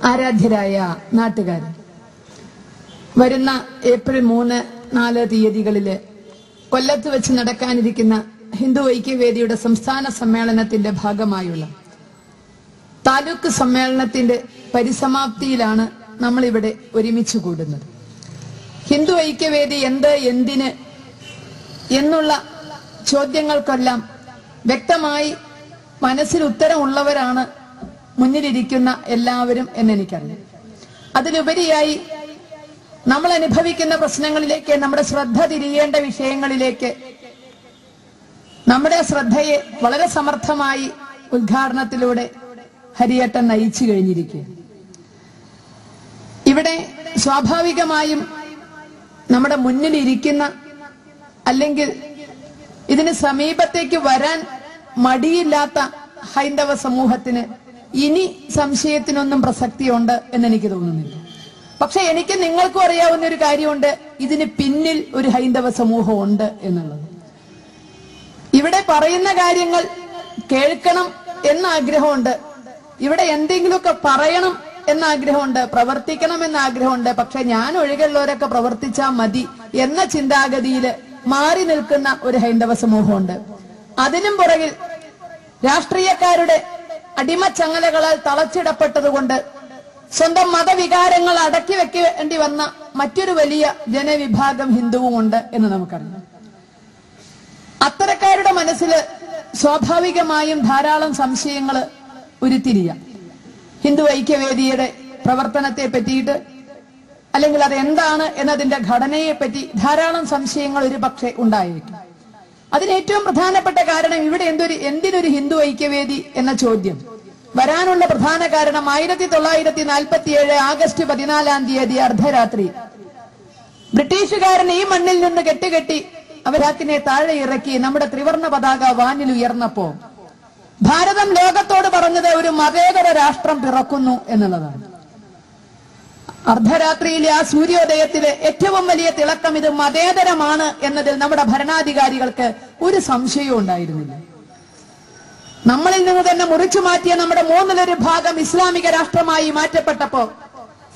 ആരാധ്യരായ നാട്ടുകാർ, വരുന്ന ഏപ്രിൽ 3, 4 തീയതികളില് കൊല്ലത്ത് വെച്ച് നടക്കാനിരിക്കുന്ന ഹിന്ദു ഐക്യവേദിയുടെ സംസ്ഥാന സമ്മേളനത്തിന്റെ ഭാഗമായുള്ള താലൂക്ക് സമ്മേളനത്തിന്റെ പരിസമാപ്തിയിലാണ് നമ്മളിവിടെ ഒരുമിച്ച് കൂടുന്നത്. ഹിന്ദു ഐക്യവേദി എന്ത്, എന്തിന് എന്നുള്ള ചോദ്യങ്ങൾക്കെല്ലാം വ്യക്തമായി മനസ്സിൽ ഉത്തരമുള്ളവരാണ് മുന്നിലിരിക്കുന്ന എല്ലാവരും എന്നെനിക്കറിയാം. അതിലുപരിയായി നമ്മൾ അനുഭവിക്കുന്ന പ്രശ്നങ്ങളിലേക്ക്, നമ്മുടെ ശ്രദ്ധ തിരിയേണ്ട വിഷയങ്ങളിലേക്ക് നമ്മുടെ ശ്രദ്ധയെ വളരെ സമർത്ഥമായി ഉദ്ഘാടനത്തിലൂടെ ഹരിയേട്ടൻ നയിച്ചു കഴിഞ്ഞിരിക്കുകയാണ്. ഇവിടെ സ്വാഭാവികമായും നമ്മുടെ മുന്നിലിരിക്കുന്ന, അല്ലെങ്കിൽ ഇതിന് സമീപത്തേക്ക് വരാൻ മടിയില്ലാത്ത ഹൈന്ദവ സമൂഹത്തിന് ഇനി സംശയത്തിനൊന്നും പ്രസക്തിയുണ്ട് എന്നെനിക്ക് തോന്നുന്നില്ല. പക്ഷെ എനിക്ക് നിങ്ങൾക്കും അറിയാവുന്ന ഒരു കാര്യമുണ്ട്, ഇതിന് പിന്നിൽ ഒരു ഹൈന്ദവ സമൂഹം ഉണ്ട് എന്നുള്ളത്. ഇവിടെ പറയുന്ന കാര്യങ്ങൾ കേൾക്കണം എന്ന ആഗ്രഹമുണ്ട്, ഇവിടെ എന്തെങ്കിലുമൊക്കെ പറയണം എന്ന ആഗ്രഹമുണ്ട്, പ്രവർത്തിക്കണം എന്ന ആഗ്രഹമുണ്ട്. പക്ഷെ ഞാൻ ഒഴികെയുള്ളവരൊക്കെ പ്രവർത്തിച്ചാൽ മതി എന്ന ചിന്താഗതിയിൽ മാറി നിൽക്കുന്ന ഒരു ഹൈന്ദവ സമൂഹമുണ്ട്. അതിനും പുറകിൽ രാഷ്ട്രീയക്കാരുടെ അടിമച്ചങ്ങലകളാൽ തളച്ചിടപ്പെട്ടതുകൊണ്ട് സ്വന്തം മതവികാരങ്ങൾ അടക്കി വെക്കേണ്ടി വന്ന മറ്റൊരു വലിയ ജനവിഭാഗം ഹിന്ദുവുമുണ്ട് എന്ന് നമുക്കറിയാം. അത്തരക്കാരുടെ മനസ്സിൽ സ്വാഭാവികമായും ധാരാളം സംശയങ്ങൾ ഉരുത്തിരിയാം. ഹിന്ദു ഐക്യവേദിയുടെ പ്രവർത്തനത്തെ പറ്റിയിട്ട്, അല്ലെങ്കിൽ അത് എന്താണ് എന്നതിന്റെ ഘടനയെ പറ്റി ധാരാളം സംശയങ്ങൾ ഒരു പക്ഷേ ഉണ്ടായേക്കും. അതിന് ഏറ്റവും പ്രധാനപ്പെട്ട കാരണം, ഇവിടെ എന്തിനൊരു ഹിന്ദു ഐക്യവേദി എന്ന ചോദ്യം വരാനുള്ള പ്രധാന കാരണം 1947 ആഗസ്റ്റ് 14 അർദ്ധരാത്രി ബ്രിട്ടീഷുകാരൻ ഈ മണ്ണിൽ നിന്ന് കെട്ടുകെട്ടി അവരാക്കിനെ താഴെ ഇറക്കി നമ്മുടെ ത്രിവർണ്ണ പതാക വാനിൽ ഉയർന്നപ്പോ ഭാരതം ലോകത്തോട് പറഞ്ഞത് ഒരു മതേതര രാഷ്ട്രം പിറക്കുന്നു എന്നുള്ളതാണ്. അർദ്ധരാത്രിയിലെ ആ സൂര്യോദയത്തിലെ ഏറ്റവും വലിയ തിളക്കം ഇത് മതേതരമാണ് എന്നതിൽ നമ്മുടെ ഭരണാധികാരികൾക്ക് ഒരു സംശയവും ഉണ്ടായിരുന്നില്ല. നമ്മളിൽ നിന്ന് തന്നെ മുറിച്ചു മാറ്റിയ നമ്മുടെ 1/3 ഭാഗം ഇസ്ലാമിക രാഷ്ട്രമായി മാറ്റപ്പെട്ടപ്പോ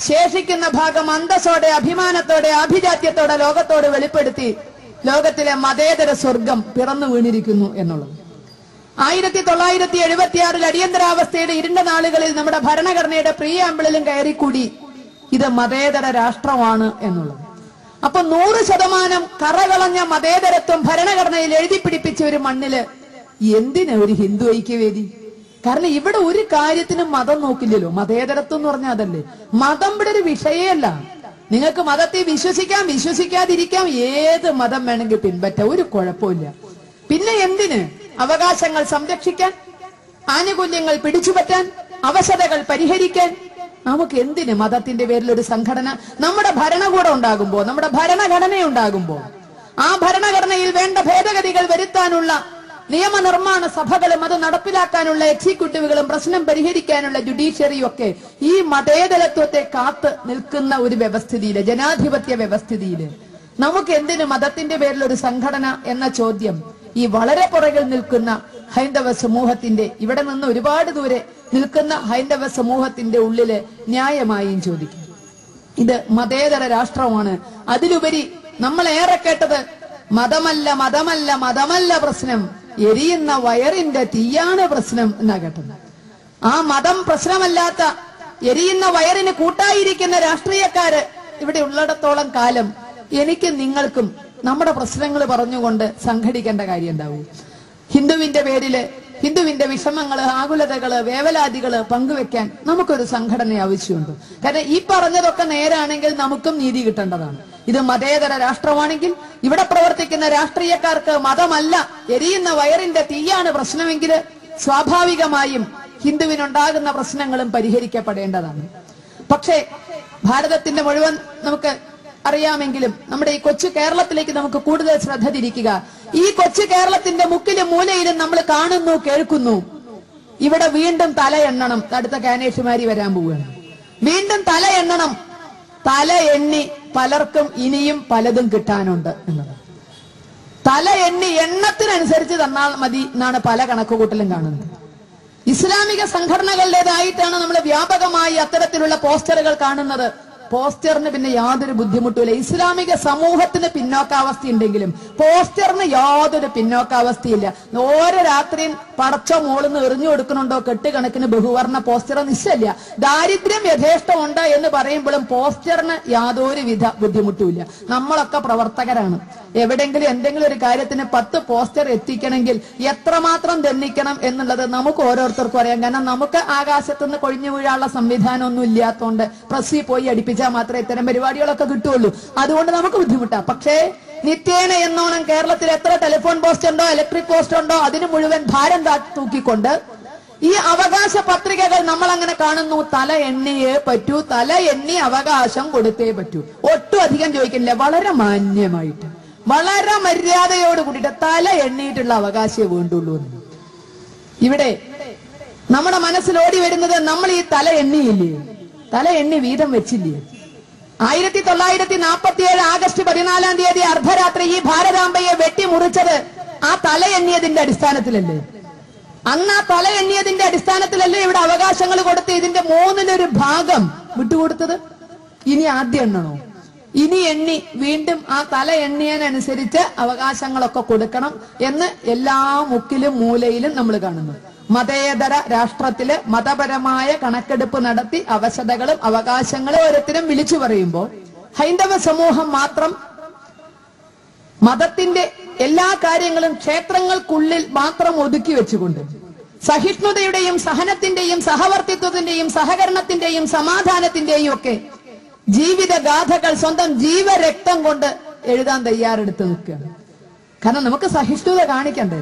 ശേഷിക്കുന്ന ഭാഗം അന്തസ്സോടെ, അഭിമാനത്തോടെ, ആഭിജാത്യത്തോടെ ലോകത്തോട് വെളിപ്പെടുത്തി ലോകത്തിലെ മതേതര സ്വർഗം പിറന്നു വീണിരിക്കുന്നു എന്നുള്ളത്. 1976 അടിയന്തരാവസ്ഥയുടെ ഇരുണ്ട നാളുകളിൽ നമ്മുടെ ഭരണഘടനയുടെ പ്രിയാമ്പിളിലും കയറിക്കൂടി ഇത് മതേതര രാഷ്ട്രമാണ് എന്നുള്ളത്. അപ്പൊ 100% കറകളഞ്ഞ മതേതരത്വം ഭരണഘടനയിൽ എഴുതി പിടിപ്പിച്ച ഒരു മണ്ണില് എന്തിനാ ഒരു ഹിന്ദു ഐക്യവേദി? കാരണം ഇവിടെ ഒരു കാര്യത്തിനും മതം നോക്കില്ലല്ലോ. മതേതരത്വം എന്ന് പറഞ്ഞാൽ അതല്ലേ. മതം ഇവിടെ ഒരു വിഷയമല്ല. നിങ്ങൾക്ക് മതത്തെ വിശ്വസിക്കാം, വിശ്വസിക്കാതിരിക്കാം, ഏത് മതം വേണമെങ്കിൽ പിൻപറ്റാം, ഒരു കുഴപ്പമില്ല. പിന്നെ എന്തിന്? അവകാശങ്ങൾ സംരക്ഷിക്കാൻ, ആനുകൂല്യങ്ങൾ പിടിച്ചുപറ്റാൻ, അവശതകൾ പരിഹരിക്കാൻ നമുക്ക് എന്തിന് മതത്തിന്റെ പേരിൽ ഒരു സംഘടന? നമ്മുടെ ഭരണകൂടം ഉണ്ടാകുമ്പോ, നമ്മുടെ ഭരണഘടന ഉണ്ടാകുമ്പോ, ആ ഭരണഘടനയിൽ വേണ്ട ഭേദഗതികൾ വരുത്താനുള്ള നിയമനിർമ്മാണ സഭകളും അത് നടപ്പിലാക്കാനുള്ള എക്സിക്യൂട്ടീവുകളും പ്രശ്നം പരിഹരിക്കാനുള്ള ജുഡീഷ്യറിയും ഒക്കെ ഈ മതേതരത്വത്തെ കാത്ത് നിൽക്കുന്ന ഒരു വ്യവസ്ഥിതിയില്, ജനാധിപത്യ വ്യവസ്ഥിതിയില് നമുക്ക് എന്തിന് മതത്തിന്റെ പേരിൽ ഒരു സംഘടന എന്ന ചോദ്യം ഈ വളരെ പുറകിൽ നിൽക്കുന്ന ഹൈന്ദവ സമൂഹത്തിന്റെ, ഇവിടെ നിന്ന് ഒരുപാട് ദൂരെ നിൽക്കുന്ന ഹൈന്ദവ സമൂഹത്തിന്റെ ഉള്ളില് ന്യായമായും ചോദിക്കും. ഇത് മതേതര രാഷ്ട്രമാണ്. അതിലുപരി നമ്മൾ ഏറെ കേട്ടത് മതമല്ല, മതമല്ല, മതമല്ല പ്രശ്നം, എരിയുന്ന വയറിന്റെ തീയാണ് പ്രശ്നം എന്നാ കേട്ടത്. ആ മതം പ്രശ്നമല്ലാത്ത, എരിയുന്ന വയറിന് കൂട്ടായിരിക്കുന്ന രാഷ്ട്രീയക്കാര് ഇവിടെ ഉള്ളിടത്തോളം കാലം എനിക്കും നിങ്ങൾക്കും നമ്മുടെ പ്രശ്നങ്ങൾ പറഞ്ഞുകൊണ്ട് സംഘടിക്കേണ്ട കാര്യം ഉണ്ടാവും. ഹിന്ദുവിന്റെ പേരില് ഹിന്ദുവിന്റെ വിഷമങ്ങള്, ആകുലതകള്, വേവലാതികള് പങ്കുവെക്കാൻ നമുക്കൊരു സംഘടന ആവശ്യമുണ്ട്. കാരണം ഈ പറഞ്ഞതൊക്കെ നേരാണെങ്കിൽ നമുക്കും നീതി കിട്ടേണ്ടതാണ്. ഇത് മതേതര രാഷ്ട്രമാണെങ്കിൽ ഇവിടെ പ്രവർത്തിക്കുന്ന രാഷ്ട്രീയക്കാർക്ക് മതമല്ല, എരിയുന്ന വയറിന്റെ തീയാണ് പ്രശ്നമെങ്കിൽ സ്വാഭാവികമായും ഹിന്ദുവിനുണ്ടാകുന്ന പ്രശ്നങ്ങളും പരിഹരിക്കപ്പെടേണ്ടതാണ്. പക്ഷേ ഭാരതത്തിന്റെ മുഴുവൻ നമുക്ക് അറിയാമെങ്കിലും നമ്മുടെ ഈ കൊച്ചു കേരളത്തിലേക്ക് നമുക്ക് കൂടുതൽ ശ്രദ്ധ തിരിക്കുക. ഈ കൊച്ചു കേരളത്തിന്റെ മുക്കിലും മൂലയിലും നമ്മൾ കാണുന്നു, കേൾക്കുന്നു, ഇവിടെ വീണ്ടും തല എണ്ണണം. അടുത്ത കാനേഷുമാരി വരാൻ പോവുകയാണ്. വീണ്ടും തല എണ്ണണം. തല എണ്ണി പലർക്കും ഇനിയും പലതും കിട്ടാനുണ്ട് എന്നത്. തല എണ്ണി എണ്ണത്തിനനുസരിച്ച് തന്നാൽ മതി എന്നാണ് പല കണക്കുകൂട്ടലും കാണുന്നത്. ഇസ്ലാമിക സംഘടനകളുടേതായിട്ടാണ് നമ്മൾ വ്യാപകമായി അത്തരത്തിലുള്ള പോസ്റ്ററുകൾ കാണുന്നത്. പോസ്റ്ററിന് പിന്നെ യാതൊരു ബുദ്ധിമുട്ടുമില്ല. ഇസ്ലാമിക സമൂഹത്തിന് പിന്നോക്കാവസ്ഥ ഉണ്ടെങ്കിലും പോസ്റ്ററിന് യാതൊരു പിന്നോക്കാവസ്ഥയില്ല. ഓരോ രാത്രിയും പടച്ചോ മോളിന്ന് എറിഞ്ഞു കൊടുക്കുന്നുണ്ടോ കെട്ടുകണക്കിന് ബഹുവർണ്ണ പോസ്റ്റർ നിശ്ചയില്ല. ദാരിദ്ര്യം യഥേഷ്ടമുണ്ട് എന്ന് പറയുമ്പോഴും പോസ്റ്ററിന് യാതൊരു വിധ ബുദ്ധിമുട്ടുമില്ല. നമ്മളൊക്കെ പ്രവർത്തകരാണ്. എവിടെങ്കിലും എന്തെങ്കിലും ഒരു കാര്യത്തിന് 10 പോസ്റ്റർ എത്തിക്കണമെങ്കിൽ എത്രമാത്രം ദണ്ണിക്കണം എന്നുള്ളത് നമുക്ക് ഓരോരുത്തർക്കും അറിയാം. കാരണം നമുക്ക് ആകാശത്തുനിന്ന് കൊഴിഞ്ഞു വീഴാനുള്ള സംവിധാനം ഒന്നും ഇല്ലാത്തതുകൊണ്ട് പ്രസ്സിൽ പോയി അടിപ്പിച്ചാൽ മാത്രമേ ഇത്തരം പരിപാടികളൊക്കെ കിട്ടുള്ളൂ. അതുകൊണ്ട് നമുക്ക് ബുദ്ധിമുട്ടാണ്. പക്ഷേ നിത്യേന എന്നോണം കേരളത്തിൽ എത്ര ടെലിഫോൺ പോസ്റ്റ് ഉണ്ടോ, ഇലക്ട്രിക് പോസ്റ്റ് ഉണ്ടോ, അതിന് മുഴുവൻ ഭാരം തൂക്കിക്കൊണ്ട് ഈ അവകാശ പത്രികകൾ നമ്മൾ അങ്ങനെ കാണുന്നു. തല എണ്ണിയേ പറ്റൂ, തല എണ്ണി അവകാശം കൊടുത്തേ പറ്റൂ. ഒട്ടും അധികം ചോദിക്കുന്നില്ല, വളരെ മാന്യമായിട്ട് വളരെ മര്യാദയോട് കൂടിയിട്ട് തല എണ്ണിയിട്ടുള്ള അവകാശമേ വേണ്ടുള്ളൂ. ഇവിടെ നമ്മുടെ മനസ്സിൽ ഓടി വരുന്നത്, നമ്മൾ ഈ തല എണ്ണിയില്ലേ, തല എണ്ണി വീതം വെച്ചില്ലേ? 1947 ആഗസ്റ്റ് 14 അർദ്ധരാത്രി ഈ ഭാരതാംബയെ വെട്ടിമുറിച്ചത് ആ തല എണ്ണിയതിന്റെ അടിസ്ഥാനത്തിലല്ലേ? അന്ന് ആ തല എണ്ണിയതിന്റെ അടിസ്ഥാനത്തിലല്ലേ ഇവിടെ അവകാശങ്ങൾ കൊടുത്ത് ഇതിന്റെ 1/3 ഭാഗം വിട്ടുകൊടുത്തത്? ഇനി ആദ്യം എണ്ണണോ? ഇനി എണ്ണി വീണ്ടും ആ തല എണ്ണിയതിനനുസരിച്ച് അവകാശങ്ങളൊക്കെ കൊടുക്കണം എന്ന് എല്ലാ മുക്കിലും മൂലയിലും നമ്മൾ കാണുന്നു. മതേതര രാഷ്ട്രത്തില് മതപരമായ കണക്കെടുപ്പ് നടത്തി അവശതകളും അവകാശങ്ങളും ഓരോരുത്തരും വിളിച്ചു പറയുമ്പോൾ ഹൈന്ദവ സമൂഹം മാത്രം മതത്തിന്റെ എല്ലാ കാര്യങ്ങളും ക്ഷേത്രങ്ങൾക്കുള്ളിൽ മാത്രം ഒതുക്കി വെച്ചുകൊണ്ട് സഹിഷ്ണുതയുടെയും സഹനത്തിന്റെയും സഹവർത്തിത്വത്തിന്റെയും സഹകരണത്തിന്റെയും സമാധാനത്തിന്റെയും ഒക്കെ ജീവിതഗാഥകൾ സ്വന്തം ജീവരക്തം കൊണ്ട് എഴുതാൻ തയ്യാറെടുത്ത് നിൽക്കുകയാണ്. കാരണം നമുക്ക് സഹിഷ്ണുത കാണിക്കണ്ടേ,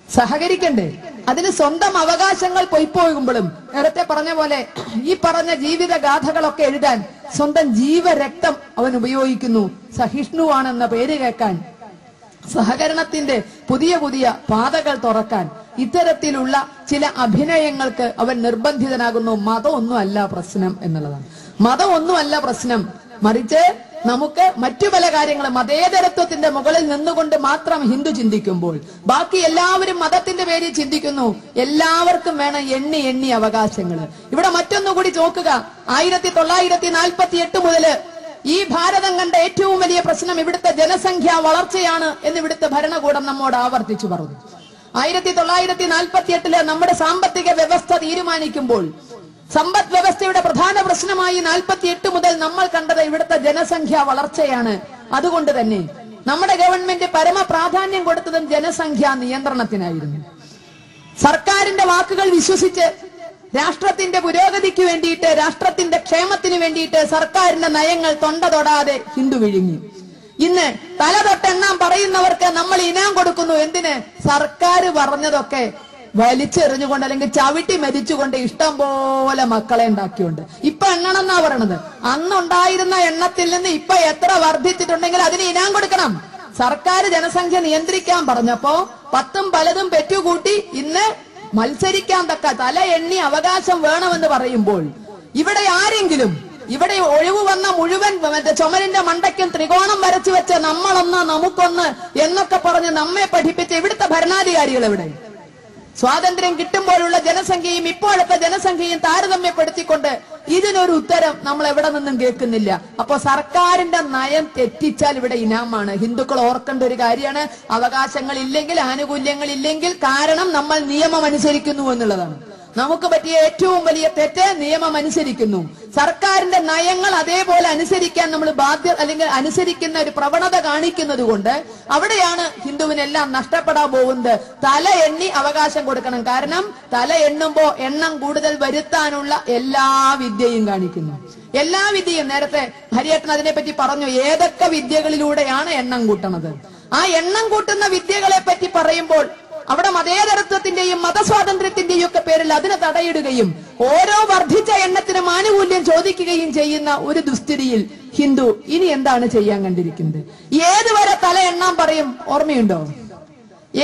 സഹകരിക്കണ്ടേ? അതിന് സ്വന്തം അവകാശങ്ങൾ പൊയ്പോകുമ്പോഴും നേരത്തെ പറഞ്ഞ പോലെ ഈ പറഞ്ഞ ജീവിതഗാഥകളൊക്കെ എഴുതാൻ സ്വന്തം ജീവരക്തം അവൻ ഉപയോഗിക്കുന്നു. സഹിഷ്ണുവാണെന്ന പേര് കേൾക്കാൻ, സഹകരണത്തിന്റെ പുതിയ പുതിയ പാതകൾ തുറക്കാൻ ഇത്തരത്തിലുള്ള ചില അഭിനയങ്ങൾക്ക് അവൻ നിർബന്ധിതനാകുന്നു. മതമൊന്നും അല്ല പ്രശ്നം എന്നുള്ളതാണ്. മതമൊന്നുമല്ല പ്രശ്നം, മറിച്ച് നമുക്ക് മറ്റു പല കാര്യങ്ങളും മതേതരത്വത്തിന്റെ മുകളിൽ നിന്നുകൊണ്ട് മാത്രം ഹിന്ദു ചിന്തിക്കുമ്പോൾ ബാക്കി എല്ലാവരും മതത്തിന്റെ പേരിൽ ചിന്തിക്കുന്നു. എല്ലാവർക്കും വേണം എണ്ണി എണ്ണി അവകാശങ്ങൾ. ഇവിടെ മറ്റൊന്നുകൂടി നോക്കുക. 1948 മുതൽ ഈ ഭാരതം കണ്ട ഏറ്റവും വലിയ പ്രശ്നം ഇവിടുത്തെ ജനസംഖ്യാ വളർച്ചയാണ് എന്ന് ഇവിടുത്തെ ഭരണകൂടം നമ്മോട് ആവർത്തിച്ചു പറഞ്ഞു. 1948 നമ്മുടെ സാമ്പത്തിക വ്യവസ്ഥ തീരുമാനിക്കുമ്പോൾ സമ്പദ് വ്യവസ്ഥയുടെ പ്രധാന പ്രശ്നമായി 48 മുതൽ നമ്മൾ കണ്ടത് ഇവിടുത്തെ ജനസംഖ്യാ വളർച്ചയാണ്. അതുകൊണ്ട് തന്നെ നമ്മുടെ ഗവൺമെന്റ് പരമ പ്രാധാന്യം കൊടുത്തതും ജനസംഖ്യാ നിയന്ത്രണത്തിനായിരുന്നു. സർക്കാരിന്റെ വാക്കുകൾ വിശ്വസിച്ച് രാഷ്ട്രത്തിന്റെ പുരോഗതിക്ക് വേണ്ടിയിട്ട്, രാഷ്ട്രത്തിന്റെ ക്ഷേമത്തിന് വേണ്ടിയിട്ട് സർക്കാരിന്റെ നയങ്ങൾ തൊണ്ട തൊടാതെ ഹിന്ദു വിഴുങ്ങി. ഇന്ന് തല തൊട്ടെണ്ണാൻ പറയുന്നവർക്ക് നമ്മൾ ഇനാം കൊടുക്കുന്നു. എന്തിന്? സർക്കാർ പറഞ്ഞതൊക്കെ വലിച്ചെറിഞ്ഞുകൊണ്ട് അല്ലെങ്കിൽ ചവിട്ടി മരിച്ചുകൊണ്ട് ഇഷ്ടം പോലെ മക്കളെ ഉണ്ടാക്കിയുണ്ട്. ഇപ്പൊ എണ്ണണം എന്നാ പറയണത്. അന്നുണ്ടായിരുന്ന എണ്ണത്തിൽ നിന്ന് ഇപ്പൊ എത്ര വർദ്ധിച്ചിട്ടുണ്ടെങ്കിൽ അതിന് ഇനാം കൊടുക്കണം. സർക്കാർ ജനസംഖ്യ നിയന്ത്രിക്കാൻ പറഞ്ഞപ്പോ 10ഉം പലതും പെറ്റുകൂട്ടി ഇന്ന് മത്സരിക്കാൻ തക്ക തല എണ്ണി അവകാശം വേണമെന്ന് പറയുമ്പോൾ ഇവിടെ ആരെങ്കിലും, ഇവിടെ ഒഴിവ് വന്ന മുഴുവൻ ചുമരിന്റെ മണ്ടയ്ക്കും ത്രികോണം വരച്ചു വെച്ച് നമ്മളൊന്ന് നമുക്കൊന്ന് എന്നൊക്കെ പറഞ്ഞ് നമ്മെ പഠിപ്പിച്ച ഇവിടുത്തെ ഭരണാധികാരികൾ എവിടെ? സ്വാതന്ത്ര്യം കിട്ടുമ്പോഴുള്ള ജനസംഖ്യയും ഇപ്പോഴത്തെ ജനസംഖ്യയും താരതമ്യപ്പെടുത്തിക്കൊണ്ട് ഇതിനൊരു ഉത്തരം നമ്മൾ എവിടെ നിന്നും കേൾക്കുന്നില്ല. അപ്പൊ സർക്കാരിന്റെ നയം തെറ്റിച്ചാൽ ഇവിടെ ഇനാമാണ്. ഹിന്ദുക്കൾ ഓർക്കേണ്ട ഒരു കാര്യമാണ്, അവകാശങ്ങൾ ഇല്ലെങ്കിൽ, ആനുകൂല്യങ്ങൾ ഇല്ലെങ്കിൽ കാരണം നമ്മൾ നിയമം അനുസരിക്കുന്നു എന്നുള്ളതാണ്. നമുക്ക് പറ്റിയ ഏറ്റവും വലിയ തെറ്റ് നിയമം അനുസരിക്കുന്നു. സർക്കാരിന്റെ നയങ്ങൾ അതേപോലെ അനുസരിക്കാൻ നമ്മൾ അല്ലെങ്കിൽ അനുസരിക്കുന്ന ഒരു പ്രവണത കാണിക്കുന്നത് കൊണ്ട് അവിടെയാണ് ഹിന്ദുവിനെല്ലാം നഷ്ടപ്പെടാൻ പോകുന്നത്. തല എണ്ണി അവകാശം കൊടുക്കണം. കാരണം തല എണ്ണുമ്പോ എണ്ണം കൂടുതൽ വരുത്താനുള്ള എല്ലാ വിദ്യയും കാണിക്കുന്നു. എല്ലാ വിദ്യയും നേരത്തെ ഹരിയേട്ടൻ അതിനെപ്പറ്റി പറഞ്ഞു. ഏതൊക്കെ വിദ്യകളിലൂടെയാണ് എണ്ണം കൂട്ടണത്? ആ എണ്ണം കൂട്ടുന്ന വിദ്യകളെ പറ്റി പറയുമ്പോൾ അവിടെ മതേതരത്വത്തിന്റെയും മതസ്വാതന്ത്ര്യത്തിന്റെയും ഒക്കെ പേരിൽ അതിന് തടയിടുകയും ഓരോ വർദ്ധിച്ച എണ്ണത്തിനും ആനുകൂല്യം ചോദിക്കുകയും ചെയ്യുന്ന ഒരു ദുസ്ഥിതിയിൽ ഹിന്ദു ഇനി എന്താണ് ചെയ്യാൻ കണ്ടിരിക്കുന്നത്? ഏതുവരെ തല എണ്ണാൻ പറയും? ഓർമ്മയുണ്ടോ?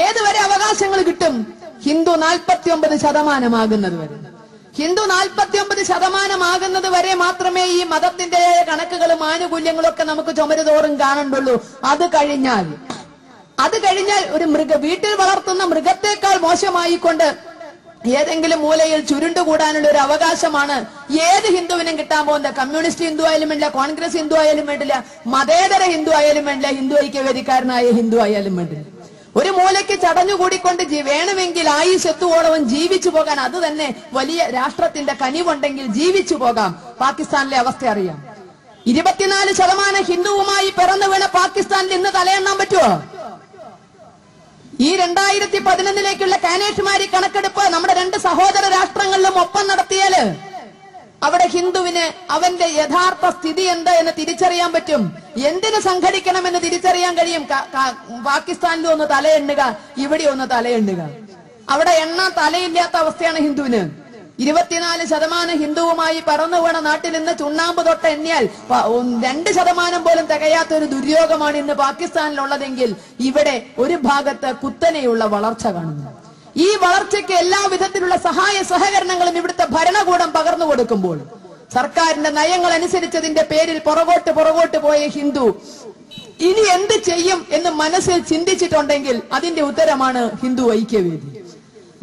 ഏതുവരെ അവകാശങ്ങൾ കിട്ടും? ഹിന്ദു 49% വരെ. ഹിന്ദു 49% വരെ മാത്രമേ ഈ മതത്തിന്റെ കണക്കുകളും ആനുകൂല്യങ്ങളും ഒക്കെ നമുക്ക് ചുമരുതോറും കാണണ്ടുള്ളൂ. അത് കഴിഞ്ഞാൽ ഒരു വീട്ടിൽ വളർത്തുന്ന മൃഗത്തെക്കാൾ മോശമായിക്കൊണ്ട് ഏതെങ്കിലും മൂലയിൽ ചുരുണ്ടുകൂടാനുള്ള ഒരു അവകാശമാണ് ഏത് ഹിന്ദുവിനും കിട്ടാൻ പോകുന്നത്. കമ്മ്യൂണിസ്റ്റ് ഹിന്ദു ആയാലും വേണ്ടില്ല, കോൺഗ്രസ് ഹിന്ദു ആയാലും വേണ്ടില്ല, മതേതര ഹിന്ദു ആയാലും വേണ്ടില്ല, ഹിന്ദു ഐക്യവേദിക്കാരനായ ഹിന്ദു ആയാലും വേണ്ടില്ല. ഒരു മൂലയ്ക്ക് ചടഞ്ഞുകൂടിക്കൊണ്ട് വേണമെങ്കിൽ ആയുസ് എത്തുവോളവും ജീവിച്ചു പോകാൻ, അത് തന്നെ വലിയ രാഷ്ട്രത്തിന്റെ കനിവുണ്ടെങ്കിൽ ജീവിച്ചു പോകാം. പാകിസ്ഥാനിലെ അവസ്ഥ അറിയാം. 24% ഹിന്ദുവുമായി പിറന്നു വീണ പാകിസ്ഥാനിൽ ഇന്ന് തലയെണ്ണാൻ പറ്റുമോ? ഈ 2011 കാനേഷ്മാരി കണക്കെടുപ്പ് നമ്മുടെ 2 സഹോദര രാഷ്ട്രങ്ങളിലും ഒപ്പം നടത്തിയാല് അവിടെ ഹിന്ദുവിന് അവന്റെ യഥാർത്ഥ സ്ഥിതി എന്താ എന്ന് തിരിച്ചറിയാൻ പറ്റും. എന്തിനു സംഘടിക്കണമെന്ന് തിരിച്ചറിയാൻ കഴിയും. പാകിസ്ഥാനിൽ ഒന്ന് തലയെണ്ണുക, ഇവിടെ ഒന്ന് തലയെണ്ണുക. അവിടെ എണ്ണാൻ തലയില്ലാത്ത അവസ്ഥയാണ് ഹിന്ദുവിന്. 24% ഹിന്ദുവുമായി പറന്നു വീണ നാട്ടിൽ നിന്ന് ചുണ്ണാമ്പ് തൊട്ട് എണ്ണിയാൽ 2% പോലും തികയാത്ത ഒരു ദുര്യോഗമാണ് ഇന്ന് പാകിസ്ഥാനിലുള്ളതെങ്കിൽ ഇവിടെ ഒരു ഭാഗത്ത് കുത്തനെയുള്ള വളർച്ച കാണുന്നു. ഈ വളർച്ചയ്ക്ക് എല്ലാ വിധത്തിലുള്ള സഹായ സഹകരണങ്ങളും ഇവിടുത്തെ ഭരണകൂടം പകർന്നു കൊടുക്കുമ്പോൾ സർക്കാരിന്റെ നയങ്ങൾ അനുസരിച്ചതിന്റെ പേരിൽ പുറകോട്ട് പോയ ഹിന്ദു ഇനി എന്ത് ചെയ്യും എന്ന് മനസ്സിൽ ചിന്തിച്ചിട്ടുണ്ടെങ്കിൽ അതിന്റെ ഉത്തരമാണ് ഹിന്ദു ഐക്യവേദി.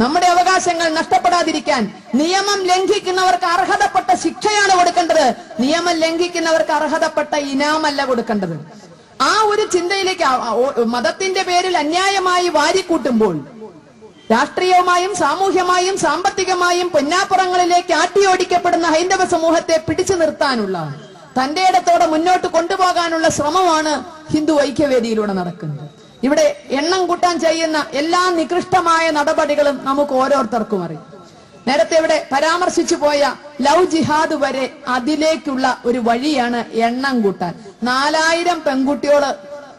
നമ്മുടെ അവകാശങ്ങൾ നഷ്ടപ്പെടാതിരിക്കാൻ നിയമം ലംഘിക്കുന്നവർക്ക് അർഹതപ്പെട്ട ശിക്ഷയാണ് കൊടുക്കേണ്ടത്. നിയമം ലംഘിക്കുന്നവർക്ക് അർഹതപ്പെട്ട ഇനാമല്ല കൊടുക്കേണ്ടത്. ആ ഒരു ചിന്തയിലേക്ക് മതത്തിന്റെ പേരിൽ അന്യായമായി വാരിക്കൂട്ടുമ്പോൾ രാഷ്ട്രീയമായും സാമൂഹ്യമായും സാമ്പത്തികമായും പൊന്നാപ്പുറങ്ങളിലേക്ക് ആട്ടിയോടിക്കപ്പെടുന്ന ഹൈന്ദവ സമൂഹത്തെ പിടിച്ചു നിർത്താനുള്ള തന്റെ ഇടത്തോടെ മുന്നോട്ട് കൊണ്ടുപോകാനുള്ള ശ്രമമാണ് ഹിന്ദു ഐക്യവേദിയിലൂടെ നടക്കുന്നത്. ഇവിടെ എണ്ണം കൂട്ടാൻ ചെയ്യുന്ന എല്ലാ നികൃഷ്ടമായ നടപടികളും നമുക്ക് ഓരോരുത്തർക്കും അറിയാം. നേരത്തെ ഇവിടെ പരാമർശിച്ചു പോയ ലവ് ജിഹാദ് വരെ അതിലേക്കുള്ള ഒരു വഴിയാണ് എണ്ണം കൂട്ടാൻ. 4000 പെൺകുട്ടിയോട്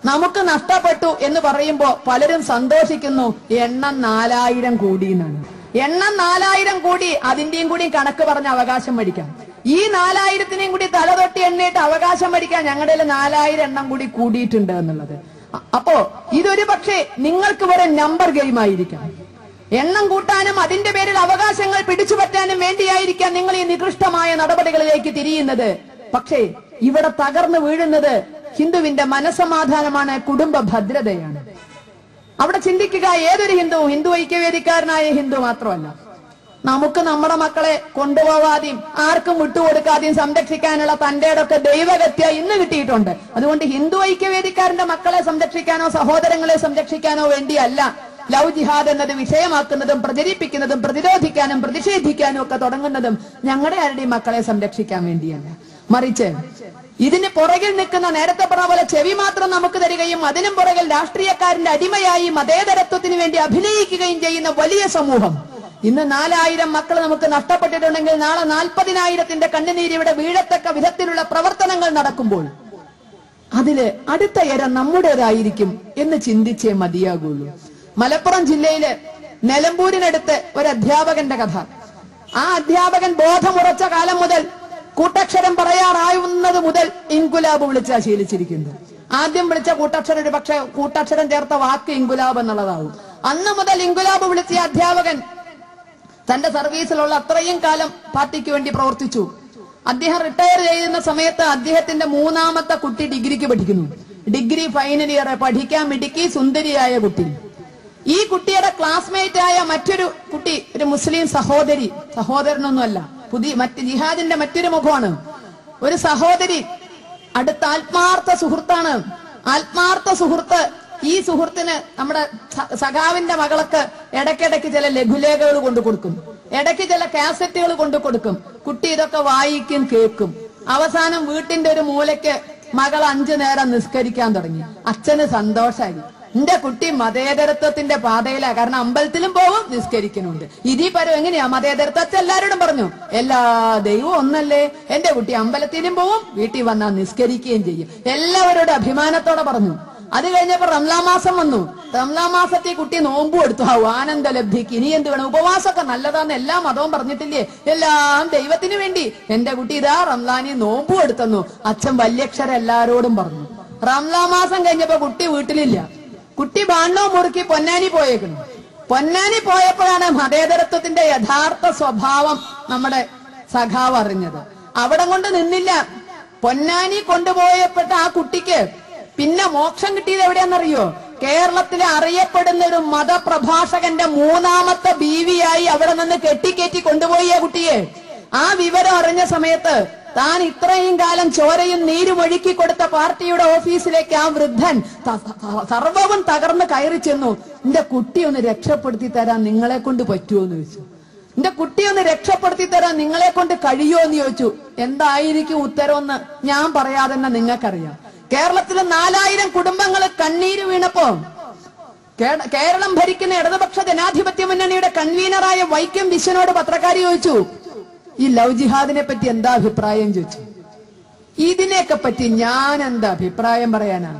നമുക്ക് നഷ്ടപ്പെട്ടു എന്ന് പറയുമ്പോ പലരും സന്തോഷിക്കുന്നു. എണ്ണം 4000 കൂടി എന്നാണ്. എണ്ണം 4000 കൂടി, അതിന്റെയും കൂടി കണക്ക് പറഞ്ഞ അവകാശം മേടിക്കാം. ഈ 4000-നെയും കൂടി തലതൊട്ടി എണ്ണിയിട്ട് അവകാശം മേടിക്കാൻ ഞങ്ങളുടെ 4000 എണ്ണം കൂടി കൂടിയിട്ടുണ്ട് എന്നുള്ളത്. അപ്പോ ഇതൊരു പക്ഷേ നിങ്ങൾക്ക് ഒരു നമ്പർ ഗെയിം ആയിരിക്കാം. എണ്ണം കൂട്ടാനും അതിന്റെ പേരിൽ അവകാശങ്ങൾ പിടിച്ചുപറ്റാനും വേണ്ടിയായിരിക്കാം നിങ്ങൾ ഈ നികൃഷ്ടമായ നടപടികളിലേക്ക് തിരിയുന്നത്. പക്ഷേ ഇവിടെ തകർന്നു വീഴുന്നത് ഹിന്ദുവിന്റെ മനസ്സമാധാനമാണ്, കുടുംബ ഭദ്രതയാണ്. അവിടെ ചിന്തിക്കുക, ഏതൊരു ഹിന്ദുവും ഹിന്ദു ഐക്യവേദിക്കാരനായ ഹിന്ദു മാത്രമല്ല, നമുക്ക് നമ്മുടെ മക്കളെ കൊണ്ടുപോവാതെയും ആർക്കും വിട്ടുകൊടുക്കാതെയും സംരക്ഷിക്കാനുള്ള തന്റെ ഇടൊക്കെ ദൈവഗത്യ ഇന്ന് കിട്ടിയിട്ടുണ്ട്. അതുകൊണ്ട് ഹിന്ദു ഐക്യവേദിക്കാരന്റെ മക്കളെ സംരക്ഷിക്കാനോ സഹോദരങ്ങളെ സംരക്ഷിക്കാനോ വേണ്ടിയല്ല ലവ് ജിഹാദ് എന്നത് വിഷയമാക്കുന്നതും പ്രചരിപ്പിക്കുന്നതും പ്രതിരോധിക്കാനും പ്രതിഷേധിക്കാനും ഒക്കെ തുടങ്ങുന്നതും ഞങ്ങളുടെ ആരുടെയും മക്കളെ സംരക്ഷിക്കാൻ വേണ്ടിയല്ല. മറിച്ച് ഇതിന് പുറകിൽ നിൽക്കുന്ന, നേരത്തെ പറഞ്ഞ പോലെ ചെവി മാത്രം നമുക്ക് തരികയും അതിനും പുറകിൽ രാഷ്ട്രീയക്കാരന്റെ അടിമയായി മതേതരത്വത്തിന് വേണ്ടി അഭിനയിക്കുകയും ചെയ്യുന്ന വലിയ സമൂഹം. ഇന്ന് 4000 മക്കൾ നമുക്ക് നഷ്ടപ്പെട്ടിട്ടുണ്ടെങ്കിൽ നാളെ 40,000-ന്റെ കണ്ണുനീര് ഇവിടെ വീഴത്തക്ക വിധത്തിലുള്ള പ്രവർത്തനങ്ങൾ നടക്കുമ്പോൾ അതില് അടുത്ത ഇര നമ്മുടേതായിരിക്കും എന്ന് ചിന്തിച്ചേ മതിയാകുള്ളൂ. മലപ്പുറം ജില്ലയില് നിലമ്പൂരിനടുത്ത് ഒരു അധ്യാപകന്റെ കഥ. ആ അധ്യാപകൻ ബോധമുറച്ച കാലം മുതൽ കൂട്ടക്ഷരം പറയാറാവുന്നത് മുതൽ ഇൻകുലാബ് വിളിച്ചാ ശീലിച്ചിരിക്കുന്നത്. ആദ്യം വിളിച്ച കൂട്ടക്ഷരം ഒരു പക്ഷെ കൂട്ടക്ഷരം ചേർത്ത വാക്ക് ഇൻകുലാബ് എന്നുള്ളതാവും. അന്ന് മുതൽ ഇൻകുലാബ് വിളിച്ച അധ്യാപകൻ തന്റെ സർവീസിലുള്ള അത്രയും കാലം പാർട്ടിക്ക് വേണ്ടി പ്രവർത്തിച്ചു. അദ്ദേഹം റിട്ടയർ ചെയ്യുന്ന സമയത്ത് അദ്ദേഹത്തിന്റെ 3ാമത്തെ കുട്ടി ഡിഗ്രിക്ക് പഠിക്കുന്നു. ഡിഗ്രി ഫൈനൽ ഇയർ, പഠിക്കാൻ മിടുക്കി സുന്ദരിയായ കുട്ടി. ഈ കുട്ടിയുടെ ക്ലാസ്മേറ്റ് ആയ മറ്റൊരു കുട്ടി, ഒരു മുസ്ലിം സഹോദരി, സഹോദരനൊന്നുമല്ല, മറ്റ് ജിഹാദിന്റെ മറ്റൊരു മുഖമാണ്, ഒരു സഹോദരി, അടുത്ത ആത്മാർത്ഥ സുഹൃത്താണ്. ആത്മാർത്ഥ സുഹൃത്ത്. ഈ സുഹൃത്തിന് നമ്മുടെ സഖാവിന്റെ മകൾക്ക് ഇടയ്ക്കിടയ്ക്ക് ചില ലഘുലേഖകൾ കൊണ്ടു കൊടുക്കും, ഇടയ്ക്ക് ചില കാസറ്റുകൾ കൊണ്ടു കൊടുക്കും. കുട്ടി ഇതൊക്കെ വായിക്കും, കേൾക്കും. അവസാനം വീട്ടിന്റെ ഒരു മൂലയ്ക്ക് മകൾ 5 നേരം നിസ്കരിക്കാൻ തുടങ്ങി. അച്ഛന് സന്തോഷമായി. എന്റെ കുട്ടി മതേതരത്വത്തിന്റെ പാതയിലാ. കാരണം അമ്പലത്തിലും പോവും, നിസ്കരിക്കുന്നുണ്ട്. ഇതീ പരം എങ്ങനെയാ മതേതരത്വം? എല്ലാവരോടും പറഞ്ഞു, എല്ലാ ദൈവവും ഒന്നല്ലേ. എന്റെ കുട്ടി അമ്പലത്തിലും പോവും, വീട്ടിൽ വന്നാൽ നിസ്കരിക്കുകയും ചെയ്യും. എല്ലാവരോടും അഭിമാനത്തോടെ പറഞ്ഞു. അത് കഴിഞ്ഞപ്പോ റംലാൻ മാസം വന്നു. റംലാൻ മാസത്തിൽ കുട്ടി നോമ്പ് എടുത്തു. ആനന്ദലബ്ധിക്ക് ഇനി എന്ത് വേണം? ഉപവാസമൊക്കെ നല്ലതാന്ന് എല്ലാ മതവും പറഞ്ഞിട്ടില്ലേ? എല്ലാം ദൈവത്തിന് വേണ്ടി. എന്റെ കുട്ടി ഇതാ റംലാനി നോമ്പ് എടുത്തെന്നു അച്ഛൻ വല്യക്ഷരം എല്ലാരോടും പറഞ്ഞു. റംലാൻ മാസം കഴിഞ്ഞപ്പോ കുട്ടി വീട്ടിലില്ല. കുട്ടി ബാണ്ണവും മുറുക്കി പൊന്നാനി പോയേക്കുന്നു. പൊന്നാനി പോയപ്പോഴാണ് മതേതരത്വത്തിന്റെ യഥാർത്ഥ സ്വഭാവം നമ്മുടെ സഖാവ് അറിഞ്ഞത്. അവിടെ കൊണ്ട് നിന്നില്ല. പൊന്നാനി കൊണ്ടുപോയപ്പെട്ട ആ കുട്ടിക്ക് പിന്നെ മോക്ഷം കിട്ടിയത് എവിടെയാണെന്നറിയോ? കേരളത്തിലെ അറിയപ്പെടുന്ന ഒരു മതപ്രഭാഷകന്റെ മൂന്നാമത്തെ ബീവിയായി അവിടെ നിന്ന് കെട്ടിക്കേറ്റി കൊണ്ടുപോയി ആ കുട്ടിയെ. ആ വിവരം അറിഞ്ഞ സമയത്ത് താൻ ഇത്രയും കാലം ചോരയും നീരും ഒഴുക്കി കൊടുത്ത പാർട്ടിയുടെ ഓഫീസിലേക്ക് ആ വൃദ്ധൻ സർവവും തകർന്ന് കയറി ചെന്നു. എന്റെ കുട്ടി ഒന്ന് രക്ഷപ്പെടുത്തി തരാൻ നിങ്ങളെ കൊണ്ട് പറ്റുമോ എന്ന് ചോദിച്ചു. എന്റെ കുട്ടി ഒന്ന് രക്ഷപ്പെടുത്തി തരാൻ നിങ്ങളെ കൊണ്ട് കഴിയുമോ എന്ന് ചോദിച്ചു. എന്തായിരിക്കും ഉത്തരവെന്ന് ഞാൻ പറയാതെ തന്നെ നിങ്ങൾക്കറിയാം. കേരളത്തിലെ 4000 കുടുംബങ്ങൾ കണ്ണീര് വീണപ്പോ കേരളം ഭരിക്കുന്ന ഇടതുപക്ഷ ജനാധിപത്യ മുന്നണിയുടെ കൺവീനറായ വൈക്കം വിശ്വനോട് പത്രക്കാരി ചോദിച്ചു, ഈ ലവ് ജിഹാദിനെ പറ്റി എന്താ അഭിപ്രായം ചോദിച്ചു. ഇതിനെയൊക്കെ പറ്റി ഞാൻ എന്താ അഭിപ്രായം പറയാനാ?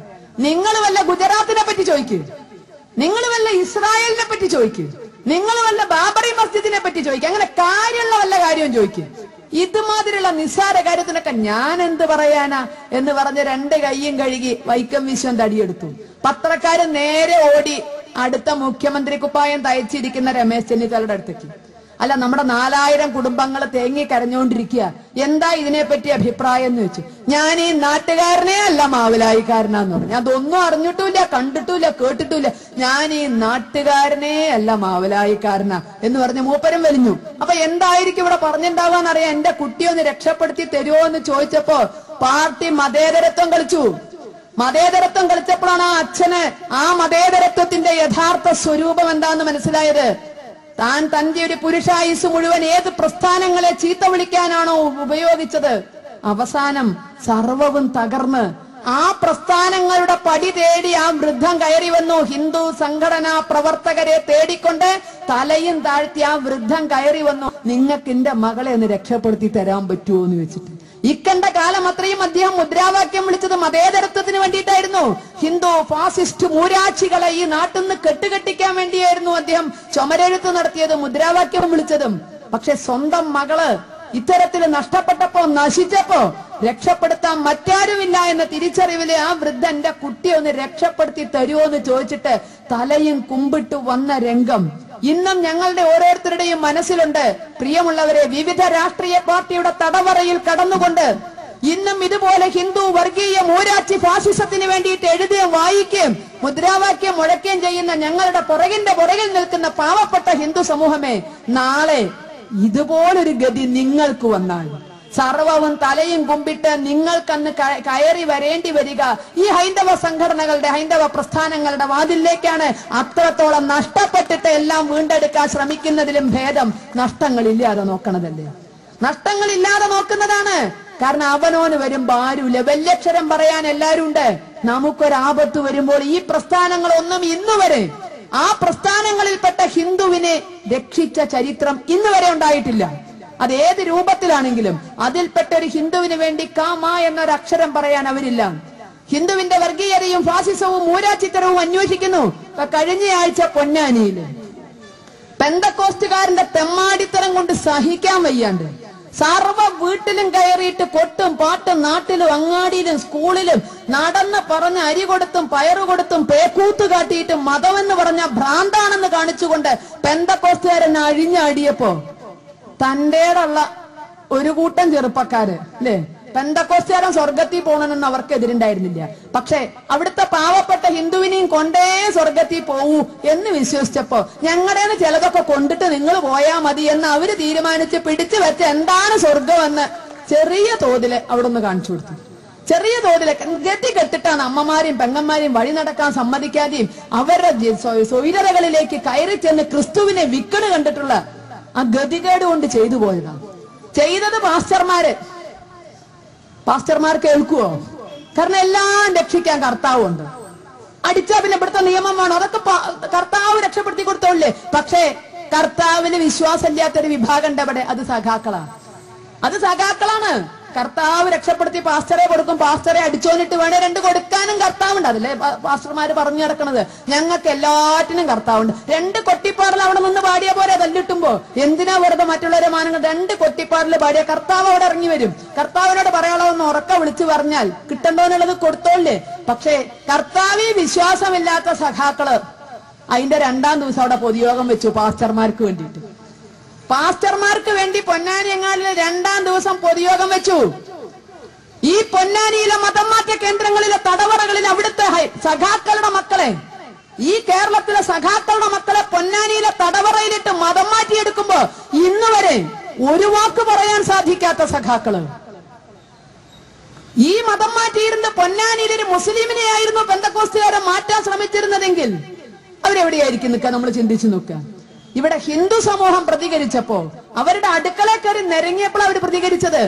നിങ്ങൾ വല്ല ഗുജറാത്തിനെ പറ്റി ചോദിക്കൂ, നിങ്ങൾ വല്ല ഇസ്രായേലിനെ പറ്റി ചോദിക്കൂ, നിങ്ങൾ വല്ല ബാബറി മസ്ജിദിനെ പറ്റി ചോദിക്കുക. അങ്ങനെ കാര്യമുള്ള വല്ല കാര്യവും ചോദിക്കും. ഇതുമാതിരിയുള്ള നിസ്സാര കാര്യത്തിനൊക്കെ ഞാൻ എന്ത് പറയാനാ എന്ന് പറഞ്ഞ് 2 കൈയും കഴുകി വൈക്കം വിശ്വൻ തടിയെടുത്തു. പത്രക്കാരൻ നേരെ ഓടി അടുത്ത മുഖ്യമന്ത്രി കുപ്പായം തയ്ച്ചിരിക്കുന്ന രമേശ് ചെന്നിത്തലയുടെ അടുത്തേക്ക്. അല്ല, നമ്മുടെ 4000 കുടുംബങ്ങൾ തേങ്ങി കരഞ്ഞുകൊണ്ടിരിക്കുക, എന്താ ഇതിനെപ്പറ്റി അഭിപ്രായം എന്ന് വെച്ചു. ഞാൻ ഈ നാട്ടുകാരനെ അല്ല മാവിലായിക്കാരനാന്ന് പറഞ്ഞു. അതൊന്നും അറിഞ്ഞിട്ടില്ല, കണ്ടിട്ടില്ല, കേട്ടിട്ടില്ല. ഞാൻ ഈ നാട്ടുകാരനെ അല്ല മാവിലായിക്കാരനാ എന്ന് പറഞ്ഞ് മൂപ്പരും വലിഞ്ഞു. അപ്പൊ എന്തായിരിക്കും ഇവിടെ പറഞ്ഞിട്ടുണ്ടാവാന്നറിയാം. എന്റെ കുട്ടിയൊന്ന് രക്ഷപ്പെടുത്തി തരുമോ എന്ന് ചോദിച്ചപ്പോ പാർട്ടി മതേതരത്വം കളിച്ചു. മതേതരത്വം കളിച്ചപ്പോഴാണ് ആ അച്ഛന് ആ മതേതരത്വത്തിന്റെ യഥാർത്ഥ സ്വരൂപം എന്താന്ന് മനസ്സിലായത്. താൻ തന്റെ ഒരു പുരുഷായുസ് മുഴുവൻ ഏത് പ്രസ്ഥാനങ്ങളെ ചീത്ത വിളിക്കാനാണോ ഉപയോഗിച്ചത്, അവസാനം സർവവും തകർന്ന് ആ പ്രസ്ഥാനങ്ങളുടെ പടി തേടി ആ വൃദ്ധം കയറി വന്നു. ഹിന്ദു സംഘടനാ പ്രവർത്തകരെ തേടിക്കൊണ്ട് തലയും താഴ്ത്തി ആ വൃദ്ധം കയറി വന്നു. നിങ്ങൾക്ക് എന്റെ മകളെ ഒന്ന് രക്ഷപ്പെടുത്തി തരാൻ പറ്റുമോ എന്ന് വെച്ചിട്ട്. ഇക്കണ്ട കാലം അത്രയും അദ്ദേഹം മുദ്രാവാക്യം വിളിച്ചത് മതേതരത്വത്തിന് വേണ്ടിയിട്ടായിരുന്നു. ഹിന്ദു ഫാസിസ്റ്റ് മൂരാച്ചികളെ ഈ നാട്ടിൽ നിന്ന് കെട്ടുകെട്ടിക്കാൻ വേണ്ടിയായിരുന്നു അദ്ദേഹം ചുമരെഴുത്ത് നടത്തിയത്, മുദ്രാവാക്യം വിളിച്ചതും. പക്ഷെ സ്വന്തം മകള് ഇത്തരത്തിൽ നഷ്ടപ്പെട്ടപ്പോ, നശിച്ചപ്പോ രക്ഷപ്പെടുത്താൻ മറ്റാരുമില്ല എന്ന തിരിച്ചറിവില് ആ വൃദ്ധന്റെ കുട്ടിയെ ഒന്ന് രക്ഷപ്പെടുത്തി തരുമോ എന്ന് ചോദിച്ചിട്ട് തലയും കുമ്പിട്ട് വന്ന രംഗം ഇന്നും ഞങ്ങളുടെ ഓരോരുത്തരുടെയും മനസ്സിലുണ്ട്. പ്രിയമുള്ളവരെ, വിവിധ രാഷ്ട്രീയ പാർട്ടിയുടെ തടവറയിൽ കടന്നുകൊണ്ട് ഇന്നും ഇതുപോലെ ഹിന്ദു വർഗീയ മൂരാച്ചി ഫാസിസത്തിന് വേണ്ടിയിട്ട് എഴുതുകയും വായിക്കുകയും മുദ്രാവാക്യം മുഴക്കുകയും ചെയ്യുന്ന ഞങ്ങളുടെ പുറകിൽ നിൽക്കുന്ന പാവപ്പെട്ട ഹിന്ദു സമൂഹമേ, നാളെ ഇതുപോലൊരു ഗതി നിങ്ങൾക്ക് വന്നാൽ സർവവും തലയും കുമ്പിട്ട് നിങ്ങൾക്കന്ന് കയറി വരേണ്ടി വരിക ഈ ഹൈന്ദവ സംഘടനകളുടെ, ഹൈന്ദവ പ്രസ്ഥാനങ്ങളുടെ വാതിലേക്കാണ്. അത്രത്തോളം നഷ്ടപ്പെട്ടിട്ട് എല്ലാം വീണ്ടെടുക്കാൻ ശ്രമിക്കുന്നതിലും ഭേദം നഷ്ടങ്ങളില്ലാതെ നോക്കണതല്ലേ. നഷ്ടങ്ങളില്ലാതെ നോക്കുന്നതാണ്. കാരണം അവനോന് വരുമ്പോ ആരുമില്ല, വല്യക്ഷരം പറയാൻ എല്ലാരും ഉണ്ട്. നമുക്കൊരാപത്ത് വരുമ്പോൾ ഈ പ്രസ്ഥാനങ്ങളൊന്നും ഇന്നുവരെ ആ പ്രസ്ഥാനങ്ങളിൽപ്പെട്ട ഹിന്ദുവിനെ രക്ഷിച്ച ചരിത്രം ഇന്നുവരെ ഉണ്ടായിട്ടില്ല. അത് ഏത് രൂപത്തിലാണെങ്കിലും അതിൽപ്പെട്ട ഒരു ഹിന്ദുവിന് വേണ്ടി കാമ എന്നൊരക്ഷരം പറയാൻ അവരില്ല. ഹിന്ദുവിന്റെ വർഗീയതയും ഫാസിസവും മൂരാച്ചിത്തരവും അന്വേഷിക്കുന്നു. കഴിഞ്ഞയാഴ്ച പൊന്നാനിയില് പെന്തക്കോസ്റ്റുകാരന്റെ തെമ്മാടിത്തരം കൊണ്ട് സഹിക്കാൻ വയ്യാണ്ട് സർവ വീട്ടിലും കയറിയിട്ട് കൊട്ടും പാട്ടും നാട്ടിലും അങ്ങാടിയിലും സ്കൂളിലും നടന്ന് പറഞ്ഞ് അരി കൊടുത്തും പയറു കൊടുത്തും പേക്കൂത്ത് കാട്ടിയിട്ടും മതമെന്ന് പറഞ്ഞ ഭ്രാന്താണെന്ന് കാണിച്ചുകൊണ്ട് പെന്തക്കോസ്റ്റുകാരൻ അഴിഞ്ഞാടിയപ്പോ തന്റേടുള്ള ഒരു കൂട്ടം ചെറുപ്പക്കാര് അല്ലെ, പെന്തക്കോസ്റ്റുകാരൻ സ്വർഗത്തിൽ പോകണമെന്ന് അവർക്ക് എതിരുണ്ടായിരുന്നില്ല. പക്ഷെ അവിടുത്തെ പാവപ്പെട്ട ഹിന്ദുവിനെയും കൊണ്ടേ സ്വർഗത്തിൽ പോവൂ എന്ന് വിശ്വസിച്ചപ്പോ ഞങ്ങളുടേന്ന് ചിലതൊക്കെ കൊണ്ടിട്ട് നിങ്ങൾ പോയാ മതി എന്ന് അവര് തീരുമാനിച്ച് പിടിച്ചു വെച്ച് എന്താണ് സ്വർഗമെന്ന് ചെറിയ തോതില് അവിടെ ഒന്ന് കാണിച്ചു കൊടുത്തു. ചെറിയ തോതില് ഗതി കെട്ടിട്ടാണ് അമ്മമാരെയും പെങ്ങന്മാരെയും വഴി നടക്കാൻ സമ്മതിക്കാതെയും അവരുടെ സ്വൈരതകളിലേക്ക് കയറി ചെന്ന് ക്രിസ്തുവിനെ വിക്കണ് കണ്ടിട്ടുള്ള ആ ഗതികേട് കൊണ്ട് ചെയ്തു പോയതാണ്. ചെയ്തത് പാസ്റ്റർമാർ കേൾക്കുവോ? കാരണം എല്ലാം രക്ഷിക്കാൻ കർത്താവുണ്ട്. അടിച്ചാ പിന്നെ ഇവിടുത്തെ നിയമം വേണം, അതൊക്കെ കർത്താവ് രക്ഷപ്പെടുത്തി കൊടുത്തോളേ. പക്ഷേ കർത്താവിന് വിശ്വാസമില്ലാത്തൊരു വിഭാഗം ഉണ്ട് അവിടെ, അത് സഖാക്കളാണ്. കർത്താവ് രക്ഷപ്പെടുത്തി പാസ്റ്ററെ കൊടുക്കും, പാസ്റ്ററെ അടിച്ചോന്നിട്ട് വേണേ 2 കൊടുക്കാനും കർത്താവുണ്ട്. അതല്ലേ പാസ്റ്റർമാര് പറഞ്ഞു നടക്കണത്. ഞങ്ങൾക്ക് എല്ലാറ്റിനും കർത്താവുണ്ട്. 2 കൊട്ടിപ്പാറിൽ അവിടെ നിന്ന് പാടിയ പോലെ തല്ലിട്ടുമ്പോ എന്തിനാ വെറുതെ മറ്റുള്ളവരെ മാനങ്ങൾ? 2 കൊട്ടിപ്പാറിൽ പാടിയ കർത്താവ് അവിടെ ഇറങ്ങി വരും. കർത്താവിനോട് പറയാനുള്ളതെന്ന് ഉറക്ക വിളിച്ചു പറഞ്ഞാൽ കിട്ടണ്ടോന്നുള്ളത് കൊടുത്തോളേ. പക്ഷേ കർത്താവിൽ വിശ്വാസമില്ലാത്ത സഖാക്കള് അതിന്റെ 2ാം ദിവസം അവിടെ പൊതുയോഗം വെച്ചു പാസ്റ്റർമാർക്ക് വേണ്ടിയിട്ട്. പാസ്റ്റർമാർക്ക് വേണ്ടി പൊന്നാനിയങ്ങാടിലെ 2ാം ദിവസം പൊതുയോഗം വെച്ചു. ഈ പൊന്നാനിയിലെ മതം മാറ്റ കേന്ദ്രങ്ങളിലെ തടവറകളിൽ അവിടുത്തെ സഖാക്കളുടെ മക്കളെ ഈ കേരളത്തിലെ സഖാക്കളുടെ മക്കളെ പൊന്നാനിയിലെ തടവറയിലിട്ട് മതം മാറ്റിയെടുക്കുമ്പോ ഇന്ന് വരെ ഒരു വാക്ക് പറയാൻ സാധിക്കാത്ത സഖാക്കള്. ഈ മതം മാറ്റിയിരുന്ന് പൊന്നാനിയിൽ ഒരു മുസ്ലിമിനെ ആയിരുന്നു പെന്തക്കോസ്തുകാരെ മാറ്റാൻ ശ്രമിച്ചിരുന്നതെങ്കിൽ അവരെവിടെയായിരിക്കും നിൽക്കുക? നമ്മൾ ചിന്തിച്ചു നോക്കുക. ഇവിടെ ഹിന്ദു സമൂഹം പ്രതികരിച്ചപ്പോ അവരുടെ അടുക്കള കയറി നിരങ്ങിയപ്പോൾ അവർ പ്രതികരിച്ചത്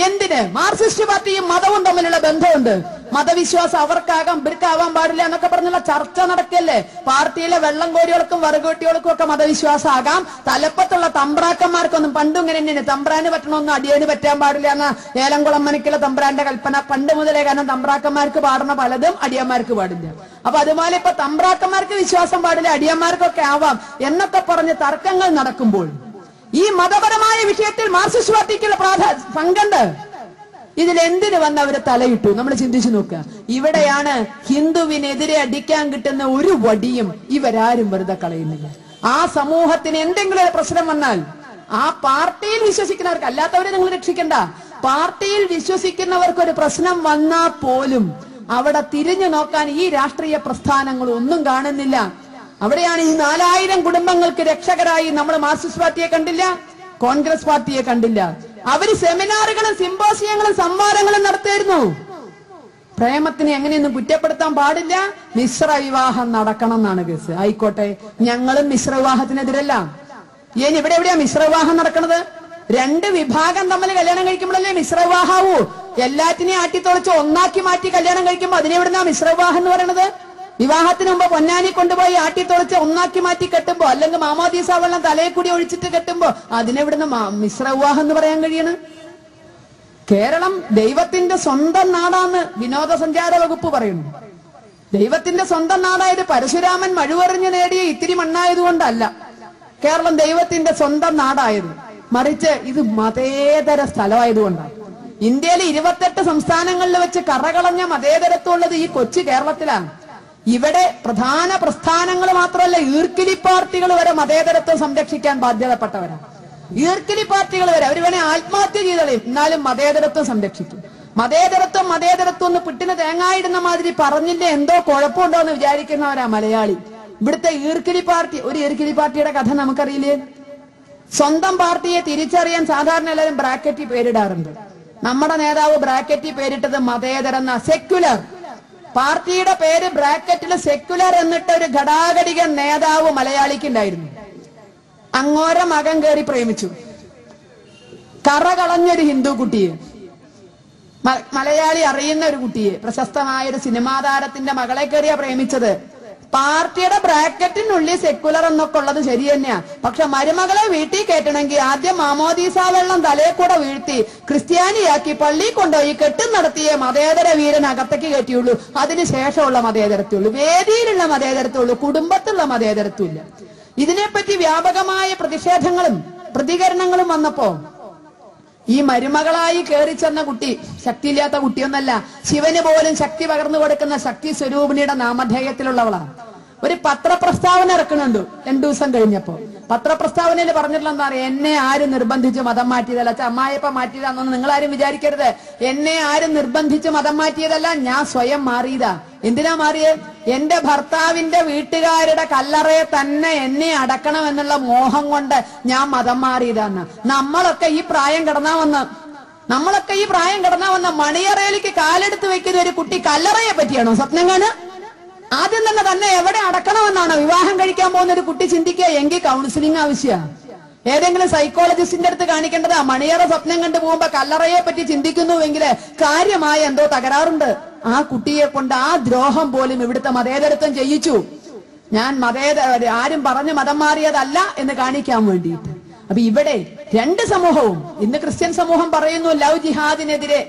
എന്തിന്? മാർക്സിസ്റ്റ് പാർട്ടിയും മതവും തമ്മിലുള്ള ബന്ധമുണ്ട്, മതവിശ്വാസം അവർക്കാകാം ഇവർക്കാവാൻ പാടില്ല എന്നൊക്കെ പറഞ്ഞുള്ള ചർച്ച നടക്കല്ലേ. പാർട്ടിയിലെ വെള്ളം കോരികൾക്കും വറുകോട്ടികൾക്കും ഒക്കെ മതവിശ്വാസം ആകാം. തലപ്പത്തുള്ള തമ്പ്രാക്കന്മാർക്കൊന്നും പണ്ടും ഇങ്ങനെ തന്നെയാണ്, തമ്പ്രാന് പറ്റണമെന്നും അടിയന് പറ്റാൻ പാടില്ല എന്ന ഏലംകുളം മനക്കിലെ തമ്പ്രാന്റെ കൽപ്പന പണ്ട് മുതലേ. കാരണം തമ്പ്രാക്കന്മാർക്ക് പാടുന്ന പലതും അടിയന്മാർക്ക് പാടില്ല. അപ്പൊ അതുപോലെ ഇപ്പൊ തമ്പ്രാക്കന്മാർക്ക് വിശ്വാസം പാടില്ല, അടിയന്മാർക്കൊക്കെ ആവാം എന്നൊക്കെ പറഞ്ഞ് തർക്കങ്ങൾ നടക്കുമ്പോൾ ഈ മതപരമായ വിഷയത്തിൽ മാർക്സിസ്റ്റ് പാർട്ടിക്കുള്ള പങ്കുണ്ട്. ഇതിലെന്തിനു വന്ന് അവര് തലയിട്ടു? നമ്മൾ ചിന്തിച്ചു നോക്കുക. ഇവിടെയാണ് ഹിന്ദുവിനെതിരെ അടിക്കാൻ കിട്ടുന്ന ഒരു വടിയും ഇവരാരും വെറുതെ കളയുന്നില്ല. ആ സമൂഹത്തിന് എന്തെങ്കിലും ഒരു പ്രശ്നം വന്നാൽ ആ പാർട്ടിയിൽ വിശ്വസിക്കുന്നവർക്ക്, അല്ലാത്തവരെ നിങ്ങൾ രക്ഷിക്കണ്ട, പാർട്ടിയിൽ വിശ്വസിക്കുന്നവർക്ക് ഒരു പ്രശ്നം വന്നാൽ പോലും അവിടെ തിരിഞ്ഞു നോക്കാൻ ഈ രാഷ്ട്രീയ പ്രസ്ഥാനങ്ങൾ ഒന്നും കാണുന്നില്ല. അവിടെയാണ് ഈ 4000 കുടുംബങ്ങൾക്ക് രക്ഷകരായി നമ്മൾ മാർക്സിസ്റ്റ് പാർട്ടിയെ കണ്ടില്ല, കോൺഗ്രസ് പാർട്ടിയെ കണ്ടില്ല. അവര് സെമിനാറുകളും സിമ്പോസിയങ്ങളും സംവാദങ്ങളും നടത്തിയിരുന്നു. പ്രേമത്തിനെ എങ്ങനെയൊന്നും കുറ്റപ്പെടുത്താൻ പാടില്ല, മിശ്ര വിവാഹം നടക്കണം എന്നാണ് കേസ്. ആയിക്കോട്ടെ, ഞങ്ങളും മിശ്ര വിവാഹത്തിനെതിരല്ല. ഇനി ഇവിടെ എവിടെയാ മിശ്ര വിവാഹം നടക്കുന്നത്? 2 വിഭാഗം തമ്മിൽ കല്യാണം കഴിക്കുമ്പോഴല്ലേ മിശ്ര വിവാഹാവൂ? എല്ലാറ്റിനെയും ആട്ടിത്തൊളിച്ച് ഒന്നാക്കി മാറ്റി കല്യാണം കഴിക്കുമ്പോ അതിനെവിടുന്നാ മിശ്ര വിവാഹം എന്ന് പറയുന്നത്? വിവാഹത്തിന് മുമ്പ് പൊന്നാനി കൊണ്ടുപോയി ആട്ടിത്തൊളിച്ച് ഒന്നാക്കി മാറ്റി കെട്ടുമ്പോ, അല്ലെങ്കിൽ മാമോദീസ വെള്ളം തലയെ കൂടി ഒഴിച്ചിട്ട് കെട്ടുമ്പോ അതിനെവിടുന്ന് മിശ്ര വിവാഹം എന്ന് പറയാൻ കഴിയണം? കേരളം ദൈവത്തിന്റെ സ്വന്തം നാടാന്ന് വിനോദസഞ്ചാര വകുപ്പ് പറയുന്നു. ദൈവത്തിന്റെ സ്വന്തം നാടായത് പരശുരാമൻ മഴുവെറിഞ്ഞ് നേടിയ ഇത്തിരി മണ്ണായതുകൊണ്ടല്ല കേരളം ദൈവത്തിന്റെ സ്വന്തം നാടായത്, മറിച്ച് ഇത് മതേതര സ്ഥലമായതുകൊണ്ടാണ്. ഇന്ത്യയിലെ 28 സംസ്ഥാനങ്ങളിൽ വെച്ച് കറകളഞ്ഞ മതേതരത്വമുള്ളത് ഈ കൊച്ചു കേരളത്തിലാണ്. ഇവിടെ പ്രധാന പ്രസ്ഥാനങ്ങൾ മാത്രമല്ല, ഈർക്കിലി പാർട്ടികൾ വരെ മതേതരത്വം സംരക്ഷിക്കാൻ ബാധ്യതപ്പെട്ടവരാണ്. ഈർക്കിലി പാർട്ടികൾ വരെ അവർ വേണേ ആത്മഹത്യ ചെയ്തളയും, എന്നാലും മതേതരത്വം സംരക്ഷിക്കും. മതേതരത്വം മതേതരത്വം എന്ന് പിട്ടിന് തേങ്ങായിടുന്ന മാതിരി പറഞ്ഞില്ലേ എന്തോ കുഴപ്പമുണ്ടോ എന്ന് വിചാരിക്കുന്നവരാ മലയാളി. ഇവിടുത്തെ ഈർക്കിലി പാർട്ടി, ഒരു ഈർക്കിലി പാർട്ടിയുടെ കഥ നമുക്കറിയില്ലേ? സ്വന്തം പാർട്ടിയെ തിരിച്ചറിയാൻ സാധാരണ എല്ലാവരും ബ്രാക്കറ്റിൽ പേരിടാറുണ്ട്. നമ്മുടെ നേതാവ് ബ്രാക്കറ്റിൽ പേരിട്ടത് മതേതരം, സെക്യുലർ. പാർട്ടിയുടെ പേര് ബ്രാക്കറ്റിൽ സെക്യുലർ എന്നിട്ട് ഒരു ഘടാഘടിക നേതാവ് മലയാളിക്കുണ്ടായിരുന്നു. അങ്ങോര മകൻ കയറി പ്രേമിച്ചു, കറ കളഞ്ഞൊരു ഹിന്ദു കുട്ടിയെ, മലയാളി അറിയുന്ന ഒരു കുട്ടിയെ, പ്രശസ്തമായ ഒരു സിനിമാ താരത്തിന്റെ മകളെ കയറിയാ പ്രേമിച്ചത്. പാർട്ടിയുടെ ബ്രാക്കറ്റിനുള്ളിൽ സെക്യുലർ എന്നൊക്കെ ഉള്ളത് ശരി തന്നെയാ. പക്ഷെ മരുമകളെ വീട്ടിൽ കയറ്റണമെങ്കിൽ ആദ്യം മാമോദീസ വെള്ളം തലയെ കൂടെ വീഴ്ത്തി ക്രിസ്ത്യാനിയാക്കി പള്ളി കൊണ്ടുപോയി കെട്ടും നടത്തിയ മതേതര വീരൻ അകത്തേക്ക് കയറ്റിയുള്ളൂ. അതിനുശേഷമുള്ള മതേതരത്വമുള്ളൂ, വേദിയിലുള്ള മതേതരത്വമുള്ളൂ, കുടുംബത്തിലുള്ള മതേതരത്വമില്ല. ഇതിനെപ്പറ്റി വ്യാപകമായ പ്രതിഷേധങ്ങളും പ്രതികരണങ്ങളും വന്നപ്പോ ഈ മരുമകളായി കയറി ചെന്ന കുട്ടി ശക്തിയില്ലാത്ത കുട്ടിയൊന്നല്ല, ശിവന് പോലും ശക്തി പകർന്നു കൊടുക്കുന്ന ശക്തി സ്വരൂപിണിയുടെ നാമധേയത്തിലുള്ളവളാണ്. ഒരു പത്രപ്രസ്താവന ഇറക്കുന്നുണ്ട് 2 ദിവസം കഴിഞ്ഞപ്പോ. പത്രപ്രസ്താവനയിൽ പറഞ്ഞിട്ടുള്ള എന്താ പറയാ, എന്നെ ആരും നിർബന്ധിച്ച് മതം മാറ്റിയതല്ല, അമ്മായിയപ്പ മാറ്റിയതാണെന്ന് നിങ്ങൾ ആരും വിചാരിക്കരുത്. എന്നെ ആരും നിർബന്ധിച്ച് മതം മാറ്റിയതല്ല, ഞാൻ സ്വയം മാറിയതാ. എന്തിനാ മാറിയത്? എന്റെ ഭർത്താവിന്റെ വീട്ടുകാരുടെ കല്ലറയെ തന്നെ എന്നെ അടക്കണം എന്നുള്ള മോഹം കൊണ്ട് ഞാൻ മതം മാറിയതാന്ന്. നമ്മളൊക്കെ ഈ പ്രായം കടന്നാ വന്ന മണിയറയിലേക്ക് കാലെടുത്ത് വെക്കുന്ന ഒരു കുട്ടി കല്ലറയെ പറ്റിയാണോ സ്വപ്നം കാണുക? ആദ്യം തന്നെ എവിടെ അടക്കണമെന്നാണോ വിവാഹം കഴിക്കാൻ പോകുന്ന ഒരു കുട്ടി ചിന്തിക്കുക? എങ്കിൽ കൗൺസിലിംഗ് ആവശ്യമാണ്. ഏതെങ്കിലും സൈക്കോളജിസ്റ്റിന്റെ അടുത്ത് കാണിക്കേണ്ടതാ. മണിയറ സ്വപ്നം കണ്ടു പോകുമ്പോ കല്ലറയെ പറ്റി ചിന്തിക്കുന്നുവെങ്കിൽ കാര്യമായ എന്തോ തകരാറുണ്ട്. ആ കുട്ടിയെ കൊണ്ട് ആ ദ്രോഹം പോലും ഇവിടുത്തെ മതേതരത്വം ചെയ്യിച്ചു. ഞാൻ ആരും പറഞ്ഞ് മതം മാറിയതല്ല എന്ന് കാണിക്കാൻ വേണ്ടിയിട്ട്. അപ്പൊ ഇവിടെ 2 സമൂഹവും, ഇന്ന് ക്രിസ്ത്യൻ സമൂഹം പറയുന്നു ലവ് ജിഹാദിനെതിരെ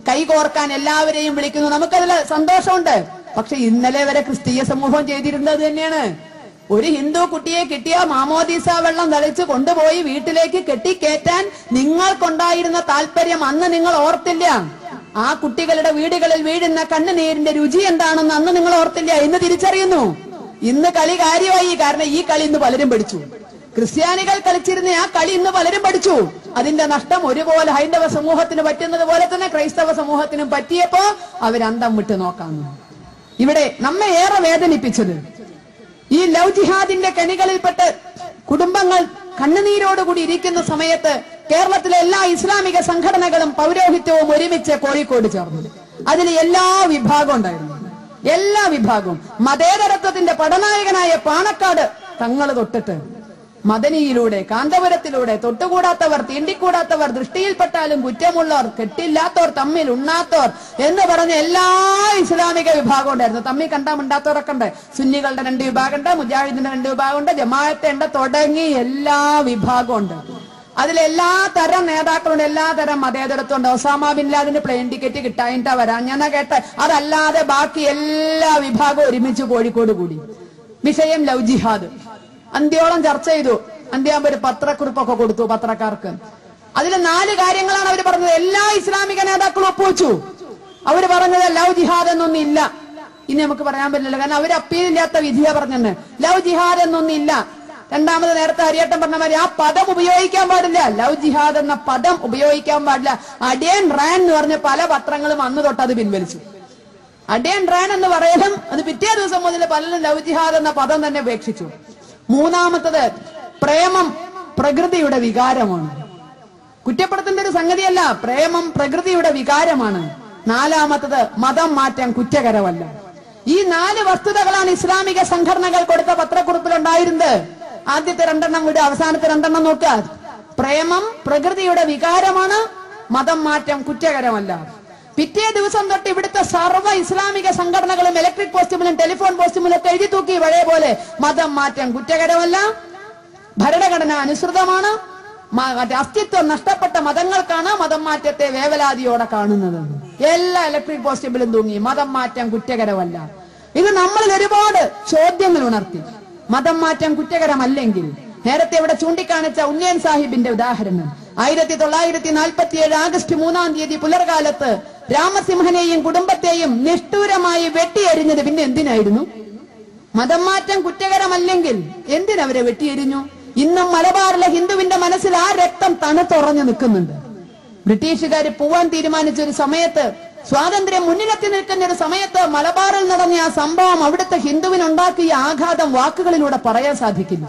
കൈകോർക്കാൻ എല്ലാവരെയും വിളിക്കുന്നു. നമുക്കതിൽ സന്തോഷമുണ്ട്. പക്ഷെ ഇന്നലെ വരെ ക്രിസ്തീയ സമൂഹം ചെയ്തിരുന്നത് തന്നെയാണ്. ഒരു ഹിന്ദു കുട്ടിയെ കിട്ടിയ മാമോദീസ വെള്ളം തളിച്ച് കൊണ്ടുപോയി വീട്ടിലേക്ക് കെട്ടിക്കേറ്റാൻ നിങ്ങൾക്കുണ്ടായിരുന്ന താല്പര്യം അന്ന് നിങ്ങൾ ഓർത്തില്ല. ആ കുട്ടികളുടെ വീടുകളിൽ വീഴുന്ന കണ്ണുനീരിന്റെ രുചി എന്താണെന്ന് അന്ന് നിങ്ങൾ ഓർത്തില്ല. ഇന്ന് തിരിച്ചറിയുന്നു. ഇന്ന് കളി കാര്യമായി. കാരണം ഈ കളി ഇന്ന് പലരും പഠിച്ചു. ക്രിസ്ത്യാനികൾ കളിച്ചിരുന്ന ആ കളി ഇന്ന് പലരും പഠിച്ചു. അതിന്റെ നഷ്ടം ഒരുപോലെ ഹൈന്ദവ സമൂഹത്തിന് പറ്റുന്നത് പോലെ തന്നെ ക്രൈസ്തവ സമൂഹത്തിനും പറ്റിയപ്പോ അവരന്തം വിട്ട് നോക്കാന്നു. ഇവിടെ നമ്മെ ഏറെ വേദനിപ്പിച്ചത് ഈ ലവ് ജിഹാദിന്റെ കെണികളിൽപ്പെട്ട് കുടുംബങ്ങൾ കണ്ണുനീരോടുകൂടി ഇരിക്കുന്ന സമയത്ത് കേരളത്തിലെ എല്ലാ ഇസ്ലാമിക സംഘടനകളും പൗരോഹിത്യവും ഒരുമിച്ച് കോഴിക്കോട് ചേർന്നു. അതിൽ എല്ലാ വിഭാഗവും ഉണ്ടായിരുന്നു, എല്ലാ വിഭാഗവും. മതേതരത്വത്തിന്റെ പടനായകനായ പാണക്കാട് തങ്ങൾ തൊട്ടിട്ട് മദനിയിലൂടെ, കാന്തപുരത്തിലൂടെ തൊട്ടുകൂടാത്തവർ, തീണ്ടിക്കൂടാത്തവർ, ദൃഷ്ടിയിൽപ്പെട്ടാലും കുറ്റമുള്ളവർ, കെട്ടില്ലാത്തവർ, തമ്മിൽ ഉണ്ണാത്തവർ എന്ന് പറഞ്ഞ എല്ലാ ഇസ്ലാമിക വിഭാഗം ഉണ്ടായിരുന്നു. തമ്മിൽ കണ്ടാ മിണ്ടാത്തവരൊക്കെ ഉണ്ട്. സുന്നികളുടെ 2 വിഭാഗമുണ്ട്, മുജാഹിദിന്റെ 2 വിഭാഗമുണ്ട്, ജമാഅത്തെ ഉണ്ട്, തുടങ്ങി എല്ലാ വിഭാഗവും ഉണ്ട്. അതിലെല്ലാ തരം നേതാക്കളുണ്ട്, എല്ലാ തരം മതേതരത്വം ഉണ്ട്. ഒസാമ ബിൻ ലാദന് പ്ലെയിൻ ടിക്കറ്റ് കിട്ടായിട്ടാ വരാൻ ഞാൻ കേട്ടെ. അതല്ലാതെ ബാക്കി എല്ലാ വിഭാഗവും ഒരുമിച്ച് കോഴിക്കോട് കൂടി. വിഷയം ലവ് ജിഹാദ് അന്ത്യോളം ചർച്ച ചെയ്തു. അന്ത്യാകുമ്പോ ഒരു പത്രക്കുറിപ്പൊക്കെ കൊടുത്തു പത്രക്കാർക്ക്. അതിൽ 4 കാര്യങ്ങളാണ് അവർ പറഞ്ഞത്. എല്ലാ ഇസ്ലാമിക നേതാക്കളും ഒപ്പുവെച്ചു. അവര് പറഞ്ഞത് ലവ് ജിഹാദ് എന്നൊന്നും ഇല്ല. ഇനി നമുക്ക് പറയാൻ പറ്റില്ല, കാരണം അവർ അപ്പീലില്ലാത്ത വിധിയാ പറഞ്ഞത്. ലവ് ജിഹാദ് എന്നൊന്നും ഇല്ല. രണ്ടാമത് നേരത്തെ ഹരിയേട്ടൻ പറഞ്ഞ മാതിരി ആ പദം ഉപയോഗിക്കാൻ പാടില്ല. ലവ് ജിഹാദ് എന്ന പദം ഉപയോഗിക്കാൻ പാടില്ല. അടിയൻ റാൻ എന്ന് പറഞ്ഞ പല പത്രങ്ങളും അന്ന് തൊട്ട് അത് പിൻവലിച്ചു. അടിയൻ റാൻ എന്ന് പറയലും അത് പിറ്റേ ദിവസം മുതൽ പലരും ലവ് ജിഹാദ് എന്ന പദം തന്നെ ഉപേക്ഷിച്ചു. മൂന്നാമത്തത് പ്രേമം പ്രകൃതിയുടെ വികാരമാണ്. കുറ്റപ്പെടുത്തേണ്ട ഒരു സംഗതിയല്ല, പ്രേമം പ്രകൃതിയുടെ വികാരമാണ്. നാലാമത്തത് മതം മാറ്റം കുറ്റകരമല്ല. ഈ 4 വസ്തുതകളാണ് ഇസ്ലാമിക സംഘടനകൾ കൊടുത്ത പത്രക്കുറിപ്പിലുണ്ടായിരുന്നത്. ആദ്യത്തെ 2 വിട്, അവസാനത്തെ 2 നോക്കുക. പ്രേമം പ്രകൃതിയുടെ വികാരമാണ്, മതം മാറ്റം കുറ്റകരമല്ല. പിറ്റേ ദിവസം തൊട്ട് ഇവിടുത്തെ സർവ്വ ഇസ്ലാമിക സംഘടനകളും ഇലക്ട്രിക് പോസ്റ്റുമിലും ടെലിഫോൺ പോസ്റ്റുമിലും ഒക്കെ എഴുതി തൂക്കി പഴയ പോലെ മതം മാറ്റം കുറ്റകരമല്ല, ഭരണഘടന അനുസൃതമാണ്, അസ്തിത്വം നഷ്ടപ്പെട്ട മതങ്ങൾക്കാണ് മതം മാറ്റത്തെ വേവലാതിയോടെ കാണുന്നത്. എല്ലാ ഇലക്ട്രിക് പോസ്റ്റുമിലും തൂങ്ങി മതം മാറ്റം കുറ്റകരമല്ല. ഇത് നമ്മളിൽ ഒരുപാട് ചോദ്യങ്ങൾ ഉണർത്തി. മതം മാറ്റം കുറ്റകരമല്ലെങ്കിൽ നേരത്തെ ഇവിടെ ചൂണ്ടിക്കാണിച്ച ഉണ്ണയൻ സാഹിബിന്റെ ഉദാഹരണം, 1947 ആഗസ്റ്റ് 3-ാം തീയതി പുലർകാലത്ത് രാമസിംഹനെയും കുടുംബത്തെയും നിഷ്ഠൂരമായി വെട്ടിയെരിഞ്ഞത് പിന്നെ എന്തിനായിരുന്നു? മതം മാറ്റം കുറ്റകരമല്ലെങ്കിൽ എന്തിനവരെ വെട്ടിയെരിഞ്ഞു? ഇന്നും മലബാറിലെ ഹിന്ദുവിന്റെ മനസ്സിൽ ആ രക്തം തണുത്തുറഞ്ഞു നിൽക്കുന്നുണ്ട്. ബ്രിട്ടീഷുകാർ പോവാൻ തീരുമാനിച്ച ഒരു സമയത്ത്, സ്വാതന്ത്ര്യം മുന്നിലെത്തി നിൽക്കുന്ന ഒരു സമയത്ത് മലബാറിൽ നടന്ന ആ സംഭവം, അവിടുത്തെ ഹിന്ദുവിനുണ്ടാക്കിയ ആഘാതം വാക്കുകളിലൂടെ പറയാൻ സാധിക്കില്ല.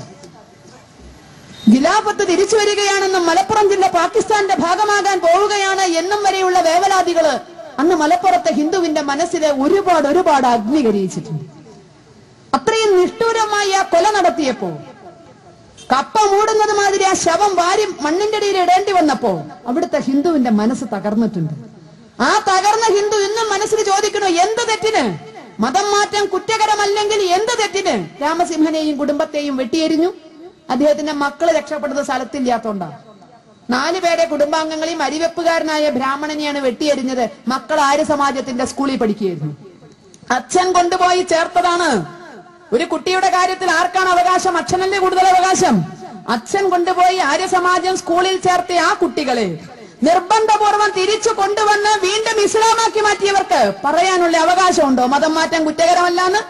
ഖിലാഫത്ത് തിരിച്ചു വരികയാണെന്നും മലപ്പുറം ജില്ല പാകിസ്ഥാന്റെ ഭാഗമാകാൻ പോവുകയാണ് എന്നും വരെയുള്ള വേവലാതികള് അന്ന് മലപ്പുറത്തെ ഹിന്ദുവിന്റെ മനസ്സിലെ ഒരുപാട് അഗ്നികരിച്ചിട്ടുണ്ട്. അത്രയും നിഷ്ഠൂരമായി ആ കൊല നടത്തിയപ്പോ, കപ്പ മൂടുന്നത് മാതിരി ആ ശവം വാരി മണ്ണിന്റെ അടിയിൽ ഇടേണ്ടി വന്നപ്പോ അവിടുത്തെ ഹിന്ദുവിന്റെ മനസ്സ് തകർന്നിട്ടുണ്ട്. ആ തകർന്ന ഹിന്ദു ഇന്നും മനസ്സിൽ ചോദിക്കണോ, എന്ത് തെറ്റിന്? മതം മാറ്റം കുറ്റകരമല്ലെങ്കിൽ എന്ത് തെറ്റിന് രാമസിംഹനെയും കുടുംബത്തെയും വെട്ടിയെരിഞ്ഞു? അദ്ദേഹത്തിന്റെ മക്കള് രക്ഷപ്പെട്ടത് സ്ഥലത്തില്ലാത്തോണ്ടാണ്. 4 പേരെ കുടുംബാംഗങ്ങളെയും അരിവെപ്പുകാരനായ ബ്രാഹ്മണനെയാണ് വെട്ടിയെരിഞ്ഞത്. മക്കൾ ആര്യ സമാജത്തിന്റെ സ്കൂളിൽ പഠിക്കുകയായിരുന്നു. അച്ഛൻ കൊണ്ടുപോയി ചേർത്തതാണ്. ഒരു കുട്ടിയുടെ കാര്യത്തിൽ ആർക്കാണ് അവകാശം? അച്ഛനല്ലേ കൂടുതൽ അവകാശം. അച്ഛൻ കൊണ്ടുപോയി ആര്യ സമാജം സ്കൂളിൽ ചേർത്ത ആ കുട്ടികളെ നിർബന്ധപൂർവ്വം തിരിച്ചു കൊണ്ടുവന്ന് വീണ്ടും ഇസ്ലാമാക്കി മാറ്റിയവർക്ക് പറയാനുള്ള അവകാശമുണ്ടോ മതം മാറ്റം കുറ്റകരമല്ലാന്ന്?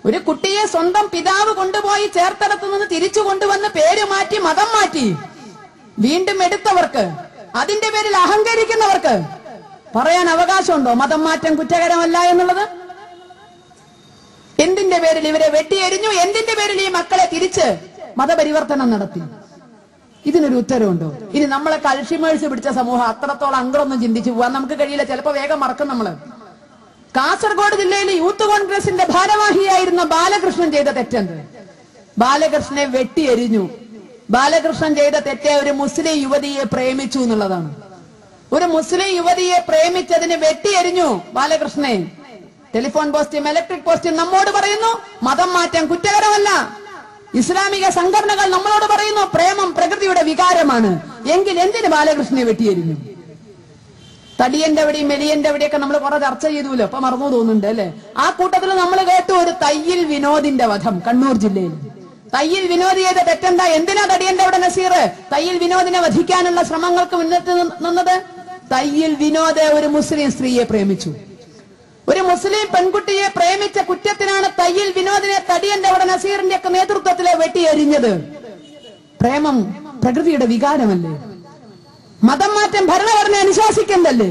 ഒരു കുട്ടിയെ സ്വന്തം പിതാവ് കൊണ്ടുപോയി ചേർത്തടത്തു നിന്ന് തിരിച്ചു കൊണ്ടുവന്ന് പേര് മാറ്റി മതം മാറ്റി വീണ്ടും എടുത്തവർക്ക്, അതിന്റെ പേരിൽ അഹങ്കരിക്കുന്നവർക്ക് പറയാൻ അവകാശമുണ്ടോ മതം മാറ്റം കുറ്റകരമല്ല എന്നുള്ളത്? എന്തിന്റെ പേരിൽ ഇവരെ വെട്ടിയെരിഞ്ഞു? എന്തിന്റെ പേരിൽ ഈ മക്കളെ തിരിച്ച് മതപരിവർത്തനം നടത്തി? ഇതിനൊരു ഉത്തരവുണ്ടോ? ഇനി നമ്മളെ അൽഷിമേഴ്സ് പിടിച്ച സമൂഹം അത്രത്തോളം അങ്കളൊന്നും ചിന്തിച്ചു പോവാൻ നമുക്ക് കഴിയില്ല. ചിലപ്പോ വേഗം മറക്കും നമ്മള്. കാസർഗോഡ് ജില്ലയിലെ യൂത്ത് കോൺഗ്രസിന്റെ ഭാരവാഹിയായിരുന്ന ബാലകൃഷ്ണൻ ചെയ്ത തെറ്റെന്ത്? ബാലകൃഷ്ണനെ വെട്ടിയെരിഞ്ഞു. ബാലകൃഷ്ണൻ ചെയ്ത തെറ്റ് ഒരു മുസ്ലിം യുവതിയെ പ്രേമിച്ചു എന്നുള്ളതാണ്. ഒരു മുസ്ലിം യുവതിയെ പ്രേമിച്ചതിന് വെട്ടിയെരിഞ്ഞു ബാലകൃഷ്ണനെ. ടെലിഫോൺ പോസ്റ്റും ഇലക്ട്രിക് പോസ്റ്റും നമ്മോട് പറയുന്നു മതം മാറ്റം കുറ്റകരമല്ല. ഇസ്ലാമിക സംഘടനകൾ നമ്മളോട് പറയുന്നു പ്രേമം പ്രകൃതിയുടെ വികാരമാണ്. എങ്കിൽ എന്തിന് ബാലകൃഷ്ണനെ വെട്ടിയെരിഞ്ഞു? തടിയന്റെ അവിടെയും മെലിയന്റെ അവിടെയൊക്കെ നമ്മൾ കുറെ ചർച്ച ചെയ്തുല്ലോ, അപ്പൊ മറന്നു തോന്നുന്നുണ്ട് അല്ലെ? ആ കൂട്ടത്തിൽ നമ്മൾ കേട്ടു ഒരു തയ്യിൽ വിനോദിന്റെ വധം കണ്ണൂർ ജില്ലയിൽ. തയ്യിൽ വിനോദ് ചെയ്ത തെറ്റെന്താ? എന്തിനാ തടിയന്റെ അവിടെ നസീർ തയ്യിൽ വിനോദിനെ വധിക്കാനുള്ള ശ്രമങ്ങൾക്ക് മുന്നിട്ട് നിന്നത്? തയ്യിൽ വിനോദ് ഒരു മുസ്ലിം സ്ത്രീയെ പ്രേമിച്ചു. ഒരു മുസ്ലിം പെൺകുട്ടിയെ പ്രേമിച്ച കുറ്റത്തിനാണ് തയ്യിൽ വിനോദിനെ തടിയന്റെ അവിടെ നസീറിന്റെ ഒക്കെ നേതൃത്വത്തിലെ വെട്ടിയെരിഞ്ഞത്. പ്രേമം പ്രകൃതിയുടെ വികാരമല്ലേ? മതം മാറ്റം ഭരണഘടന അനുശാസിക്കുന്നതല്ലേ?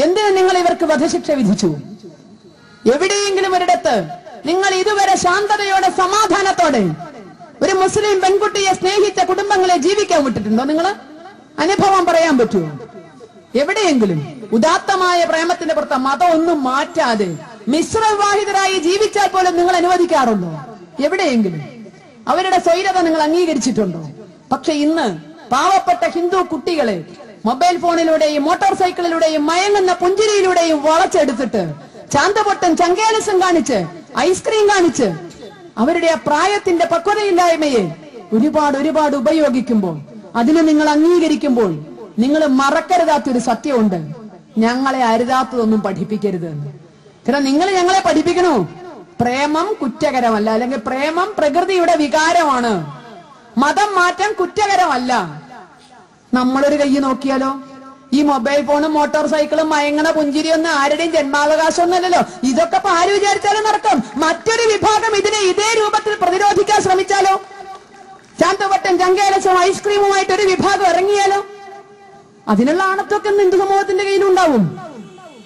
എന്തിനു നിങ്ങൾ ഇവർക്ക് വധശിക്ഷ വിധിച്ചു? എവിടെയെങ്കിലും ഒരിടത്ത് നിങ്ങൾ ഇതുവരെ ശാന്തതയോടെ സമാധാനത്തോടെ ഒരു മുസ്ലിം പെൺകുട്ടിയെ സ്നേഹിച്ച കുടുംബങ്ങളെ ജീവിക്കാൻ വിട്ടിട്ടുണ്ടോ? നിങ്ങൾ അനുഭവം പറയാൻ പറ്റുമോ? എവിടെയെങ്കിലും ഉദാത്തമായ പ്രേമത്തിന്റെ പുറത്ത് മതം ഒന്നും മാറ്റാതെ മിശ്രവിവാഹിതരായി ജീവിച്ചാൽ പോലും നിങ്ങൾ അനുവദിക്കാറുണ്ടോ? എവിടെയെങ്കിലും അവരുടെ സ്വൈരത നിങ്ങൾ അംഗീകരിച്ചിട്ടുണ്ടോ? പക്ഷെ ഇന്ന് പാവപ്പെട്ട ഹിന്ദു കുട്ടികളെ മൊബൈൽ ഫോണിലൂടെയും മോട്ടോർ സൈക്കിളിലൂടെയും മയങ്ങുന്ന പുഞ്ചിരിയിലൂടെയും വളച്ചെടുത്തിട്ട് ചാന്തപൊട്ടൻ ചങ്കേലസം കാണിച്ച് ഐസ്ക്രീം കാണിച്ച് അവരുടെ ആ പ്രായത്തിന്റെ പക്വതയില്ലായ്മയെ ഒരുപാട് ഉപയോഗിക്കുമ്പോൾ, അതിനെ നിങ്ങൾ അംഗീകരിക്കുമ്പോൾ നിങ്ങൾ മറക്കരുതാത്തൊരു സത്യമുണ്ട്: ഞങ്ങളെ അരുതാത്തതൊന്നും പഠിപ്പിക്കരുത് എന്ന്. കാരണം നിങ്ങൾ ഞങ്ങളെ പഠിപ്പിക്കണോ? പ്രേമം കുറ്റകരമല്ല, അല്ലെങ്കിൽ പ്രേമം പ്രകൃതിയുടെ വികാരമാണ്, മതം മാറ്റം കുറ്റകരമല്ല. നമ്മളൊരു കൈ നോക്കിയാലോ, ഈ മൊബൈൽ ഫോണും മോട്ടോർ സൈക്കിളും മയങ്ങണ പുഞ്ചിരിയൊന്നും ആരുടെയും ജന്മാവകാശം ഒന്നുമല്ലല്ലോ. ഇതൊക്കെ ഇപ്പൊ ആര് വിചാരിച്ചാലും നടക്കും. മറ്റൊരു വിഭാഗം ഇതിനെ ഇതേ രൂപത്തിൽ പ്രതിരോധിക്കാൻ ശ്രമിച്ചാലോ? ചാന്തപൊട്ടൻ ചങ്കേലസും ഐസ്ക്രീമുമായിട്ട് ഒരു വിഭാഗം ഇറങ്ങിയാലോ? അതിനുള്ള ആണത്തൊക്കെ ഹിന്ദു സമൂഹത്തിന്റെ കയ്യിലുണ്ടാവും.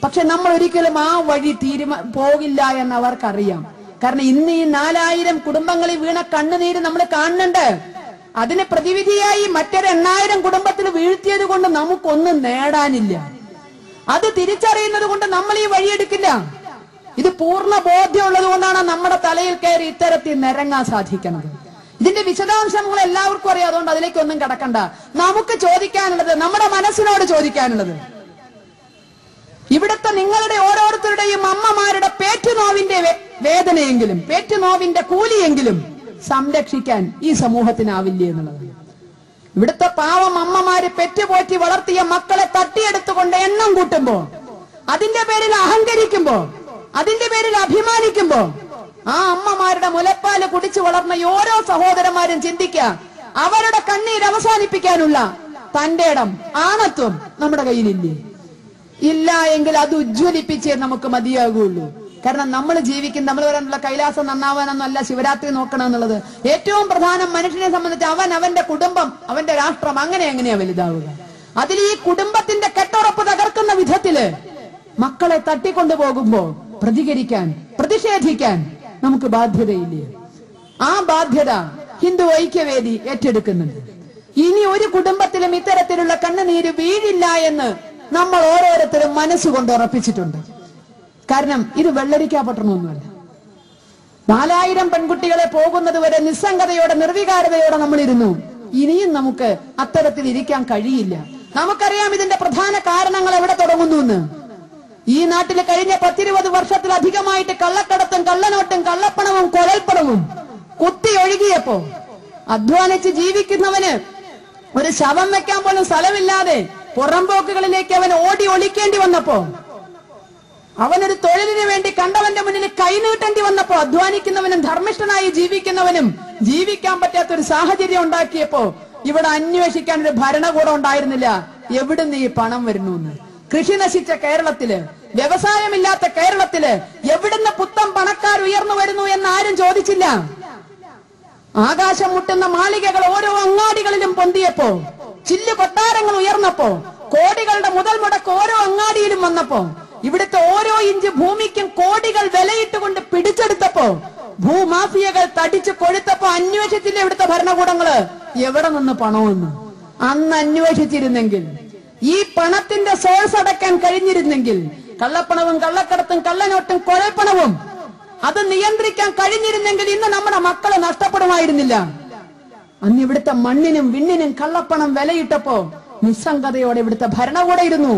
പക്ഷെ നമ്മൾ ഒരിക്കലും ആ വഴി പോകില്ല എന്ന് അവർക്കറിയാം. കാരണം ഇന്ന് ഈ 4000 കുടുംബങ്ങളിൽ വീണ കണ്ണുനീര് നമ്മൾ കാണുന്നുണ്ട്. അതിന് പ്രതിവിധിയായി മറ്റൊരു 8000 കുടുംബത്തിൽ വീഴ്ത്തിയത് കൊണ്ട് നമുക്കൊന്നും നേടാനില്ല. അത് തിരിച്ചറിയുന്നത് കൊണ്ട് നമ്മൾ ഈ വഴിയെടുക്കില്ല. ഇത് പൂർണ്ണ ബോധ്യമുള്ളത് കൊണ്ടാണ് നമ്മുടെ തലയിൽ കയറി ഇത്തരത്തിൽ നിരങ്ങാൻ സാധിക്കുന്നത്. ഇതിന്റെ വിശദാംശങ്ങൾ എല്ലാവർക്കും അറിയാം. അതുകൊണ്ട് അതിലേക്കൊന്നും കടക്കണ്ട. നമുക്ക് ചോദിക്കാനുള്ളത്, നമ്മുടെ മനസ്സിനോട് ചോദിക്കാനുള്ളത്, ഇവിടുത്തെ നിങ്ങളുടെ ഓരോരുത്തരുടെയും അമ്മമാരുടെ പേറ്റുനോവിന്റെ വേദനയെങ്കിലും പേറ്റുനോവിന്റെ കൂലിയെങ്കിലും സംരക്ഷിക്കാൻ ഈ സമൂഹത്തിനാവില്ലേ എന്നുള്ളത്. ഇവിടുത്തെ പാവം അമ്മമാര് പെറ്റുപോറ്റി വളർത്തിയ മക്കളെ തട്ടിയെടുത്തുകൊണ്ട് എണ്ണം കൂട്ടുമ്പോ, അതിന്റെ പേരിൽ അഹങ്കരിക്കുമ്പോ, അതിന്റെ പേരിൽ അഭിമാനിക്കുമ്പോ, ആ അമ്മമാരുടെ മുലപ്പാല് കുടിച്ചു വളർന്ന ഓരോ സഹോദരന്മാരും ചിന്തിക്കുക, അവരുടെ കണ്ണീര് അവസാനിപ്പിക്കാനുള്ള തന്റെ ഇടം, ആണത്വം നമ്മുടെ കയ്യിലില്ലേ? ഇല്ല എങ്കിൽ അത് ഉജ്ജ്വലിപ്പിച്ചേ നമുക്ക് മതിയാകുള്ളൂ. കാരണം നമ്മൾ ജീവിക്കും, നമ്മൾ വരാനുള്ള കൈലാസം നന്നാവാനൊന്നല്ല ശിവരാത്രി നോക്കണം എന്നുള്ളത്. ഏറ്റവും പ്രധാനം മനുഷ്യനെ സംബന്ധിച്ച് അവന്റെ കുടുംബം, അവന്റെ രാഷ്ട്രം, എങ്ങനെയാ വലുതാവുക. അതിൽ ഈ കുടുംബത്തിന്റെ കെട്ടുറപ്പ് തകർക്കുന്ന വിധത്തില് മക്കളെ തട്ടിക്കൊണ്ടുപോകുമ്പോ പ്രതികരിക്കാൻ, പ്രതിഷേധിക്കാൻ നമുക്ക് ബാധ്യതയില്ലേ? ആ ബാധ്യത ഹിന്ദു ഐക്യവേദി ഏറ്റെടുക്കുന്നുണ്ട്. ഇനി ഒരു കുടുംബത്തിലും ഇത്തരത്തിലുള്ള കണ്ണുനീര് വീഴില്ല എന്ന് നമ്മൾ ഓരോരുത്തരും മനസ്സുകൊണ്ട് ഉറപ്പിച്ചിട്ടുണ്ട്. കാരണം ഇത് വെള്ളരിക്കാ പട്ടണമൊന്നുമല്ല. 4000 പെൺകുട്ടികളെ പോകുന്നത് വരെ നിസ്സംഗതയോടെ നിർവികാരതയോടെ നമ്മൾ ഇരുന്നു. ഇനിയും നമുക്ക് അത്തരത്തിൽ ഇരിക്കാൻ കഴിയില്ല. നമുക്കറിയാം ഇതിന്റെ പ്രധാന കാരണങ്ങൾ എവിടെ തുടങ്ങുന്നു എന്ന്. ഈ നാട്ടിൽ കഴിഞ്ഞ 10-20 വർഷത്തിലധികമായിട്ട് കള്ളക്കടത്തും കള്ളനോട്ടും കള്ളപ്പണവും കൊലൽപ്പണവും കുത്തി ഒഴുകിയപ്പോ അധ്വാനിച്ച് ജീവിക്കുന്നവന് ഒരു ശവം വെക്കാൻ പോലും സ്ഥലമില്ലാതെ പുറംപോക്കുകളിലേക്ക് അവൻ ഓടി ഒളിക്കേണ്ടി വന്നപ്പോ, അവനൊരു തൊഴിലിന് വേണ്ടി കണ്ടവന്റെ മുന്നിൽ കൈനീട്ടേണ്ടി വന്നപ്പോ, അധ്വാനിക്കുന്നവനും ധർമ്മിഷ്ഠനായി ജീവിക്കുന്നവനും ജീവിക്കാൻ പറ്റാത്തൊരു സാഹചര്യം ഉണ്ടാക്കിയപ്പോ ഇവിടെ അന്വേഷിക്കാൻ ഒരു ഭരണകൂടം ഉണ്ടായിരുന്നില്ല. എവിടുന്ന് ഈ പണം വരുന്നു എന്ന്. കൃഷി നശിച്ച കേരളത്തില്, വ്യവസായമില്ലാത്ത കേരളത്തില് എവിടുന്ന് പുത്തൻ പണക്കാർ ഉയർന്നു വരുന്നു എന്ന് ആരും ചോദിച്ചില്ല. ആകാശം മുട്ടുന്ന മാളികകൾ ഓരോ അങ്ങാടികളിലും പൊന്തിയപ്പോ, ചില്ലു കൊട്ടാരങ്ങൾ ഉയർന്നപ്പോ, കോടികളുടെ മുതൽ മുടക്ക് ഓരോ അങ്ങാടിയിലും വന്നപ്പോ, ഇവിടുത്തെ ഓരോ ഇഞ്ച് ഭൂമിക്കും കോടികൾ വിലയിട്ടുകൊണ്ട് പിടിച്ചെടുത്തപ്പോ, ഭൂമാഫിയകൾ തടിച്ചു കൊഴുത്തപ്പോ അന്വേഷിച്ചില്ല ഇവിടുത്തെ ഭരണകൂടങ്ങള് എവിടെ നിന്ന് പണമെന്ന്. അന്ന് അന്വേഷിച്ചിരുന്നെങ്കിൽ, ഈ പണത്തിന്റെ സോഴ്സ് അടക്കാൻ കഴിഞ്ഞിരുന്നെങ്കിൽ, കള്ളപ്പണവും കള്ളക്കടത്തും കള്ളനോട്ടും കൊലപ്പണവും അത് നിയന്ത്രിക്കാൻ കഴിഞ്ഞിരുന്നെങ്കിൽ ഇന്ന് നമ്മുടെ മക്കളെ നഷ്ടപ്പെടുമായിരുന്നില്ല. അന്ന് ഇവിടുത്തെ മണ്ണിനും വിണ്ണിനും കള്ളപ്പണം വിലയിട്ടപ്പോ നിസ്സംഗതയോടെ ഇവിടുത്തെ ഭരണകൂടം ഇരുന്നു.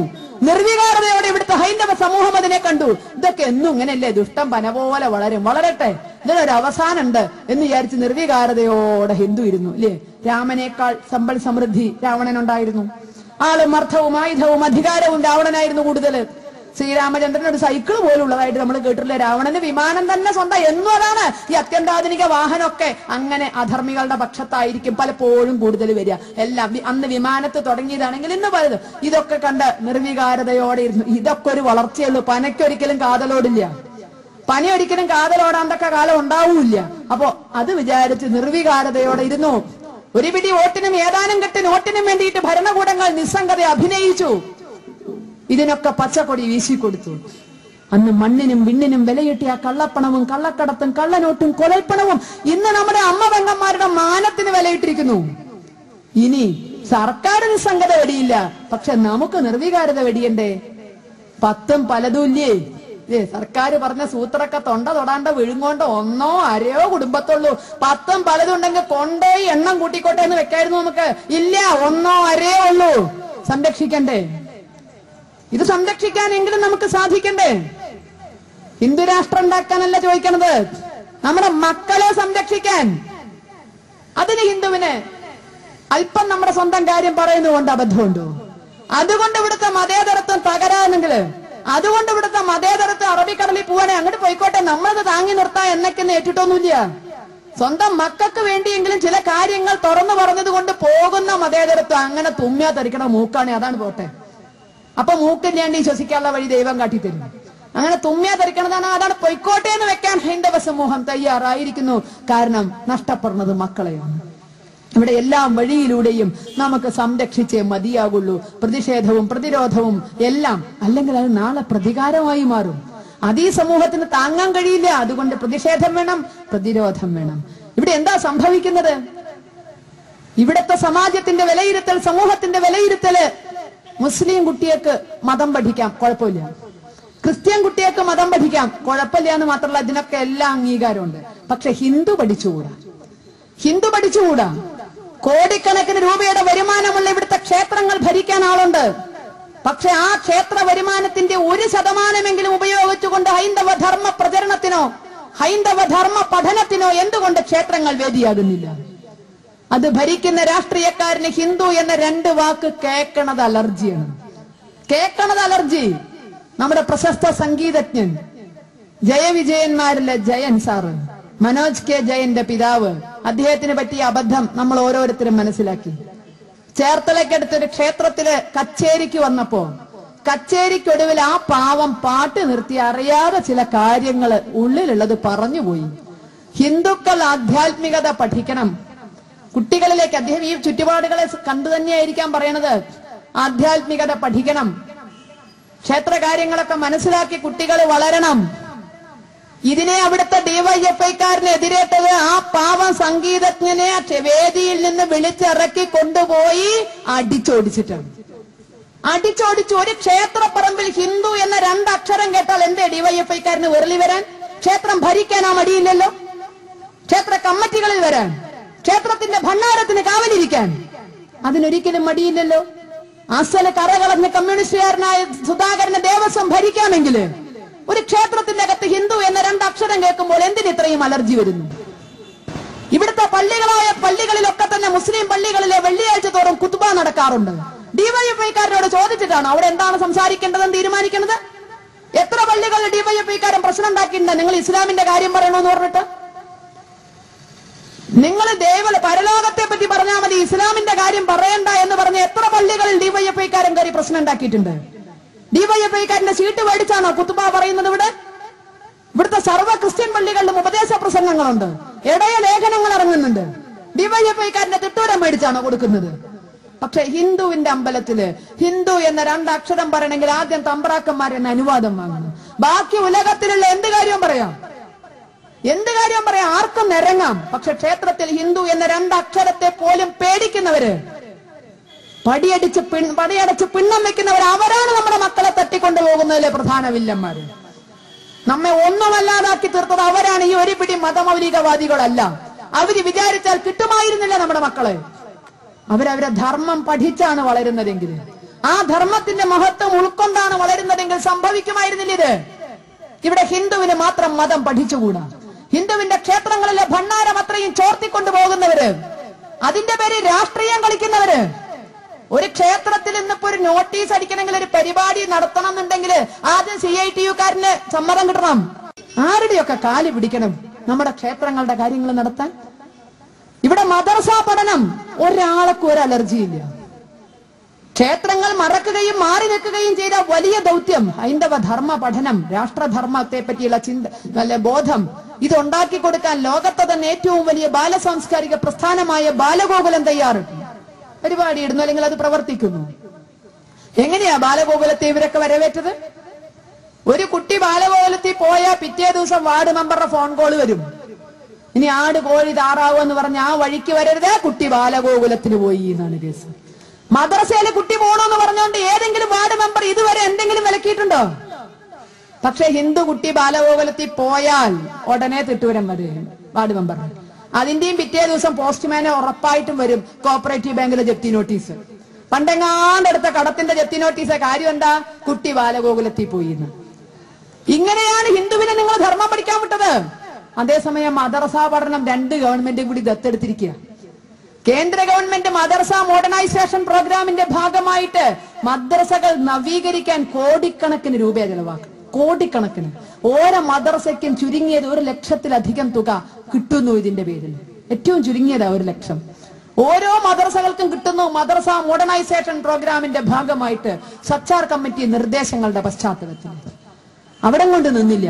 നിർവികാരതയോടെ ഇവിടുത്തെ ഹൈന്ദവ സമൂഹം അതിനെ കണ്ടു. ഇതൊക്കെ എന്നും ഇങ്ങനെയല്ലേ, ദുഷ്ടം പന പോലെ വളരട്ടെ, ഇതിനൊരു അവസാനമുണ്ട് എന്ന് വിചാരിച്ച് നിർവികാരതയോടെ ഹിന്ദു ഇരുന്നു. അല്ലേ? രാമനേക്കാൾ സമ്പൽ സമൃദ്ധി രാവണനുണ്ടായിരുന്നു. ആളും അർത്ഥവും ആയുധവും അധികാരവും രാവണനായിരുന്നു കൂടുതൽ. ശ്രീരാമചന്ദ്രൻ ഒരു സൈക്കിൾ പോലും ഉള്ളതായിട്ട് നമ്മൾ കേട്ടിട്ടില്ല. രാവണന് വിമാനം തന്നെ സ്വന്തം എന്നും. അതാണ് ഈ അത്യന്താധുനിക വാഹനമൊക്കെ. അങ്ങനെ അധർമ്മികളുടെ പക്ഷത്തായിരിക്കും പലപ്പോഴും കൂടുതൽ വരിക. എല്ലാം അന്ന് വിമാനത്ത് തുടങ്ങിയതാണെങ്കിൽ ഇന്ന് പലതും. ഇതൊക്കെ കണ്ട് നിർവികാരതയോടെ ഇരുന്നു. ഇതൊക്കെ ഒരു വളർച്ചയുള്ളൂ. പനയ്ക്കൊരിക്കലും കാതലോടില്ല. പനി ഒരിക്കലും കാതലോടാണ്ടൊക്കെ കാലം ഉണ്ടാവൂല്ല. അപ്പോ അത് വിചാരിച്ച് നിർവികാരതയോടെ ഇരുന്നു. ഒരു പിടി വോട്ടിനും ഏതാനും കെട്ട് നോട്ടിനും വേണ്ടിയിട്ട് ഭരണകൂടങ്ങൾ നിസ്സംഗത അഭിനയിച്ചു. ഇതിനൊക്കെ പച്ചക്കൊടി വീശിക്കൊടുത്തു. അന്ന് മണ്ണിനും വിണ്ണിനും വിലയിട്ടിയ കള്ളപ്പണവും കള്ളക്കടത്തും കള്ളനോട്ടും കൊലൽപ്പണവും ഇന്ന് നമ്മുടെ അമ്മ പെങ്ങന്മാരുടെ മാനത്തിന് വിലയിട്ടിരിക്കുന്നു. ഇനി സർക്കാരിന് സംഗത വെടിയില്ല, പക്ഷെ നമുക്ക് നിർവികാരത വെടിയണ്ടേ? 10 പലതുല്ലേ? സർക്കാർ പറഞ്ഞ സൂത്രക്ക തൊണ്ട തൊടാണ്ട വിഴുങ്ങോണ്ട് 1 2 കുടുംബത്തുള്ളൂ. 10 പലതുണ്ടെങ്കിൽ കൊണ്ടോയി എണ്ണം കൂട്ടിക്കോട്ടെ എന്ന് വെക്കായിരുന്നു നമുക്ക്. ഇല്ല, 1 2 ഉള്ളൂ. സംരക്ഷിക്കണ്ടേ? ഇത് സംരക്ഷിക്കാനെങ്കിലും നമുക്ക് സാധിക്കണ്ടേ? ഹിന്ദു രാഷ്ട്രം ഉണ്ടാക്കാനല്ല ചോദിക്കണത്, നമ്മുടെ മക്കളെ സംരക്ഷിക്കാൻ. അതിന് ഹിന്ദുവിന് അല്പം നമ്മുടെ സ്വന്തം കാര്യം പറയുന്നതുകൊണ്ട് അബദ്ധമുണ്ടോ? അതുകൊണ്ട് ഇവിടുത്തെ മതേതരത്വം തകരാണെങ്കിൽ, അതുകൊണ്ട് ഇവിടുത്തെ മതേതരത്വം അറബിക്കടലിൽ പോവാനെ അങ്ങോട്ട് പോയിക്കോട്ടെ, നമ്മളത് താങ്ങി നിർത്താൻ എന്നൊക്കെ ഏറ്റിട്ടൊന്നുമില്ല. സ്വന്തം മക്കൾക്ക് വേണ്ടിയെങ്കിലും ചില കാര്യങ്ങൾ തുറന്നു പറഞ്ഞത് കൊണ്ട് പോകുന്ന മതേതരത്വം. അങ്ങനെ തുമ്മിയാ ധരിക്കണ മൂക്കാണെ അതാണ് പോട്ടെ. അപ്പൊ മൂക്കില്ലാണ്ട് ശ്വസിക്കാനുള്ള വഴി ദൈവം കാട്ടിത്തരും. അങ്ങനെ തുമ്മിയാ ധരിക്കണതാണ്, അതാണ് പൊയ്ക്കോട്ടെ എന്ന് വെക്കാൻ ഹൈന്ദവ സമൂഹം തയ്യാറായിരിക്കുന്നു. കാരണം നഷ്ടപ്പെടുന്നത് മക്കളെയാണ്. ഇവിടെ എല്ലാം വഴിയിലൂടെയും നമുക്ക് സംരക്ഷിച്ചേ മതിയാകുള്ളൂ. പ്രതിഷേധവും പ്രതിരോധവും എല്ലാം, അല്ലെങ്കിൽ അത് നാളെ പ്രതികാരമായി മാറും. അത് ഈ സമൂഹത്തിന് താങ്ങാൻ കഴിയില്ല. അതുകൊണ്ട് പ്രതിഷേധം വേണം, പ്രതിരോധം വേണം. ഇവിടെ എന്താ സംഭവിക്കുന്നത്? ഇവിടുത്തെ സമാജത്തിന്റെ വിലയിരുത്തൽ, സമൂഹത്തിന്റെ വിലയിരുത്തല്, മുസ്ലിം കുട്ടിയേക്ക് മതം പഠിക്കാം, കുഴപ്പമില്ല. ക്രിസ്ത്യൻ കുട്ടിയേക്ക് മതം പഠിക്കാം, കുഴപ്പമില്ല എന്ന് മാത്രമല്ല, ഇതിനൊക്കെ എല്ലാ അംഗീകാരമുണ്ട്. പക്ഷെ ഹിന്ദു പഠിച്ചുകൂടാ, ഹിന്ദു പഠിച്ചുകൂടാ. കോടിക്കണക്കിന് രൂപയുടെ വരുമാനമുള്ള ഇവിടുത്തെ ക്ഷേത്രങ്ങൾ ഭരിക്കാൻ ആളുണ്ട്. പക്ഷെ ആ ക്ഷേത്ര വരുമാനത്തിന്റെ 1% ഉപയോഗിച്ചുകൊണ്ട് ഹൈന്ദവ ധർമ്മ പ്രചരണത്തിനോ ഹൈന്ദവ ധർമ്മ പഠനത്തിനോ എന്തുകൊണ്ട് ക്ഷേത്രങ്ങൾ വേദിയാകുന്നില്ല? അത് ഭരിക്കുന്ന രാഷ്ട്രീയക്കാരന് ഹിന്ദു എന്ന 2 വാക്ക് കേൾക്കണത് അലർജിയാണ്. കേൾക്കണത് അലർജി. നമ്മുടെ പ്രശസ്ത സംഗീതജ്ഞൻ ജയവിജയന്മാരിലെ ജയൻ സാറ്, മനോജ് കെ ജയന്റെ പിതാവ്, അദ്ദേഹത്തിന് പറ്റിയ അബദ്ധം നമ്മൾ ഓരോരുത്തരും മനസ്സിലാക്കി. ചേർത്തലയ്ക്കടുത്തൊരു ക്ഷേത്രത്തില് കച്ചേരിക്ക് വന്നപ്പോ കച്ചേരിക്കൊടുവിൽ ആ പാവം പാട്ട് നിർത്തി അറിയാതെ ചില കാര്യങ്ങൾ ഉള്ളിലുള്ളത് പറഞ്ഞുപോയി. ഹിന്ദുക്കൾ ആധ്യാത്മികത പഠിക്കണം, കുട്ടികളിലേക്ക്. അദ്ദേഹം ഈ ചുറ്റുപാടുകളെ കണ്ടു തന്നെയായിരിക്കാം പറയണത്. ആധ്യാത്മികത പഠിക്കണം, ക്ഷേത്ര കാര്യങ്ങളൊക്കെ മനസ്സിലാക്കി കുട്ടികൾ വളരണം. ഇതിനെ അവിടുത്തെ ഡിവൈഎഫ്ഐക്കാരനെതിരേറ്റത് ആ പാവം സംഗീതജ്ഞനെ വേദിയിൽ നിന്ന് വിളിച്ചിറക്കി കൊണ്ടുപോയി അടിച്ചോടിച്ചിട്ടാണ്. അടിച്ചോടിച്ചു. ഒരു ക്ഷേത്രപ്പറമ്പിൽ ഹിന്ദു എന്ന 2 അക്ഷരം കേട്ടാൽ എന്തേ ഡിവൈഎഫ്ഐക്കാരന് വിരളി വരാൻ? ക്ഷേത്രം ഭരിക്കാൻ ആ മടിയില്ലല്ലോ. ക്ഷേത്ര കമ്മിറ്റികളിൽ വരാൻ, ക്ഷേത്രത്തിന്റെ ഭണ്ഡാരത്തിന് കാവലിരിക്കാൻ അതിനൊരിക്കലും മടിയില്ലല്ലോ. അസല് കറകളഞ്ഞ കമ്മ്യൂണിസ്റ്റുകാരനായ സുധാകരന് ദേവസ്വം ഭരിക്കാമെങ്കിൽ ഒരു ക്ഷേത്രത്തിന്റെ അകത്ത് ഹിന്ദു എന്ന 2 അക്ഷരം കേൾക്കുമ്പോൾ എന്തിന് ഇത്രയും അലർജി വരുന്നു? ഇവിടുത്തെ പള്ളികളിലൊക്കെ തന്നെ മുസ്ലിം പള്ളികളിലെ വെള്ളിയാഴ്ച തോറും കുത്തുബ നടക്കാറുണ്ട്. ഡിവൈഎഫ്ഐക്കാരനോട് ചോദിച്ചിട്ടാണ് അവിടെ എന്താണ് സംസാരിക്കേണ്ടതെന്ന് തീരുമാനിക്കുന്നത്. എത്ര പള്ളികളിൽ ഡിവൈഎഫ്ഐക്കാരൻ പ്രശ്നം ഉണ്ടാക്കിയിട്ടുണ്ട്? നിങ്ങൾ ഇസ്ലാമിന്റെ കാര്യം പറയണമെന്ന് പറഞ്ഞിട്ട് നിങ്ങൾ പരലോകത്തെ പറ്റി പറഞ്ഞാൽ മതി, ഇസ്ലാമിന്റെ കാര്യം പറയണ്ട എന്ന് പറഞ്ഞ് എത്ര പള്ളികളിൽ ഡിവൈഎഫ്ഐക്കാരൻ കയറി പ്രശ്നം ഉണ്ടാക്കിയിട്ടുണ്ട്? ഡിവൈഎഫ്ഐക്കാരന്റെ സീറ്റ് മേടിച്ചാണോ കുത്തുബ പറയുന്നത്? ഇവിടുത്തെ സർവ്വ ക്രിസ്ത്യൻ പള്ളികളിലും ഉപദേശ പ്രസംഗങ്ങളുണ്ട്, ഇടയ ലേഖനങ്ങൾ ഇറങ്ങുന്നുണ്ട്. ഡിവൈഎഫ്ഐക്കാരന്റെ തിട്ടൂരം മേടിച്ചാണോ കൊടുക്കുന്നത്? പക്ഷെ ഹിന്ദുവിന്റെ അമ്പലത്തില് ഹിന്ദു എന്ന 2 അക്ഷരം പറയണമെങ്കിൽ ആദ്യം തമ്പ്രാക്കന്മാരെന്നെ അനുവാദം വാങ്ങണം. ബാക്കി ഉലകത്തിലുള്ള എന്ത് കാര്യം പറയാം, ആർക്കും നിരങ്ങാം. പക്ഷെ ക്ഷേത്രത്തിൽ ഹിന്ദു എന്ന 2 അക്ഷരത്തെ പോലും പേടിക്കുന്നവര്, പടിയടച്ച് പിണ്ണം വെക്കുന്നവർ, അവരാണ് നമ്മുടെ മക്കളെ തട്ടിക്കൊണ്ടുപോകുന്നതിലെ പ്രധാന വില്ലന്മാര്. നമ്മെ ഒന്നുമല്ലാതാക്കി തീർത്തത് അവരാണ്. ഈ ഒരു പിടി മതമൗലികവാദികളല്ല. അവര് വിചാരിച്ചാൽ കിട്ടുമായിരുന്നില്ല നമ്മുടെ മക്കളെ. അവരവരെ ധർമ്മം പഠിച്ചാണ് വളരുന്നതെങ്കിൽ, ആ ധർമ്മത്തിന്റെ മഹത്വം ഉൾക്കൊണ്ടാണ് വളരുന്നതെങ്കിൽ സംഭവിക്കുമായിരുന്നില്ല ഇത്. ഇവിടെ ഹിന്ദുവിന് മാത്രം മതം പഠിച്ചുകൂടാ. ഹിന്ദുവിന്റെ ക്ഷേത്രങ്ങളിലെ ഭണ്ഡാരം അത്രയും ചോർത്തിക്കൊണ്ടു പോകുന്നവര്, അതിന്റെ പേര് രാഷ്ട്രീയം കളിക്കുന്നവര്. ഒരു ക്ഷേത്രത്തിൽ ഇന്നിപ്പോ ഒരു നോട്ടീസ് അടിക്കണമെങ്കിൽ, ഒരു പരിപാടി നടത്തണം എന്നുണ്ടെങ്കിൽ ആദ്യം CITUക്കാരന് സമ്മതം കിട്ടണം. ആരുടെയൊക്കെ കാല് പിടിക്കണം നമ്മുടെ ക്ഷേത്രങ്ങളുടെ കാര്യങ്ങൾ നടത്താൻ? ഇവിടെ മദ്രസ പഠനം ഒരാൾക്കും ഒരു അലർജിയില്ല. ക്ഷേത്രങ്ങൾ മറക്കുകയും മാറി നിൽക്കുകയും ചെയ്ത വലിയ ദൗത്യം ഹൈന്ദവ ധർമ്മ പഠനം, രാഷ്ട്രധർമ്മത്തെ പറ്റിയുള്ള ബോധം ഇതുണ്ടാക്കി കൊടുക്കാൻ ലോകത്തെ തന്നെ ഏറ്റവും വലിയ ബാലസാംസ്കാരിക പ്രസ്ഥാനമായ ബാലഗോകുലം തയ്യാറെടുത്തു. പരിപാടി ഇടുന്നു, അല്ലെങ്കിൽ അത് പ്രവർത്തിക്കുന്നു. എങ്ങനെയാ ബാലഗോകുലത്തെ ഇവരൊക്കെ വരവേറ്റത്? ഒരു കുട്ടി ബാലഗോകുലത്തിൽ പോയാൽ പിറ്റേ ദിവസം വാർഡ് മെമ്പറുടെ ഫോൺ കോൾ വരും. ഇനി ആട് കോഴി താറാവോ എന്ന് പറഞ്ഞ ആ വഴിക്ക് വരരുത്, കുട്ടി ബാലഗോകുലത്തിന് പോയി എന്നാണ് കേസ്. മദ്രസയിൽ കുട്ടി പോകണമെന്ന് പറഞ്ഞുകൊണ്ട് ഏതെങ്കിലും വാർഡ് മെമ്പർ ഇതുവരെ എന്തെങ്കിലും വിലക്കിയിട്ടുണ്ടോ? പക്ഷെ ഹിന്ദു കുട്ടി ബാലഗോകുലത്തിൽ പോയാൽ ഉടനെ തിട്ടൂരം വരും വാർഡ് മെമ്പർ. അതിന്റെയും പിറ്റേ ദിവസം പോസ്റ്റ്മാനെ ഉറപ്പായിട്ടും വരും കോഓപ്പറേറ്റീവ് ബാങ്കിലെ ജപ്തി നോട്ടീസ്. പണ്ടെങ്ങാണ്ടെടുത്ത കടത്തിന്റെ ജപ്തി നോട്ടീസ്. കാര്യം എന്താ? കുട്ടി ബാലഗോകുലത്തിൽ പോയി എന്ന്. ഇങ്ങനെയാണ് ഹിന്ദുവിനെ നിങ്ങൾ ധർമ്മം പഠിക്കാൻ വിട്ടത്. അതേസമയം മദ്രസ പഠനം 2 ഗവൺമെന്റും കൂടി ദത്തെടുത്തിരിക്കുക. കേന്ദ്ര ഗവൺമെന്റ് മദ്രസ മോഡേണൈസേഷൻ പ്രോഗ്രാമിന്റെ ഭാഗമായിട്ട് മദ്രസകൾ നവീകരിക്കാൻ കോടിക്കണക്കിന് രൂപ ചെലവാക്കും. കോടിക്കണക്കിന്. ഓരോ മദ്രസയ്ക്കും ചുരുങ്ങിയത് 1 ലക്ഷത്തിലധികം തുക കിട്ടുന്നു ഇതിന്റെ പേരിൽ. ഏറ്റവും ചുരുങ്ങിയതാ 1 ലക്ഷം. ഓരോ മദ്രസകൾക്കും കിട്ടുന്നു. മദ്രസ മോഡേണൈസേഷൻ പ്രോഗ്രാമിന്റെ ഭാഗമായിട്ട് സച്ചാർ കമ്മിറ്റി നിർദ്ദേശങ്ങളുടെ പശ്ചാത്തലത്തിൽ. അവിടെ കൊണ്ട് നിന്നില്ല.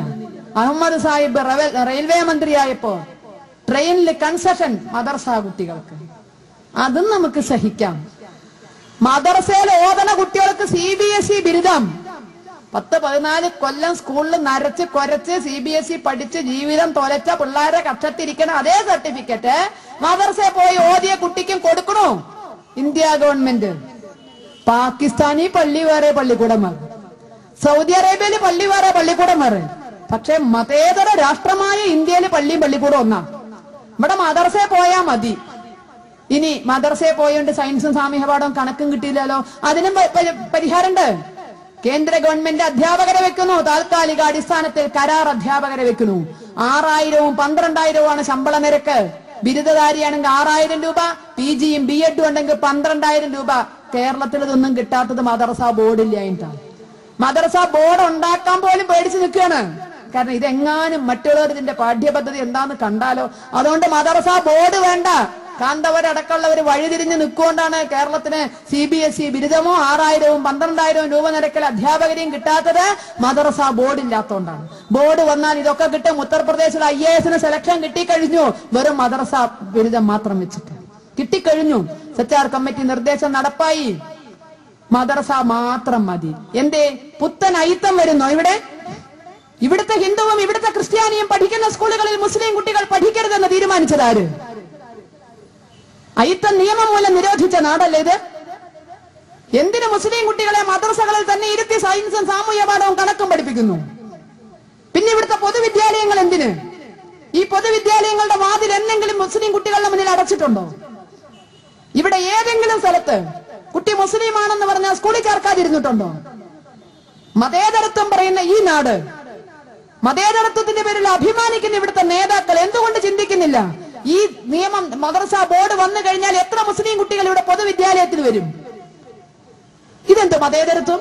അഹമ്മദ് സാഹിബ് റെയിൽവേ മന്ത്രിയായപ്പോ ട്രെയിനിൽ കൺസെഷൻ മദ്രസ കുട്ടികൾക്ക്. അതും നമുക്ക് സഹിക്കാം. മദ്രസയിൽ ഓതണ കുട്ടികൾക്ക് CBSE ബിരുദം. 10-14 കൊല്ലം സ്കൂളിൽ നരച്ച് കൊരച്ച് CBSE പഠിച്ച് ജീവിതം തൊലച്ച പിള്ളേരെ കക്ഷത്തിരിക്കണ അതേ സർട്ടിഫിക്കറ്റ് മദ്രസയിൽ പോയി ഓതിയ കുട്ടിക്കും കൊടുക്കണു ഇന്ത്യ ഗവൺമെന്റ്. പാകിസ്ഥാനി പള്ളി വേറെ പള്ളിക്കൂടം വേറെ, സൗദി അറേബ്യയില് പള്ളി വേറെ പള്ളിക്കൂടം വേറെ. പക്ഷെ മതേതര രാഷ്ട്രമായ ഇന്ത്യയില് പള്ളിയും പള്ളിക്കൂടം ഒന്നാ. ഇവിടെ മദ്രസയിൽ പോയാ മതി. ഇനി മദ്രസയിൽ പോയോണ്ട് സയൻസും സാമൂഹ്യ പാഠവും കണക്കും കിട്ടിയില്ലല്ലോ. അതിനും പരിഹാരമുണ്ട്. കേന്ദ്ര ഗവൺമെന്റ് അധ്യാപകരെ വെക്കുന്നു. താൽക്കാലിക അടിസ്ഥാനത്തിൽ കരാർ അധ്യാപകരെ വെക്കുന്നു. 6000-ഉം 12,000-ഉമാണ് ശമ്പള നിരക്ക്. ബിരുദധാരിയാണെങ്കിൽ 6000 രൂപ, PGയും B.Edും ഉണ്ടെങ്കിൽ 12,000 രൂപ. കേരളത്തിൽ ഇതൊന്നും കിട്ടാത്തത് മദ്രസ ബോർഡില്ലായിട്ടാണ്. മദ്രസ ബോർഡ് ഉണ്ടാക്കാൻ പോലും പേടിച്ച് നിൽക്കുകയാണ്. കാരണം ഇതെങ്ങാനും മറ്റുള്ളവർ ഇതിന്റെ പാഠ്യപദ്ധതി എന്താന്ന് കണ്ടാലോ. അതുകൊണ്ട് മദ്രസ ബോർഡ് വേണ്ട. കാന്തവരടക്കമുള്ളവർ വഴിതിരിഞ്ഞ് നിൽക്കൊണ്ടാണ് കേരളത്തിന് CBSE ബിരുദമോ 6000-ഉം 12,000-ഉം രൂപ നിരക്കിൽ അധ്യാപകരെയും കിട്ടാത്തത്. മദ്രസ ബോർഡ് ഇല്ലാത്തതുകൊണ്ടാണ്. ബോർഡ് വന്നാൽ ഇതൊക്കെ കിട്ടും. ഉത്തർപ്രദേശിൽ IAS സെലക്ഷൻ കിട്ടിക്കഴിഞ്ഞു. വെറും മദ്രസ ബിരുദം മാത്രം വെച്ചിട്ട് കിട്ടിക്കഴിഞ്ഞു. സച്ചാർ കമ്മിറ്റി നിർദ്ദേശം നടപ്പായി. മദ്രസ മാത്രം മതി. എന്തേ? പുത്തൻ അയിത്തം വരുന്നോ ഇവിടെ? ഇവിടുത്തെ ഹിന്ദുവും ഇവിടുത്തെ ക്രിസ്ത്യാനിയും പഠിക്കുന്ന സ്കൂളുകളിൽ മുസ്ലിം കുട്ടികൾ പഠിക്കരുതെന്ന് തീരുമാനിച്ചതാര്? അയിത്തം നിയമം മൂലം നിരോധിച്ച നാടല്ലേ ഇത്? എന്തിനു മുസ്ലിം കുട്ടികളെ മദ്രസകളിൽ തന്നെ ഇരുത്തി സയൻസും സാമൂഹ്യ പാഠവും കണക്കും പഠിപ്പിക്കുന്നു? പിന്നെ ഇവിടുത്തെ പൊതുവിദ്യാലയങ്ങൾ എന്തിന്? ഈ പൊതുവിദ്യാലയങ്ങളുടെ വാതിൽ എന്തെങ്കിലും മുസ്ലിം കുട്ടികളുടെ മുന്നിൽ അടച്ചിട്ടുണ്ടോ? ഇവിടെ ഏതെങ്കിലും സ്ഥലത്ത് കുട്ടി മുസ്ലിം ആണെന്ന് പറഞ്ഞാൽ സ്കൂളിൽ ചേർക്കാതിരുന്നിട്ടുണ്ടോ? മതേതരത്വം പറയുന്ന ഈ നാട്, മതേതരത്വത്തിന്റെ പേരിൽ അഭിമാനിക്കുന്ന ഇവിടുത്തെ നേതാക്കൾ എന്തുകൊണ്ട് ചിന്തിക്കുന്നില്ല? ഈ നിയമം മദ്രസ ബോർഡ് വന്നു കഴിഞ്ഞാൽ എത്ര മുസ്ലിം കുട്ടികൾ ഇവിടെ പൊതുവിദ്യാലയത്തിൽ വരും? ഇതെന്ത് മതേതരത്വം?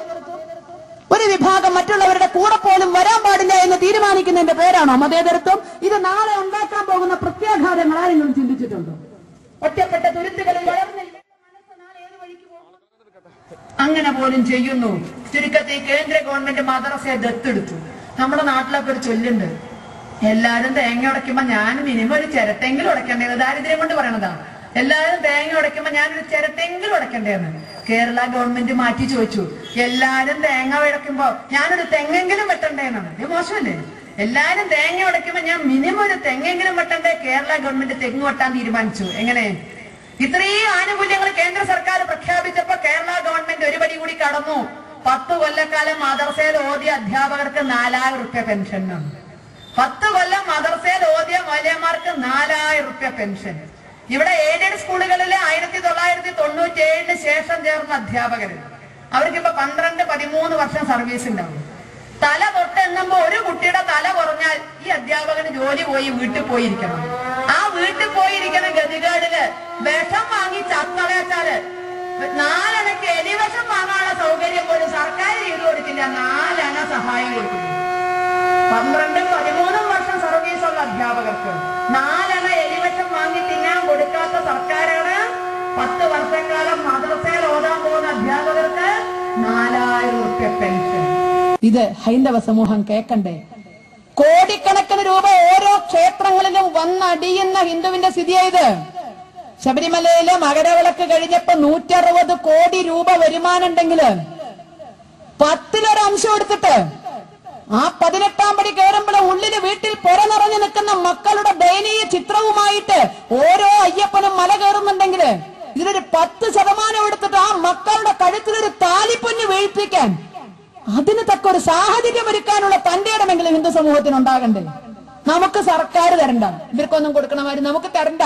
ഒരു വിഭാഗം മറ്റുള്ളവരുടെ കൂടെ പോലും വരാൻ പാടില്ല എന്ന് തീരുമാനിക്കുന്നതിന്റെ പേരാണോ മതേതരത്വം? ഇത് നാളെ ഉണ്ടാക്കാൻ പോകുന്ന പ്രത്യാഘാതങ്ങൾ ആരെങ്കിലും ചിന്തിച്ചിട്ടുണ്ടോ? ഒറ്റപ്പെട്ട തുരുത്തുകളിൽ വളർന്നില്ല അങ്ങനെ പോലും ചെയ്യുന്നു. ചുരുക്കത്തിൽ കേന്ദ്ര ഗവൺമെന്റ് മദ്രസയെ ദത്തെടുത്തു. നമ്മുടെ നാട്ടിലൊക്കെ ഒരു ചൊല്ലുണ്ട്, എല്ലാരും തേങ്ങ ഉടയ്ക്കുമ്പോ ഞാൻ മിനിമം ഒരു ചിരട്ടെങ്കിലും ഉടയ്ക്കേണ്ടത്. ദാരിദ്ര്യം കൊണ്ട് പറയണതാണ്. എല്ലാവരും തേങ്ങ ഉടയ്ക്കുമ്പോ ഞാനൊരു ചിരട്ടെങ്കിലും ഉടയ്ക്കേണ്ടതെന്ന്. കേരള ഗവൺമെന്റ് മാറ്റി ചോദിച്ചു, എല്ലാരും തേങ്ങ ഉടയ്ക്കുമ്പോ ഞാനൊരു തെങ്ങെങ്കിലും വെട്ടണ്ടേന്നാണ്. ഇത് മോശമല്ലേ? എല്ലാരും തേങ്ങ ഉടയ്ക്കുമ്പോ ഞാൻ മിനിമം ഒരു തെങ്ങെങ്കിലും വെട്ടണ്ടേ? കേരള ഗവൺമെന്റ് തെങ്ങ് വെട്ടാൻ തീരുമാനിച്ചു. എങ്ങനെ? ഇത്രയും ആനുകൂല്യങ്ങൾ കേന്ദ്ര സർക്കാർ പ്രഖ്യാപിച്ചപ്പോ കേരള ഗവൺമെന്റ് ഒരു പടി കൂടി കടന്നു. 10 കൊല്ലക്കാലം മദ്രസയിൽ ഓതിയ അധ്യാപകർക്ക് 4000 രൂപ പെൻഷനാണ്. 10 കൊല്ലം മദ്രസയിൽ ഓതിയ മൗലവിമാർക്ക് 4000 രൂപ പെൻഷൻ. ഇവിടെ എയ്ഡഡ് സ്കൂളുകളിലെ 1997 ശേഷം ചേർന്ന അധ്യാപകര് അവർക്കിപ്പോ 12-13 വർഷം സർവീസ് ഉണ്ടാവും. തല തൊട്ടെണ്ണുമ്പോ ഒരു കുട്ടിയുടെ തല കുറഞ്ഞാൽ ഈ അധ്യാപകന് ജോലി പോയി വീട്ടിൽ പോയിരിക്കണം. ആ വീട്ടിൽ പോയിരിക്കുന്ന ഗതികേടില് വിഷം വാങ്ങി ചത്തളയച്ചാല് 4 അണയ്ക്ക് എലിവിഷം വാങ്ങാനുള്ള സൗകര്യം പോലും സർക്കാർ ചെയ്തു കൊടുക്കില്ല. 4 അണ സഹായം കൊടുക്കുന്നു. 12-13 വർഷം സർവീസുള്ള അധ്യാപകർക്ക് 4 അണ എലിവിഷം വാങ്ങി തിന്നാൻ കൊടുക്കാത്ത സർക്കാരാണ് 10 വർഷക്കാലം മദ്രസയിൽ ഓതാൻ പോകുന്ന അധ്യാപകർക്ക് 4000 രൂപ പെൻഷൻ. ഇത് ഹൈന്ദവ സമൂഹം കേൾക്കണ്ടേ? കോടിക്കണക്കിന് രൂപ ഓരോ ക്ഷേത്രങ്ങളിലും വന്നടിയുന്ന ഹിന്ദുവിന്റെ സ്ഥിതിയായത്. ശബരിമലയിലെ മകരവിളക്ക് കഴിഞ്ഞപ്പോ 160 കോടി രൂപ വരുമാനം ഉണ്ടെങ്കില് 10-1 അംശം എടുത്തിട്ട് ആ 18-ാം പടി കയറുമ്പോൾ ഉള്ളില് വീട്ടിൽ പുര നിറഞ്ഞു നിൽക്കുന്ന മക്കളുടെ ദയനീയ ചിത്രവുമായിട്ട് ഓരോ അയ്യപ്പനും മല കയറുന്നുണ്ടെങ്കിൽ ഇതിനൊരു 10% എടുത്തിട്ട് ആ മക്കളുടെ കഴുത്തിലൊരു താലിപ്പൊന്ന് വീഴ്ത്തിക്കാൻ അതിന് തക്ക ഒരു സാഹചര്യം ഒരുക്കാനുള്ള തന്റെ ഇടമെങ്കിലും ഹിന്ദു സമൂഹത്തിന് ഉണ്ടാകണ്ടേ? നമുക്ക് സർക്കാർ തരണ്ട, ഇവർക്കൊന്നും കൊടുക്കണമാതിരി നമുക്ക് തരണ്ട.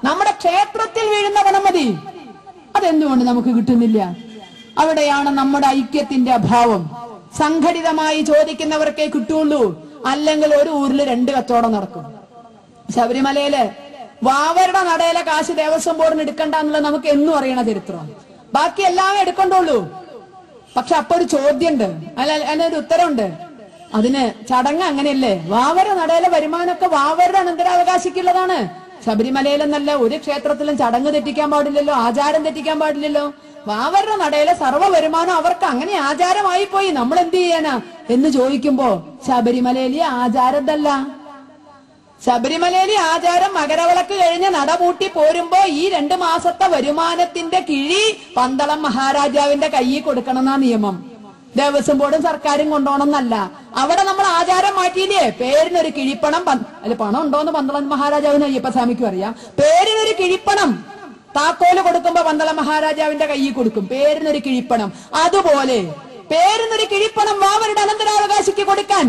നമ്മുടെ ക്ഷേത്രത്തിൽ വീഴുന്ന പണം മതി. അതെന്തുകൊണ്ട് നമുക്ക് കിട്ടുന്നില്ല? അവിടെയാണ് നമ്മുടെ ഐക്യത്തിന്റെ അഭാവം. സംഘടിതമായി ചോദിക്കുന്നവർക്കേ കിട്ടുള്ളൂ, അല്ലെങ്കിൽ ഒരു ഊരിൽ 2 കച്ചവടം നടക്കും. ശബരിമലയില് വാവരുടെ നടയിലെ കാശ് ദേവസ്വം ബോർഡിന് എടുക്കണ്ട എന്നുള്ളത് നമുക്ക് എന്നും അറിയണ ചരിത്രം. ബാക്കി എല്ലാവരും എടുക്കണ്ടുള്ളൂ. പക്ഷെ അപ്പൊ ഒരു ചോദ്യമുണ്ട്, അതിനൊരു ഉത്തരവുണ്ട്. അതിന് ചടങ്ങ് അങ്ങനെയല്ലേ? വാവര നടയിലെ വരുമാനമൊക്കെ വാവരുടെ അനന്തരാവകാശിക്കുള്ളതാണ്. ശബരിമലയിലെന്നല്ല ഒരു ക്ഷേത്രത്തിലും ചടങ്ങ് തെറ്റിക്കാൻ പാടില്ലല്ലോ, ആചാരം തെറ്റിക്കാൻ പാടില്ലല്ലോ. വാവരുടെ നടയിലെ സർവ്വ വരുമാനം അവർക്ക് അങ്ങനെ ആചാരമായി പോയി, നമ്മൾ എന്ത് ചെയ്യാനാ എന്ന് ചോദിക്കുമ്പോ ശബരിമലയിലെ ആചാരത്തല്ല. ശബരിമലയിലെ ആചാരം മകരവിളക്ക് കഴിഞ്ഞ് നടപൂട്ടി പോരുമ്പോ ഈ 2 മാസത്തെ വരുമാനത്തിന്റെ കിഴി പന്തളം മഹാരാജാവിന്റെ കയ്യിൽ കൊടുക്കണമെന്നാ നിയമം. ദേവസ്വം ബോർഡും സർക്കാരും കൊണ്ടുപോകണമെന്നല്ല. അവിടെ നമ്മൾ ആചാരം മാറ്റിയില്ലേ? പേരിനൊരു കിഴിപ്പണം, അല്ല പണം ഉണ്ടോന്ന് പന്തളം മഹാരാജാവിന് അയ്യപ്പസ്വാമിക്കും അറിയാം. പേരിനൊരു കിഴിപ്പണം താക്കോല് കൊടുക്കുമ്പോ പന്തളം മഹാരാജാവിന്റെ കയ്യിൽ കൊടുക്കും, പേരിനൊരു കിഴിപ്പണം. അതുപോലെ പേരിനൊരു കിഴിപ്പണം വാവരുടെ അനന്തരാവകാശിക്ക് കൊടുക്കാൻ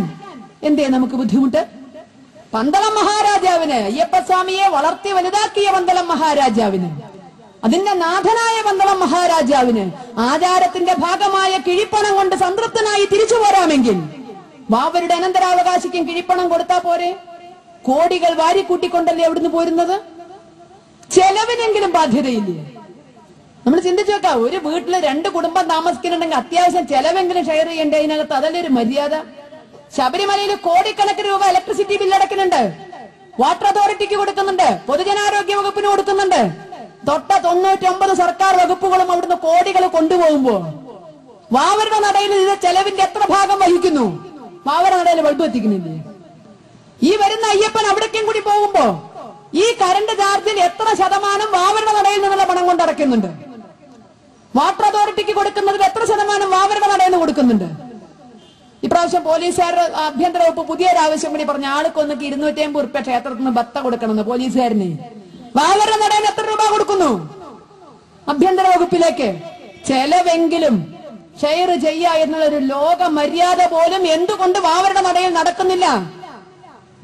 എന്തേ നമുക്ക് ബുദ്ധിമുട്ട്? പന്തളം മഹാരാജാവിന്, അയ്യപ്പസ്വാമിയെ വളർത്തി വലുതാക്കിയ പന്തളം മഹാരാജാവിന്, അതിന്റെ നാഥനായ പന്തളം മഹാരാജാവിന് ആചാരത്തിന്റെ ഭാഗമായ കിഴിപ്പണം കൊണ്ട് സംതൃപ്തനായി തിരിച്ചു പോരാമെങ്കിൽ വാവരുടെ അനന്തരാവകാശിക്കും കിഴിപ്പണം കൊടുത്താ പോരെ? കോടികൾ വാരിക്കൂട്ടിക്കൊണ്ടല്ലേ അവിടുന്ന് പോരുന്നത്? ചെലവിനെങ്കിലും ബാധ്യതയില്ലേ? നമ്മൾ ചിന്തിച്ചു നോക്കാം. ഒരു വീട്ടില് 2 കുടുംബം താമസിക്കുന്നുണ്ടെങ്കിൽ അത്യാവശ്യം ചെലവെങ്കിലും ഷെയർ ചെയ്യേണ്ട അതിനകത്ത്. അതല്ലേ ഒരു മര്യാദ? ശബരിമലയിൽ കോടിക്കണക്കിന് രൂപ ഇലക്ട്രിസിറ്റി ബില്ല് അടക്കുന്നുണ്ട്, വാട്ടർ അതോറിറ്റിക്ക് കൊടുക്കുന്നുണ്ട്, പൊതുജനാരോഗ്യ വകുപ്പിന് കൊടുക്കുന്നുണ്ട്. തൊട്ട 99 സർക്കാർ വകുപ്പുകളും അവിടുന്ന് കോടികൾ കൊണ്ടുപോകുമ്പോ വാവരുടെ നടയിൽ ഇത് ചെലവിന്റെ എത്ര ഭാഗം വഹിക്കുന്നു? വാവരുടെ നടയിൽ ബൾബ് എത്തിക്കുന്നില്ലേ? ഈ വരുന്ന അയ്യപ്പൻ അവിടേക്കും കൂടി പോകുമ്പോ ഈ കറണ്ട് ചാർജിൽ എത്ര ശതമാനം വാവരുടെ നടയിൽ നിന്നുള്ള പണം കൊണ്ട് അടയ്ക്കുന്നുണ്ട്? വാട്ടർ അതോറിറ്റിക്ക് കൊടുക്കുന്നതിൽ എത്ര ശതമാനം വാവരുടെ നടയിൽ നിന്ന് കൊടുക്കുന്നുണ്ട്? ഇപ്രാവശ്യം പോലീസുകാർ ആഭ്യന്തര വകുപ്പ് പുതിയൊരു ആവശ്യം കൂടി പറഞ്ഞ ആൾക്കൊന്നൊക്കെ 250 ഉറുപ്പ്യ ക്ഷേത്രത്തിൽ നിന്ന് ബത്ത കൊടുക്കണമെന്ന് പോലീസുകാരന്. വാവരുടെ നടയിൽ എത്ര രൂപ കൊടുക്കുന്നു ആഭ്യന്തര വകുപ്പിലേക്ക്? ചെലവെങ്കിലും ഷെയർ ചെയ്യുക എന്നുള്ളൊരു ലോക മര്യാദ പോലും എന്തുകൊണ്ട് വാവരുടെ നടയിൽ നടക്കുന്നില്ല?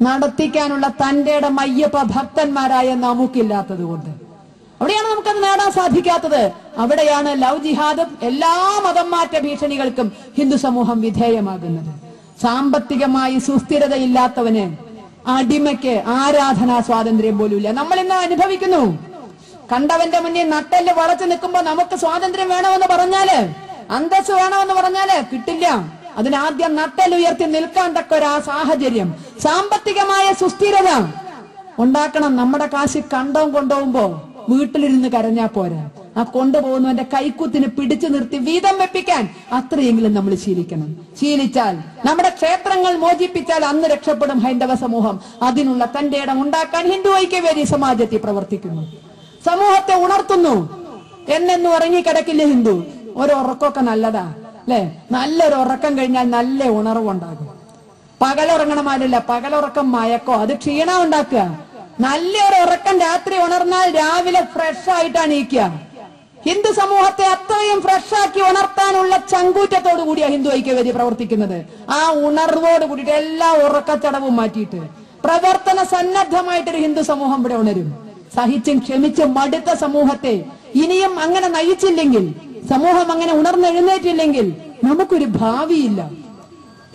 നടത്തിക്കാനുള്ള തന്റെ അയ്യപ്പ ഭക്തന്മാരായ നമുക്കില്ലാത്തത് കൊണ്ട്. അവിടെയാണ് നമുക്കത് നേടാൻ സാധിക്കാത്തത്. അവിടെയാണ് ലവ് ജിഹാദും എല്ലാ മതം മാറ്റ ഭീഷണികൾക്കും ഹിന്ദു സമൂഹം വിധേയമാകുന്നത്. സാമ്പത്തികമായി സുസ്ഥിരതയില്ലാത്തവന്, അടിമയ്ക്ക് ആരാധനാ സ്വാതന്ത്ര്യം പോലും ഇല്ല. നമ്മൾ ഇന്ന് അനുഭവിക്കുന്നു. കണ്ടവന്റെ മുന്നിൽ നട്ടെല്ല് വളച്ചു നിൽക്കുമ്പോ നമുക്ക് സ്വാതന്ത്ര്യം വേണമെന്ന് പറഞ്ഞാല്, അന്തസ് വേണമെന്ന് പറഞ്ഞാല് കിട്ടില്ല. അതിനാദ്യം നട്ടെല്ല് ഉയർത്തി നിൽക്കാൻ തക്ക ഒരു സാഹചര്യം, സാമ്പത്തികമായ സുസ്ഥിരത ഉണ്ടാക്കണം. നമ്മുടെ കാശ് കണ്ടവും കൊണ്ടുപോകുമ്പോ വീട്ടിലിരുന്ന് കരഞ്ഞാ പോരാ, ആ കൊണ്ടുപോകുന്നവന്റെ കൈക്കുത്തിന് പിടിച്ചു നിർത്തി വീതം വെപ്പിക്കാൻ അത്രയെങ്കിലും നമ്മൾ ശീലിക്കണം. ശീലിച്ചാൽ, നമ്മുടെ ക്ഷേത്രങ്ങൾ മോചിപ്പിച്ചാൽ അന്ന് രക്ഷപ്പെടും ഹൈന്ദവ സമൂഹം. അതിനുള്ള തന്റെ ഇടം ഉണ്ടാക്കാൻ ഹിന്ദു ഐക്യവേദി സമാജത്തിൽ പ്രവർത്തിക്കുന്നു, സമൂഹത്തെ ഉണർത്തുന്നു. എന്നെന്നും ഉറങ്ങിക്കിടക്കില്ല ഹിന്ദു. ഒരു ഉറക്കമൊക്കെ നല്ലതാ അല്ലെ? നല്ലൊരു ഉറക്കം കഴിഞ്ഞാൽ നല്ല ഉണർവുണ്ടാകും. പകലുറങ്ങണമാരില്ല, പകലുറക്കം മയക്കോ, അത് ക്ഷീണം ഉണ്ടാക്കുക. നല്ലൊരു ഉറക്കം രാത്രി ഉണർന്നാൽ രാവിലെ ഫ്രഷ് ആയിട്ടാണ് ഇരിക്കുക. ഹിന്ദു സമൂഹത്തെ അത്രയും ഫ്രഷാക്കി ഉണർത്താനുള്ള ചങ്കൂറ്റത്തോടു കൂടിയാണ് ഹിന്ദു ഐക്യവേദി പ്രവർത്തിക്കുന്നത്. ആ ഉണർവോട് കൂടിയിട്ട് എല്ലാ ഉറക്കച്ചടവും മാറ്റിയിട്ട് പ്രവർത്തന സന്നദ്ധമായിട്ടൊരു ഹിന്ദു സമൂഹം ഇവിടെ ഉണരും. സഹിച്ചും ക്ഷമിച്ചും മടുത്ത സമൂഹത്തെ ഇനിയും അങ്ങനെ നയിച്ചില്ലെങ്കിൽ, സമൂഹം അങ്ങനെ ഉണർന്നെഴുന്നേറ്റില്ലെങ്കിൽ നമുക്കൊരു ഭാവിയില്ല.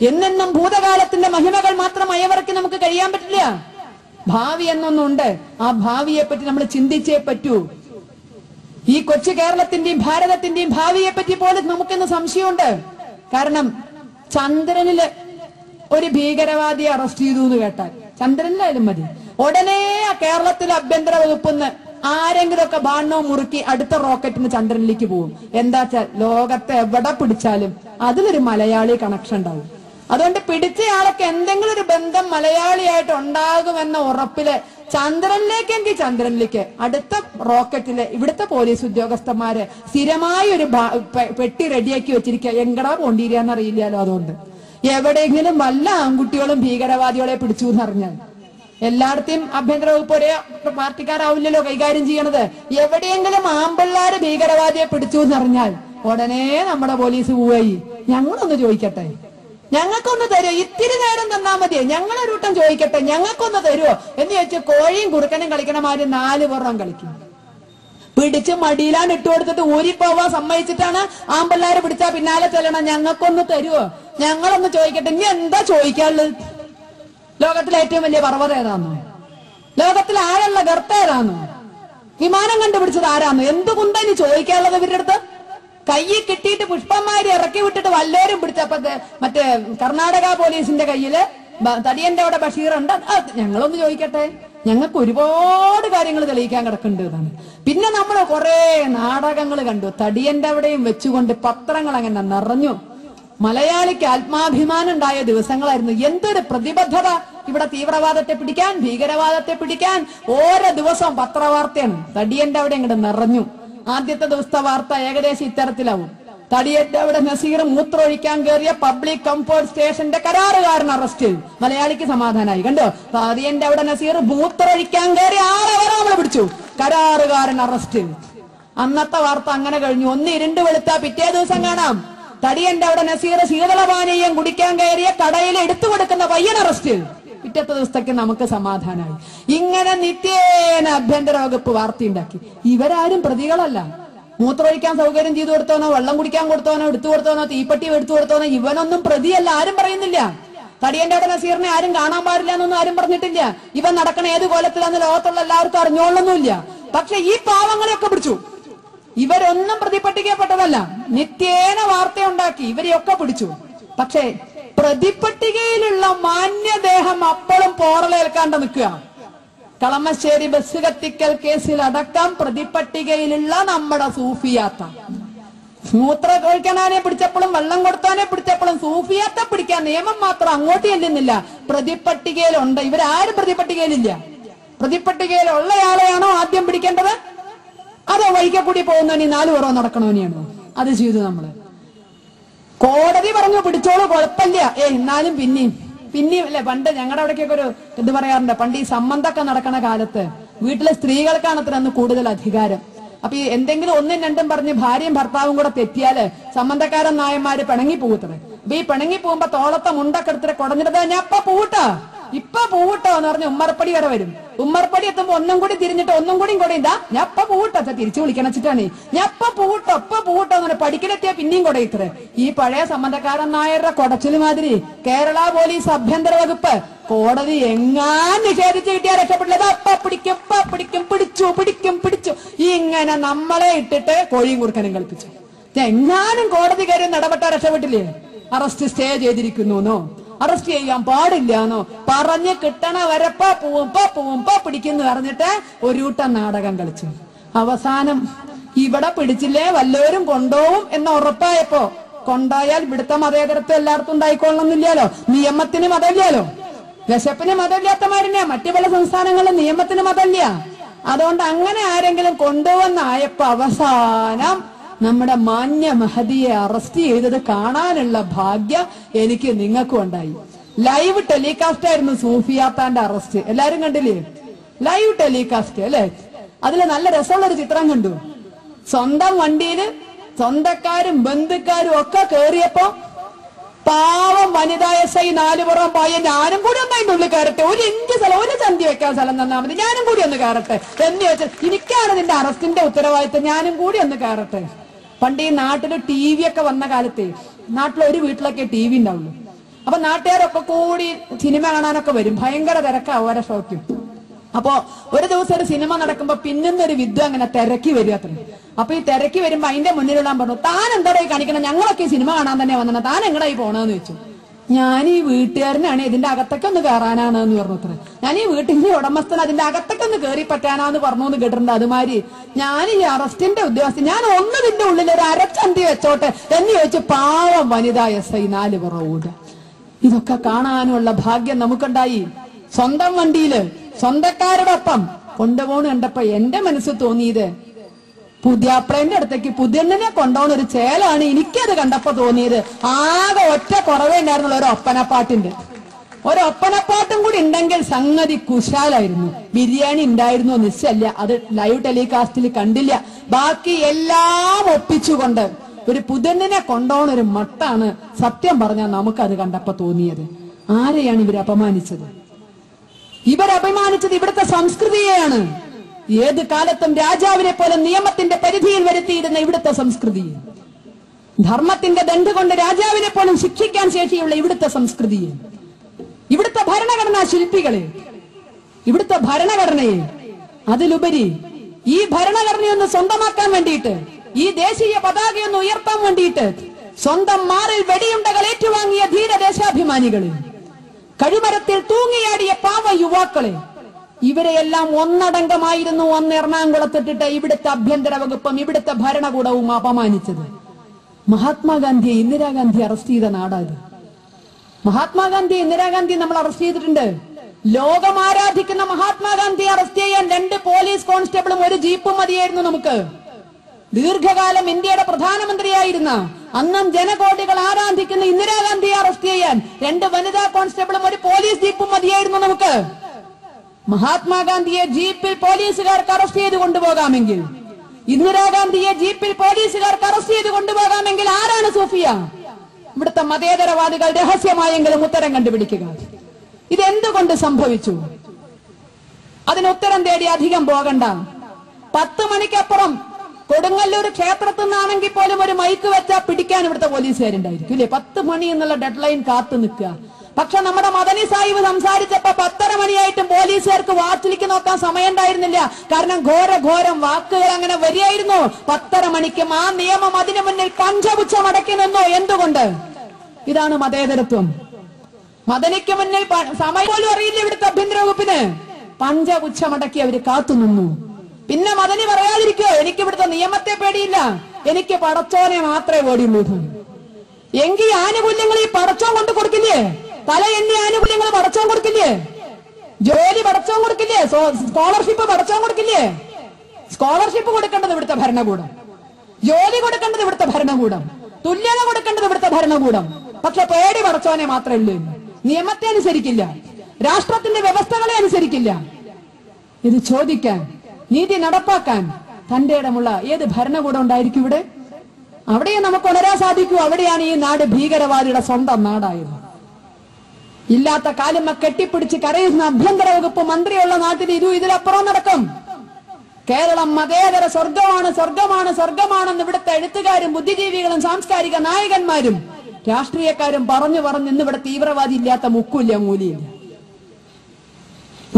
എന്നെന്നും ഭൂതകാലത്തിന്റെ മഹിമകൾ മാത്രം അയവർക്ക് നമുക്ക് കഴിയാൻ പറ്റില്ല. ഭാവി എന്നൊന്നുണ്ട്. ആ ഭാവിയെ പറ്റി നമ്മൾ ചിന്തിച്ചേ പറ്റൂ. ഈ കൊച്ചു കേരളത്തിന്റെയും ഭാരതത്തിന്റെയും ഭാവിയെ പറ്റി പോലും നമുക്കിന്ന് സംശയമുണ്ട്. കാരണം ചന്ദ്രനില് ഒരു ഭീകരവാദിയെ അറസ്റ്റ് ചെയ്തു എന്ന് കേട്ടാൽ, ചന്ദ്രനിലായാലും മതി, ഉടനെ ആ കേരളത്തിലെ ആഭ്യന്തര വകുപ്പിന്ന് ആരെങ്കിലും ഒക്കെ ബാണവും മുറുക്കി അടുത്ത റോക്കറ്റിന് ചന്ദ്രനിലേക്ക് പോകും. എന്താച്ചാൽ ലോകത്തെ എവിടെ പിടിച്ചാലും അതിലൊരു മലയാളി കണക്ഷൻ ഉണ്ടാവും. അതുകൊണ്ട് പിടിച്ചയാളൊക്കെ എന്തെങ്കിലും ഒരു ബന്ധം മലയാളിയായിട്ട് ഉണ്ടാകുമെന്ന ഉറപ്പില് ചന്ദ്രനിലേക്കെങ്കിൽ ചന്ദ്രനിലേക്ക്, അടുത്ത റോക്കറ്റില് ഇവിടുത്തെ പോലീസ് ഉദ്യോഗസ്ഥന്മാര് സ്ഥിരമായി ഒരു പെട്ടി റെഡിയാക്കി വെച്ചിരിക്കുക. എങ്കടാ പോണ്ടിരിയാന്നറിയില്ലല്ലോ. അതുകൊണ്ട് എവിടെയെങ്കിലും വല്ല ആൺകുട്ടികളും ഭീകരവാദികളെ പിടിച്ചു എന്നറിഞ്ഞാൽ, എല്ലായിടത്തെയും ആഭ്യന്തര വകുപ്പ് ഒരേ പാർട്ടിക്കാരാവില്ലല്ലോ കൈകാര്യം ചെയ്യണത്. എവിടെയെങ്കിലും ആമ്പിള്ളാര് ഭീകരവാദിയെ പിടിച്ചു എന്നറിഞ്ഞാൽ ഉടനെ നമ്മുടെ പോലീസ് പോയി ഞങ്ങളൊന്ന് ചോദിക്കട്ടെ, ഞങ്ങൾക്കൊന്ന് തരുമോ, ഇത്തിരി നേരം തന്നാ മതിയെ, ഞങ്ങളൊരുട്ടം ചോദിക്കട്ടെ, ഞങ്ങൾക്കൊന്ന് തരുമോ എന്ന് ചോദിച്ചു കോഴിയും കുറുക്കനും കളിക്കണമാര് 4 പുറം കളിക്കും. പിടിച്ച് മടിയിലാണ് ഇട്ട് കൊടുത്തിട്ട് ഊരിപ്പോവാൻ സമ്മതിച്ചിട്ടാണ് ആമ്പിള്ളാര് പിടിച്ചാ പിന്നാലെ ചെല്ലണം, ഞങ്ങൾക്കൊന്ന് തരുമോ, ഞങ്ങളൊന്ന് ചോദിക്കട്ടെ. ഇനി എന്താ ചോദിക്കാനുള്ളത്? ലോകത്തിലെ ഏറ്റവും വലിയ പർവ്വതം ഏതാന്നോ? ലോകത്തിൽ ആഴമുള്ള ഗർത്തം ഏതാന്നോ? വിമാനം കണ്ടുപിടിച്ചത് ആരാന്നോ? എന്ത് കുന്തനി ചോദിക്കാനുള്ളത് ഇവരുടെ അടുത്ത്? കയ്യിൽ കിട്ടിയിട്ട് പുഷ്പന്മാര് ഇറക്കി വിട്ടിട്ട് വല്ലോരും പിടിച്ചപ്പോ മറ്റേ കർണാടക പോലീസിന്റെ കയ്യില് തടിയന്റെ അവിടെ ബഷീറുണ്ട്, ഞങ്ങളൊന്ന് ചോദിക്കട്ടെ, ഞങ്ങൾക്ക് ഒരുപാട് കാര്യങ്ങൾ തെളിയിക്കാൻ കിടക്കുന്നുണ്ട് എന്നാണ്. പിന്നെ നമ്മൾ കുറെ നാടകങ്ങൾ കണ്ടു, തടിയന്റെ അവിടെയും വെച്ചുകൊണ്ട് പത്രങ്ങൾ അങ്ങനെ നിറഞ്ഞു. മലയാളിക്ക് ആത്മാഭിമാനം ഉണ്ടായ ദിവസങ്ങളായിരുന്നു. എന്തൊരു പ്രതിബദ്ധത ഇവിടെ തീവ്രവാദത്തെ പിടിക്കാൻ, ഭീകരവാദത്തെ പിടിക്കാൻ. ഓരോ ദിവസവും പത്രവാർത്തയാണ്. തടിയന്റെ അവിടെ ഇങ്ങോട്ട് നിറഞ്ഞു. ആദ്യത്തെ ദിവസത്തെ വാർത്ത ഏകദേശം ഇത്തരത്തിലാവും: തടിയന്റെ അവിടെ നസീർ മൂത്രമൊഴിക്കാൻ കയറിയ പബ്ലിക് കംഫോർട്ട് സ്റ്റേഷന്റെ കരാറുകാരൻ അറസ്റ്റ്. മലയാളിക്ക് സമാധാനമായി. കണ്ടോ, തടിയന്റെ അവിടെ നസീർ മൂത്രമൊഴിക്കാൻ കയറിയ ആളെ നമ്മൾ പിടിച്ചു, കരാറുകാരൻ അറസ്റ്റ്. അന്നത്തെ വാർത്ത അങ്ങനെ കഴിഞ്ഞു. ഒന്ന് ഇരുണ്ട് വെളുത്താ പിറ്റേ ദിവസം കാണാം തടിയന്റെ അവിടെ നസീർ ശീതളപാനീയം കുടിക്കാൻ കയറിയ കടയിൽ എടുത്തു കൊടുക്കുന്ന പയ്യൻ അറസ്റ്റ്. പിറ്റത്തെ ദിവസത്തേക്ക് നമുക്ക് സമാധാനമായി. ഇങ്ങനെ നിത്യേന ആഭ്യന്തര വകുപ്പ് വാർത്തയുണ്ടാക്കി. ഇവരാരും പ്രതികളല്ല. മൂത്രമൊഴിക്കാൻ സൗകര്യം ചെയ്തു കൊടുത്തോനോ, വെള്ളം കുടിക്കാൻ കൊടുത്തോനോ, എടുത്തു കൊടുത്തോനോ, തീപ്പെട്ടി എടുത്തു കൊടുത്തോനോ, ഇവനൊന്നും പ്രതിയല്ല. ആരും പറയുന്നില്ല. തടിയന്റെ അവിടെ നസീറിനെ ആരും കാണാൻ പാടില്ല എന്നൊന്നും ആരും പറഞ്ഞിട്ടില്ല. ഇവൻ നടക്കണ ഏത് കോലത്തിലാന്ന് ലോകത്തുള്ള എല്ലാവർക്കും അറിഞ്ഞോളൊന്നുമില്ല. പക്ഷെ ഈ പാവങ്ങളെയൊക്കെ പിടിച്ചു. ഇവരൊന്നും പ്രതിപട്ടികപ്പെട്ടതല്ല. നിത്യേന വാർത്തയുണ്ടാക്കി ഇവരെയൊക്കെ പിടിച്ചു. പക്ഷേ പ്രതിപട്ടികയിലുള്ള മാന്യദേഹം അപ്പോഴും പോറലേൽക്കാണ്ട് നിൽക്കുക. കളമശ്ശേരി ബസ് കത്തിക്കൽ കേസിൽ അടക്കം പ്രതിപട്ടികയിലുള്ള നമ്മുടെ സൂഫിയാത്ത, മൂത്രം ഒഴിക്കണാനെ പിടിച്ചപ്പോഴും വെള്ളം കൊടുത്താനെ പിടിച്ചപ്പോഴും സൂഫിയാത്ത പിടിക്കാൻ നിയമം മാത്രം അങ്ങോട്ട് ചെല്ലുന്നില്ല. പ്രതിപട്ടികയിലുണ്ട്. ഇവരാരും പ്രതിപട്ടികയിലില്ല. പ്രതിപട്ടികയിലുള്ളയാളെയാണോ ആദ്യം പിടിക്കേണ്ടത്? അതോ വഴിക്ക കൂടി പോകുന്നവന് 4 പുറം നടക്കണവനെയാണോ? അത് ചെയ്തു നമ്മള്. കോടതി പറഞ്ഞു പിടിച്ചോളൂ, കുഴപ്പമില്ല. എന്നാലും പിന്നെയും അല്ലെ, പണ്ട് ഞങ്ങളുടെ അവിടേക്കൊക്കെ ഒരു ഇത് പറയാറുണ്ട്, പണ്ട് ഈ സംബന്ധമൊക്കെ നടക്കണ കാലത്ത് വീട്ടിലെ സ്ത്രീകൾക്കാണ് അത്ര അന്ന് കൂടുതൽ അധികാരം. അപ്പൊ ഈ എന്തെങ്കിലും 1ഉം 2ഉം പറഞ്ഞ് ഭാര്യയും ഭർത്താവും കൂടെ തെറ്റിയാല് സംബന്ധക്കാരൻ നായന്മാര് പിണങ്ങി പോകത്തത്. അപ്പൊ ഈ പിണങ്ങി പോകുമ്പോ തോളത്തെ മുണ്ടൊക്കെ എടുത്തിട്ട് കുടഞ്ഞിട്ട് ഞാൻ ഇപ്പൊ പൂവിട്ടോ എന്ന് പറഞ്ഞ് ഉമ്മർപ്പടി വരെ വരും. ഉമ്മർപ്പടി എത്തുമ്പോ ഒന്നും കൂടി തിരിഞ്ഞിട്ട് ഒന്നും കൂടി കൊടയിട്ടാ ഞാൻ ഇപ്പൊ പൂവിട്ടോ, തിരിച്ചു വിളിക്കണച്ചിട്ടാണ് ഞാൻ ഇപ്പൊ പൂവിട്ടോ എന്ന് പറഞ്ഞ പഠിക്കലെത്തിയാ പിന്നെയും കൊടയിത്രേ. ഈ പഴയ സംബന്ധക്കാരൻ നായരുടെ കൊടച്ചില് മാതിരി കേരള പോലീസ് ആഭ്യന്തര വകുപ്പ് കോടതി എങ്ങാൻ നിഷേധിച്ച് കിട്ടിയാൽ രക്ഷപ്പെട്ടില്ല. പിടിച്ചു ഇങ്ങനെ നമ്മളെ ഇട്ടിട്ട് കോഴിയും കുറുക്കനും കളിപ്പിച്ചു. എങ്ങാനും കോടതി കയറി നടപെട്ടാ രക്ഷപ്പെട്ടില്ലേ? അറസ്റ്റ് സ്റ്റേ ചെയ്തിരിക്കുന്നു, അറസ്റ്റ് ചെയ്യാൻ പാടില്ലാന്നോ പറഞ്ഞ് കിട്ടണ വരപ്പ പൂവും പിടിക്കുന്നു പറഞ്ഞിട്ട് ഒരു കൂട്ടം നാടകം കളിച്ചു. അവസാനം ഇവിടെ പിടിച്ചില്ലേ വല്ലവരും കൊണ്ടുപോകും എന്ന് ഉറപ്പായപ്പോ, കൊണ്ടായാൽ ഇവിടുത്തെ മതേതരത്വം എല്ലായിടത്തും ഉണ്ടായിക്കൊള്ളണമെന്നില്ലല്ലോ. നിയമത്തിന് മതമില്ലല്ലോ. വിശപ്പിന് മതമില്ലാത്തമാരിനെ മറ്റു പല സംസ്ഥാനങ്ങളിലും നിയമത്തിന് മതമില്ല. അതുകൊണ്ട് അങ്ങനെ ആരെങ്കിലും കൊണ്ടുവന്നായപ്പോ അവസാനം നമ്മുടെ മാന്യ മഹദിയെ അറസ്റ്റ് ചെയ്തത് കാണാനുള്ള ഭാഗ്യം എനിക്ക് നിങ്ങൾക്കും ഉണ്ടായി. ലൈവ് ടെലികാസ്റ്റ് ആയിരുന്നു സൂഫിയാത്താന്റെ അറസ്റ്റ്. എല്ലാരും കണ്ടില്ലേ? ലൈവ് ടെലികാസ്റ്റ് അല്ലെ? അതില് നല്ല രസമുള്ളൊരു ചിത്രം കണ്ടു. സ്വന്തം വണ്ടിയില് സ്വന്തക്കാരും ബന്ധുക്കാരും ഒക്കെ കേറിയപ്പോ പാവം വനിതാ SI 4 പുറം പോയ ഞാനും കൂടി ഒന്ന് അതിന്റെ ഉള്ളിൽ കയറട്ടെ, ഒരു ഇഞ്ച് സ്ഥലം, ഒരു ചന്തി വെക്കാൻ സ്ഥലം തന്നാൽ മതി, ഞാനും കൂടി ഒന്ന് കയറട്ടെ എന്ന് ചോദിച്ചാൽ എനിക്കാണ് ഇതിന്റെ അറസ്റ്റിന്റെ ഉത്തരവാദിത്തം, ഞാനും കൂടി ഒന്ന് കയറട്ടെ. പണ്ട് ഈ നാട്ടില് TV ഒക്കെ വന്ന കാലത്തെ നാട്ടിലൊരു വീട്ടിലൊക്കെ TV ഉണ്ടാവുള്ളൂ. അപ്പൊ നാട്ടുകാരൊക്കെ കൂടി സിനിമ കാണാനൊക്കെ വരും. ഭയങ്കര തിരക്കാ ഓരോ ഷോയ്ക്കും. അപ്പൊ ഒരു ദിവസം ഒരു സിനിമ നടക്കുമ്പോ പിന്നൊരു വിദ്യ അങ്ങനെ തിരക്കി വരിക അത്ര. അപ്പൊ ഈ തിരക്കി വരുമ്പോ അതിന്റെ മുന്നിലുള്ള പറഞ്ഞു, താൻ എന്താടാ ഈ കാണിക്കണം, ഞങ്ങളൊക്കെ ഈ സിനിമ കാണാൻ തന്നെ വന്നത്, താൻ എങ്ങടാ ഈ പോണെന്ന് ചോദിച്ചു. ഞാൻ ഈ വീട്ടുകാരനാണ്, ഇതിന്റെ അകത്തൊക്കെ ഒന്ന് കയറാനാണ് എന്ന് പറഞ്ഞു അത്ര. ഞാൻ ഈ വീട്ടിന്റെ ഉടമസ്ഥൻ, അതിന്റെ അകത്തൊക്കെ ഒന്ന് കയറി പറ്റാനാന്ന് പറഞ്ഞു എന്ന് കേട്ടിട്ടുണ്ട്. അതുമാതിരി ഞാൻ ഈ അറസ്റ്റിന്റെ ഉദ്യോഗസ്ഥൻ, ഞാൻ ഒന്നതിന്റെ ഉള്ളിൽ ഒരു അരച്ചന്തി വെച്ചോട്ടെ എന്ന് ചോദിച്ചു പാവം വനിതാ SI 4 പുറവൂട്. ഇതൊക്കെ കാണാനുള്ള ഭാഗ്യം നമുക്കുണ്ടായി. സ്വന്തം വണ്ടിയില് സ്വന്തക്കാരുടെ ഒപ്പം കൊണ്ടുപോകണ കണ്ടപ്പോ എന്റെ മനസ്സ് തോന്നിയത്, പുതിയാപ്പിളന്റെ അടുത്തേക്ക് പുതിയണ്ണിനെ കൊണ്ടുപോകുന്ന ഒരു ചേലാണ് എനിക്കത് കണ്ടപ്പോ തോന്നിയത്. ആകെ ഒറ്റ കുറവേ ഉണ്ടായിരുന്നുള്ള ഒരു ഒപ്പനപ്പാട്ടുണ്ട്. ഒരു ഒപ്പനപ്പാട്ടും കൂടി ഉണ്ടെങ്കിൽ സംഗതി കുശാലായിരുന്നു. ബിരിയാണി ഉണ്ടായിരുന്നോ നിശ്ചല്ല, അത് ലൈവ് ടെലികാസ്റ്റിൽ കണ്ടില്ല. ബാക്കി എല്ലാം ഒപ്പിച്ചുകൊണ്ട് ഒരു പുതിയണ്ണിനെ കൊണ്ടുപോകുന്ന ഒരു മട്ടാണ് സത്യം പറഞ്ഞാൽ നമുക്കത് കണ്ടപ്പോ തോന്നിയത്. ആരെയാണ് ഇവർ അപമാനിച്ചത്? ഇവരപമാനിച്ചത് ഇവിടുത്തെ സംസ്കൃതിയെയാണ്. ഏത് കാലത്തും രാജാവിനെ പോലെ നിയമത്തിന്റെ പരിധിയിൽ വരുത്തിയിരുന്ന ഇവിടുത്തെ സംസ്കൃതിയെ, ധർമ്മത്തിന്റെ ദണ്ഡ് കൊണ്ട് രാജാവിനെ പോലും ശിക്ഷിക്കാൻ ശേഷിയുള്ള ഇവിടുത്തെ സംസ്കൃതിയെ, ഇവിടുത്തെ ഭരണഘടനാ ശില്പികളെ, ഇവിടുത്തെ ഭരണഘടനയെ, അതിലുപരി ഈ ഭരണഘടനയൊന്ന് സ്വന്തമാക്കാൻ വേണ്ടിയിട്ട്, ഈ ദേശീയ പതാകയൊന്ന് ഉയർത്താൻ വേണ്ടിയിട്ട് സ്വന്തം മാറിൽ വെടിയുണ്ടകൾ ഏറ്റുവാങ്ങിയ ധീരദേശാഭിമാനികളെ, കഴിമരത്തിൽ തൂങ്ങിയാടിയ പാവ യുവാക്കളെ, ഇവരെയെല്ലാം ഒന്നടങ്കമായിരുന്നു അന്ന് എറണാകുളത്തിട്ടിട്ട് ഇവിടുത്തെ ആഭ്യന്തര വകുപ്പും ഇവിടുത്തെ ഭരണകൂടവും അപമാനിച്ചത്. മഹാത്മാഗാന്ധിയെ ഇന്ദിരാഗാന്ധി അറസ്റ്റ് ചെയ്ത നാടാത്. മഹാത്മാഗാന്ധി ഇന്ദിരാഗാന്ധി നമ്മൾ അറസ്റ്റ് ചെയ്തിട്ടുണ്ട്. ലോകം ആരാധിക്കുന്ന മഹാത്മാഗാന്ധി അറസ്റ്റ് ചെയ്യാൻ 2 പോലീസ് കോൺസ്റ്റബിളും 1 ജീപ്പും മതിയായിരുന്നു നമുക്ക്. ദീർഘകാലം ഇന്ത്യയുടെ പ്രധാനമന്ത്രിയായിരുന്ന, അന്നും ജനകോടികൾ ആരാധിക്കുന്ന ഇന്ദിരാഗാന്ധിയെ അറസ്റ്റ് ചെയ്യാൻ 2 വനിതാ കോൺസ്റ്റബിളും 1 പോലീസ് ജീപ്പും മതിയായിരുന്നു നമുക്ക്. മഹാത്മാഗാന്ധിയെ ജീപ്പിൽ പോലീസുകാർക്ക് അറസ്റ്റ് ചെയ്ത് കൊണ്ടുപോകാമെങ്കിൽ, ഇന്ദിരാഗാന്ധിയെ ജീപ്പിൽ പോലീസുകാർക്ക് അറസ്റ്റ് ചെയ്ത് കൊണ്ടുപോകാമെങ്കിൽ ആരാണ് സൂഫിയ? ഇവിടുത്തെ മതേതരവാദികൾ രഹസ്യമായെങ്കിലും ഉത്തരം കണ്ടുപിടിക്കുക. ഇതെന്തുകൊണ്ട് സംഭവിച്ചു? അതിന് ഉത്തരം തേടി അധികം പോകണ്ട. 10 മണിക്കപ്പുറം കൊടുങ്ങല്ലൂർ ക്ഷേത്രത്തിൽ നിന്നാണെങ്കിൽ പോലും ഒരു മൈക്ക് വെച്ചാൽ പിടിക്കാൻ ഇവിടുത്തെ പോലീസുകാരുണ്ടായിരിക്കും ഇല്ലേ? 10 മണി എന്നുള്ള ഡെഡ് ലൈൻ കാത്തു നിൽക്കുക. പക്ഷെ നമ്മുടെ മദനി സാഹിബ് സംസാരിച്ചപ്പോ 10:30 മണിയായിട്ടും പോലീസുകാർക്ക് വാച്ചിലേക്ക് നോക്കാൻ സമയം ഉണ്ടായിരുന്നില്ല. കാരണം ഘോരം വാക്കുകൾ അങ്ങനെ വരികയായിരുന്നു. 10:30 മണിക്കും ആ നിയമം അതിനു മുന്നിൽ പഞ്ചപുച്ഛം അടക്കി നിന്നോ? എന്തുകൊണ്ട്? ഇതാണ് മതേതരത്വം. മദനിക്ക് മുന്നിൽ സമയം പോലും അറിയില്ല ഇവിടുത്തെ ആഭ്യന്തര വകുപ്പിന്. പഞ്ചപുച്ഛമടക്കി അവര് കാത്തുനിന്നു. പിന്നെ മദനി പറയാതിരിക്കോ? എനിക്ക് ഇവിടുത്തെ നിയമത്തെ പേടിയില്ല, എനിക്ക് പടച്ചോനെ മാത്രമേ പേടിയുള്ളൂ. എങ്കിൽ ആനുകൂല്യങ്ങൾ ഈ പടച്ചോൻ കൊണ്ട് കൊടുക്കില്ലേ? തല എണ്ണി ആനുകൂല്യങ്ങൾ പടച്ചോൻ കൊടുക്കില്ലേ? ജോലി പടച്ചോൻ കൊടുക്കില്ലേ? സ്കോളർഷിപ്പ് പടച്ചോൻ കൊടുക്കില്ലേ? സ്കോളർഷിപ്പ് കൊടുക്കേണ്ടത് ഇവിടുത്തെ ഭരണകൂടം, ജോലി കൊടുക്കേണ്ടത് ഇവിടുത്തെ ഭരണകൂടം, തുല്യത കൊടുക്കേണ്ടത് ഇവിടുത്തെ ഭരണകൂടം. പക്ഷെ പേടി പടച്ചോനെ മാത്രമേ ഉള്ളൂ. നിയമത്തെ അനുസരിക്കില്ല, രാഷ്ട്രത്തിന്റെ വ്യവസ്ഥകളെ അനുസരിക്കില്ല. ഇത് ചോദിക്കാൻ, നീതി നടപ്പാക്കാൻ തന്റെ ഇടമുള്ള ഏത് ഭരണകൂടം ഉണ്ടായിരിക്കും ഇവിടെ? അവിടെയും നമുക്ക് ഉണരാൻ സാധിക്കൂ. അവിടെയാണ് ഈ നാട് ഭീകരവാദിയുടെ സ്വന്തം നാടായത്. ഇല്ലാത്ത കാലം കെട്ടിപ്പിടിച്ച് കരയുന്ന ആഭ്യന്തര വകുപ്പ് മന്ത്രിയുള്ള നാട്ടിൽ ഇതിലപ്പുറം നടക്കും. കേരളം മതേതര സ്വർഗമാണ്, സ്വർഗമാണ്, സ്വർഗമാണെന്ന് ഇവിടുത്തെ എഴുത്തുകാരും ബുദ്ധിജീവികളും സാംസ്കാരിക നായകന്മാരും രാഷ്ട്രീയക്കാരും പറഞ്ഞു ഇന്ന് ഇവിടെ തീവ്രവാദി ഇല്ലാത്ത മുക്കില്ല, മൂലിയില്ല.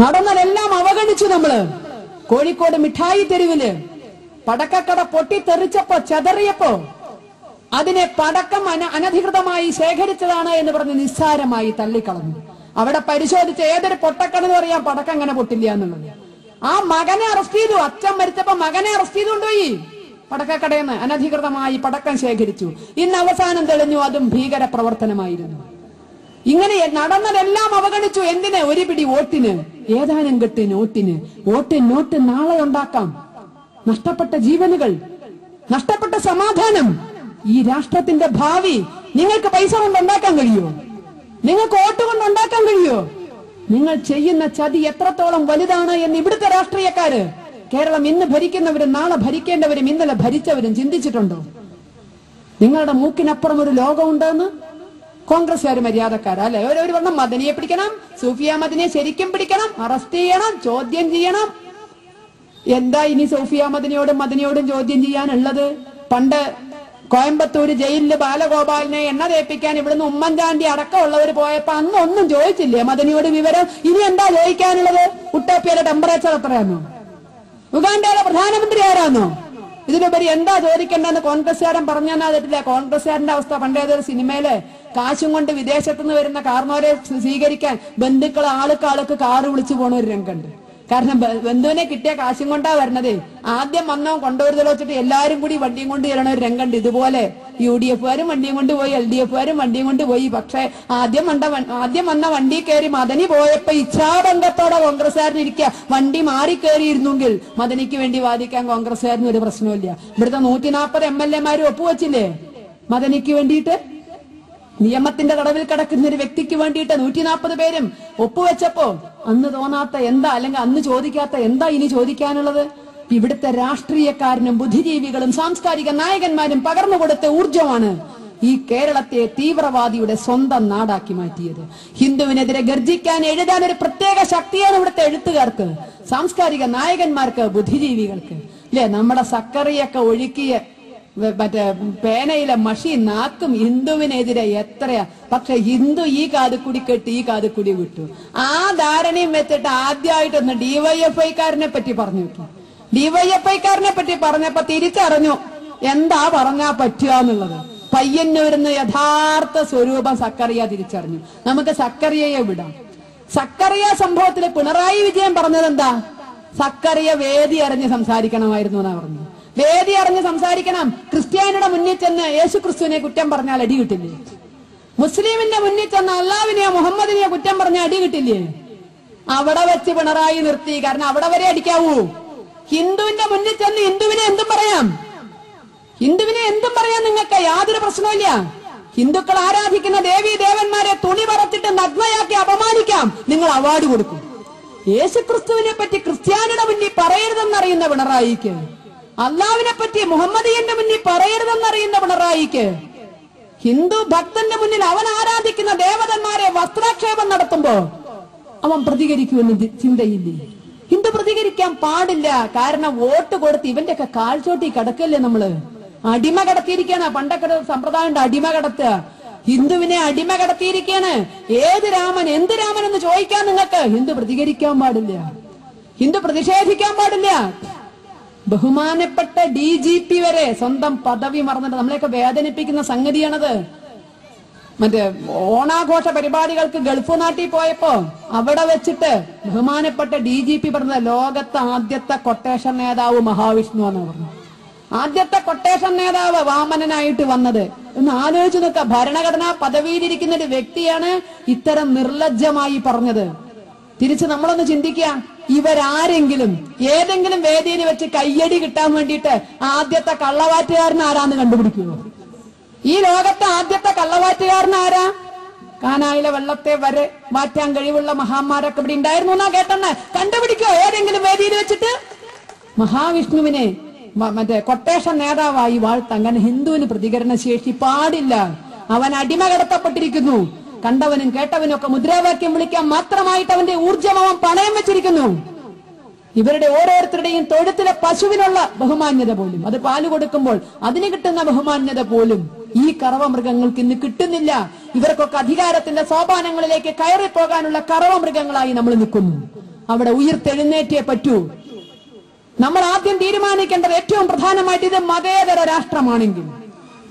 നടന്നതെല്ലാം അവഗണിച്ചു നമ്മള്. കോഴിക്കോട് മിഠായി തെരുവില് പടക്കക്കട പൊട്ടിത്തെറിച്ചപ്പോ, ചെതറിയപ്പോ അതിനെ പടക്കം അനധികൃതമായി ശേഖരിച്ചതാണ് എന്ന് പറഞ്ഞ് നിസ്സാരമായി തള്ളിക്കളഞ്ഞു. അവിടെ പരിശോധിച്ച ഏതൊരു പൊട്ടക്കണെന്ന് പറയാം പടക്കം അങ്ങനെ പൊട്ടില്ല എന്നുള്ളത്. ആ മകനെ അറസ്റ്റ് ചെയ്തു. അച്ഛൻ മരിച്ചപ്പോ മകനെ അറസ്റ്റ് ചെയ്തുകൊണ്ടുപോയി. പടക്കക്കടയെന്ന് അനധികൃതമായി പടക്കം ശേഖരിച്ചു. ഇന്ന് അവസാനം തെളിഞ്ഞു അതും ഭീകര പ്രവർത്തനമായിരുന്നു. ഇങ്ങനെ നടന്നതെല്ലാം അവഗണിച്ചു. എന്തിന്? ഒരു പിടി വോട്ടിന്, ഏതാനും കെട്ട് നോട്ടിന്. നോട്ട് നാളെ ഉണ്ടാക്കാം. നഷ്ടപ്പെട്ട ജീവനുകൾ, നഷ്ടപ്പെട്ട സമാധാനം, ഈ രാഷ്ട്രത്തിന്റെ ഭാവി നിങ്ങൾക്ക് പൈസ കൊണ്ട് ഉണ്ടാക്കാൻ കഴിയുമോ? നിങ്ങൾക്ക് വോട്ട് കൊണ്ട് ഉണ്ടാക്കാൻ കഴിയുമോ? നിങ്ങൾ ചെയ്യുന്ന ചതി എത്രത്തോളം വലുതാണ് എന്ന് ഇവിടുത്തെ രാഷ്ട്രീയക്കാര്, കേരളം ഇന്ന് ഭരിക്കുന്നവരും നാളെ ഭരിക്കേണ്ടവരും ഇന്നലെ ഭരിച്ചവരും ചിന്തിച്ചിട്ടുണ്ടോ? നിങ്ങളുടെ മൂക്കിനപ്പുറം ഒരു ലോകമുണ്ടെന്ന് കോൺഗ്രസ്സുകാർ മര്യാദക്കാരല്ലേ? ഒരു വണ്ണം മദനിയെ പിടിക്കണം, സൂഫിയ മദനിയെ ശരിക്കും പിടിക്കണം, അറസ്റ്റ് ചെയ്യണം, ചോദ്യം ചെയ്യണം. എന്താ ഇനി സൂഫിയ മദനിയോടും ചോദ്യം ചെയ്യാനുള്ളത്? പണ്ട് കോയമ്പത്തൂര് ജയിലില് ബാലഗോപാലിനെ എണ്ണ തേപ്പിക്കാൻ ഇവിടുന്ന് ഉമ്മൻചാണ്ടി അടക്കമുള്ളവർ പോയപ്പോ അന്ന് ഒന്നും ചോദിച്ചില്ലേ മദനിയോട് വിവരം? ഇനി എന്താ ചോദിക്കാനുള്ളത്? ഉട്ടോപ്യയിലെ ടെമ്പറേച്ചർ എത്രയാണോ? ഉഗാണ്ടയിലെ പ്രധാനമന്ത്രി ആരാന്നോ? ഇതിനുപരി എന്താ ചോദിക്കേണ്ടെന്ന് കോൺഗ്രസ്സുകാരൻ പറഞ്ഞാൽ അതിട്ടില്ല. കോൺഗ്രസ്സുകാരന്റെ അവസ്ഥ പണ്ടേതൊരു സിനിമയില് കാശും കൊണ്ട് വിദേശത്തുനിന്ന് വരുന്ന കാർന്നോരെ സ്വീകരിക്കാൻ ബന്ധുക്കൾ ആൾക്ക് കാറ് വിളിച്ചു പോണ ഒരു രംഗമുണ്ട്. കാരണം ബന്ധുവിനെ കിട്ടിയ കാശും കൊണ്ടാ വരണത്. ആദ്യം വന്നോ കൊണ്ടുവരുതലോ വെച്ചിട്ട് എല്ലാരും കൂടി വണ്ടിയും കൊണ്ട് ചെല്ലണ ഒരു രംഗമുണ്ട്. ഇതുപോലെ UDF-കാരും വണ്ടിയും കൊണ്ട് പോയി, LDF-കാരും വണ്ടിയും കൊണ്ട് പോയി. പക്ഷെ ആദ്യം വന്ന വണ്ടി കയറി മദനി പോയപ്പോ ഇച്ഛാഭംഗത്തോടെ കോൺഗ്രസ്സുകാരന് ഇരിക്കുക. വണ്ടി മാറി കയറിയിരുന്നെങ്കിൽ മദനിക്ക് വേണ്ടി വാദിക്കാൻ കോൺഗ്രസ്സുകാരന് ഒരു പ്രശ്നമില്ല. ഇവിടുത്തെ 140 MLA-മാരും ഒപ്പുവെച്ചില്ലേ മദനിക്ക് വേണ്ടിയിട്ട്? നിയമത്തിന്റെ തടവിൽ കിടക്കുന്ന ഒരു വ്യക്തിക്ക് വേണ്ടിയിട്ട് 140 പേരും ഒപ്പുവെച്ചപ്പോ അന്ന് തോന്നാത്ത എന്താ, അല്ലെങ്കിൽ അന്ന് ചോദിക്കാത്ത എന്താ ഇനി ചോദിക്കാനുള്ളത്? ഇവിടുത്തെ രാഷ്ട്രീയക്കാരനും ബുദ്ധിജീവികളും സാംസ്കാരിക നായകന്മാരും പകർന്നുകൊടുത്ത ഊർജമാണ് ഈ കേരളത്തെ തീവ്രവാദിയുടെ സ്വന്തം നാടാക്കി മാറ്റിയത്. ഹിന്ദുവിനെതിരെ ഗർജിക്കാൻ, എഴുതാൻ ഒരു പ്രത്യേക ശക്തിയാണ് ഇവിടുത്തെ എഴുത്തുകാർക്ക്, സാംസ്കാരിക നായകന്മാർക്ക്, ബുദ്ധിജീവികൾക്ക്. അല്ലെ, നമ്മുടെ സക്കറിയൊക്കെ ഒഴുക്കിയ മറ്റേ പേനയിലെ മഷി നാക്കും ഹിന്ദുവിനെതിരെ എത്രയാ. പക്ഷെ ഹിന്ദു ഈ കാതുകൂടി കെട്ടി ഈ കാതുകൂടി വിട്ടു. ആ ധാരണയും വെച്ചിട്ട് ആദ്യമായിട്ടൊന്ന് DYFI-കാരനെ പറ്റി പറഞ്ഞു നോക്കി. DYFI-കാരനെ പറ്റി പറഞ്ഞപ്പോ തിരിച്ചറിഞ്ഞു എന്താ പറഞ്ഞാ പറ്റുക എന്നുള്ളത്. പയ്യന്നൂരിന്ന് യഥാർത്ഥ സ്വരൂപം സക്കറിയ തിരിച്ചറിഞ്ഞു. നമുക്ക് സക്കറിയയെ വിടാം. സക്കറിയ സംഭവത്തില് പിണറായി വിജയൻ പറഞ്ഞത് എന്താ? സക്കറിയ വേദി അറിഞ്ഞ് സംസാരിക്കണമായിരുന്നു എന്നാ പറഞ്ഞു. വേദി അറിഞ്ഞ് സംസാരിക്കണം. ക്രിസ്ത്യാനിയുടെ മുന്നിൽ ചെന്ന് യേശു ക്രിസ്തുവിനെ കുറ്റം പറഞ്ഞാൽ അടി കിട്ടില്ലേ? മുസ്ലിമിന്റെ മുന്നിൽ ചെന്ന് അള്ളാവിനെയോ മുഹമ്മദിനെയോ കുറ്റം പറഞ്ഞാൽ അടി കിട്ടില്ലേ? അവിടെ വെച്ച് പിണറായി നിർത്തി. കാരണം അവിടെ വരെ അടിക്കാവൂ. ഹിന്ദുവിന്റെ മുന്നിൽ ചെന്ന് ഹിന്ദുവിനെ എന്തും പറയാം, ഹിന്ദുവിനെ എന്തും പറയാൻ നിങ്ങൾക്ക് യാതൊരു പ്രശ്നമില്ല. ഹിന്ദുക്കൾ ആരാധിക്കുന്ന ദേവീ ദേവന്മാരെ തുണി പറച്ചിട്ട് നഗ്നയാക്കി അപമാനിക്കാം, നിങ്ങൾ അവാർഡ് കൊടുക്കും. യേശു ക്രിസ്തുവിനെ പറ്റി ക്രിസ്ത്യാനിയുടെ മുന്നിൽ പറയരുതെന്നറിയുന്ന പിണറായിക്ക്, അള്ളാവിനെ പറ്റി മുഹമ്മദിയന്റെ മുന്നിൽ പറയരുതെന്നറിയുന്ന പിണറായിക്ക്, ഹിന്ദു ഭക്തന്റെ മുന്നിൽ അവൻ ആരാധിക്കുന്ന ദേവതന്മാരെ വസ്ത്രാക്ഷേപം നടത്തുമ്പോ അവൻ പ്രതികരിക്കുമെന്ന് ചിന്തയില്ലേ? ഹിന്ദു പ്രതികരിക്കാൻ പാടില്ല. കാരണം വോട്ട് കൊടുത്ത് ഇവന്റെ ഒക്കെ കാൽച്ചോട്ടി കിടക്കല്ലേ നമ്മള്. അടിമ കടത്തിയിരിക്കാണ്. പണ്ടൊക്കെ സമ്പ്രദായം ഉണ്ട്, അടിമ കടത്തുക. ഹിന്ദുവിനെ അടിമ കടത്തിയിരിക്കാണ്. ഏത് രാമൻ, എന്ത് രാമൻ എന്ന് ചോദിക്കാൻ നിങ്ങൾക്ക്. ഹിന്ദു പ്രതികരിക്കാൻ പാടില്ല, ഹിന്ദു പ്രതിഷേധിക്കാൻ പാടില്ല. ബഹുമാനപ്പെട്ട DGP വരെ സ്വന്തം പദവി മറന്നിട്ട് നമ്മളെയൊക്കെ വേദനിപ്പിക്കുന്ന സംഗതിയാണത്. മറ്റേ ഓണാഘോഷ പരിപാടികൾക്ക് ഗൾഫ് നാട്ടിൽ പോയപ്പോ അവിടെ വെച്ചിട്ട് ബഹുമാനപ്പെട്ട DGP പറഞ്ഞത് ലോകത്തെ ആദ്യത്തെ കൊട്ടേഷൻ നേതാവ് മഹാവിഷ്ണു എന്ന് പറഞ്ഞു. ആദ്യത്തെ കൊട്ടേഷൻ നേതാവ് വാമനനായിട്ട് വന്നത് ഒന്ന് ആലോചിച്ച് നോക്കുക. ഭരണഘടനാ പദവിയിലിരിക്കുന്ന ഒരു വ്യക്തിയാണ് ഇത്തരം നിർലജ്ജമായി പറഞ്ഞത്. തിരിച്ച് നമ്മളൊന്ന് ചിന്തിക്കുക, ഇവരാരെങ്കിലും ഏതെങ്കിലും വേദിയിൽ വെച്ച് കയ്യടി കിട്ടാൻ വേണ്ടിയിട്ട് ആദ്യത്തെ കള്ളവാറ്റുകാരൻ ആരാന്ന് കണ്ടുപിടിക്കുമോ? ഈ ലോകത്തെ ആദ്യത്തെ കള്ളവാറ്റുകാരൻ ആരാ? കാനായിലെ വെള്ളത്തെ വരെ മാറ്റാൻ കഴിവുള്ള മഹാന്മാരൊക്കെ ഇവിടെ ഉണ്ടായിരുന്നു എന്നാ കേട്ടെന്ന്. കണ്ടുപിടിക്കോ ഏതെങ്കിലും വേദിയിൽ വെച്ചിട്ട്? മഹാവിഷ്ണുവിനെ മറ്റേ കൊട്ടേഷൻ നേതാവായി വാഴ്ത്താൻ. കാരണം ഹിന്ദുവിന് പ്രതികരണ ശേഷി പാടില്ല. അവൻ അടിമ കടത്തപ്പെട്ടിരിക്കുന്നു. കണ്ടവനും കേട്ടവനും ഒക്കെ മുദ്രാവാക്യം വിളിക്കാൻ മാത്രമായിട്ട് അവന്റെ ഊർജ്ജം അവൻ പണയം വെച്ചിരിക്കുന്നു. ഇവരുടെ ഓരോരുത്തരുടെയും തൊഴുത്തിലെ പശുവിനുള്ള ബഹുമാന്യത പോലും, അത് പാല് കൊടുക്കുമ്പോൾ അതിന് കിട്ടുന്ന ബഹുമാന്യത പോലും ഈ കറവ മൃഗങ്ങൾക്ക് ഇന്ന് കിട്ടുന്നില്ല. ഇവർക്കൊക്കെ അധികാരത്തിന്റെ സോപാനങ്ങളിലേക്ക് കയറിപ്പോകാനുള്ള കറവ മൃഗങ്ങളായി നമ്മൾ നിൽക്കുന്നു. അവിടെ ഉയർത്തെഴുന്നേറ്റേ പറ്റൂ. നമ്മൾ ആദ്യം തീരുമാനിക്കേണ്ടത് ഏറ്റവും പ്രധാനമായിട്ട് ഇത് മതേതര രാഷ്ട്രമാണെങ്കിൽ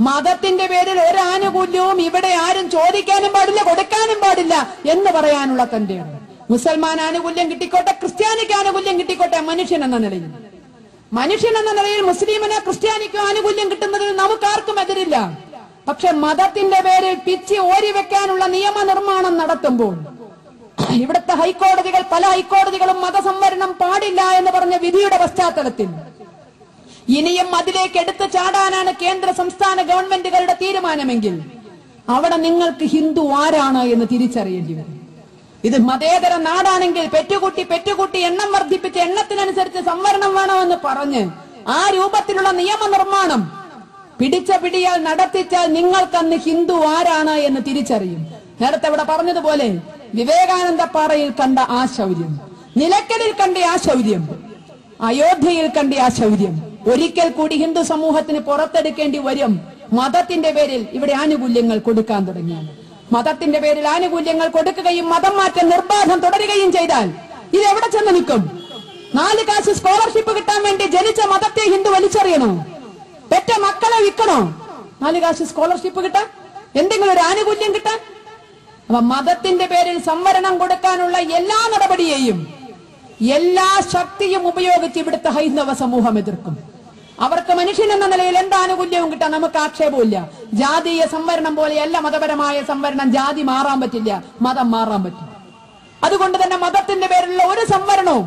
മതത്തിന്റെ പേരിൽ ഒരു ആനുകൂല്യവും ഇവിടെ ആരും ചോദിക്കാനും പാടില്ല, കൊടുക്കാനും പാടില്ല എന്ന് പറയാനുള്ള തന്റെയാണ്. മുസൽമാൻ ആനുകൂല്യം കിട്ടിക്കോട്ടെ, ക്രിസ്ത്യാനിക്ക് ആനുകൂല്യം കിട്ടിക്കോട്ടെ, മനുഷ്യൻ എന്ന നിലയിൽ മുസ്ലിമിനോ ക്രിസ്ത്യാനിക്കോ ആനുകൂല്യം കിട്ടുന്നതിൽ നമുക്കാർക്കും എതിരില്ല. പക്ഷെ മതത്തിന്റെ പേരിൽ പിച്ചി ഓരി വെക്കാനുള്ള നിയമനിർമ്മാണം നടത്തുമ്പോൾ ഇവിടുത്തെ ഹൈക്കോടതികൾ, പല ഹൈക്കോടതികളും മതസംവരണം പാടില്ല എന്ന് പറഞ്ഞ വിധിയുടെ പശ്ചാത്തലത്തിൽ ഇനിയും അതിലേക്ക് എടുത്തു ചാടാനാണ് കേന്ദ്ര സംസ്ഥാന ഗവൺമെന്റുകളുടെ തീരുമാനമെങ്കിൽ അവിടെ നിങ്ങൾക്ക് ഹിന്ദു ആരാണ് എന്ന് തിരിച്ചറിയേണ്ടി വരും. ഇത് മതേതര നാടാണെങ്കിൽ പെറ്റുകൂട്ടി എണ്ണം വർദ്ധിപ്പിച്ച് എണ്ണത്തിനനുസരിച്ച് സംവരണം വേണമെന്ന് പറഞ്ഞ് ആ രൂപത്തിലുള്ള നിയമനിർമ്മാണം പിടിച്ച പിടിയാൽ നടത്തിച്ചാൽ നിങ്ങൾക്കന്ന് ഹിന്ദു ആരാണ് എന്ന് തിരിച്ചറിയും. നേരത്തെ ഇവിടെ പറഞ്ഞതുപോലെ വിവേകാനന്ദ പാറയിൽ കണ്ട ആ ശൗര്യം, നിലയ്ക്കലിൽ കണ്ട ആ ശൗര്യം, അയോധ്യയിൽ കണ്ട ആ ശൗര്യം ഒരിക്കൽ കൂടി ഹിന്ദു സമൂഹത്തിന് പുറത്തെടുക്കേണ്ടി വരും. മതത്തിന്റെ പേരിൽ ഇവിടെ ആനുകൂല്യങ്ങൾ കൊടുക്കാൻ തുടങ്ങിയാൽ, മതത്തിന്റെ പേരിൽ ആനുകൂല്യങ്ങൾ കൊടുക്കുകയും മതം മാറ്റം നിർബാധം തുടരുകയും ചെയ്താൽ ഇത് എവിടെ ചെന്ന് നിൽക്കും? 4 കാശ് സ്കോളർഷിപ്പ് കിട്ടാൻ വേണ്ടി ജനിച്ച മതത്തെ ഹിന്ദു വലിച്ചെറിയണോ? പെറ്റ മക്കളെ വിൽക്കണോ? 4 കാശ് സ്കോളർഷിപ്പ് കിട്ടാൻ, എന്തെങ്കിലും ഒരു ആനുകൂല്യം കിട്ടാൻ? അപ്പൊ മതത്തിന്റെ പേരിൽ സംവരണം കൊടുക്കാനുള്ള എല്ലാ നടപടിയെയും എല്ലാ ശക്തിയും ഉപയോഗിച്ച് ഇവിടുത്തെ ഹൈന്ദവ സമൂഹം എതിർക്കും. അവർക്ക് മനുഷ്യൻ എന്ന നിലയിൽ എന്ത് ആനുകൂല്യവും കിട്ടാൻ നമുക്ക് ആക്ഷേപമില്ല. ജാതീയ സംവരണം പോലെയല്ല മതപരമായ സംവരണം. ജാതി മാറാൻ പറ്റില്ല, മതം മാറാൻ പറ്റും. അതുകൊണ്ട് തന്നെ മതത്തിന്റെ പേരിലുള്ള ഒരു സംവരണവും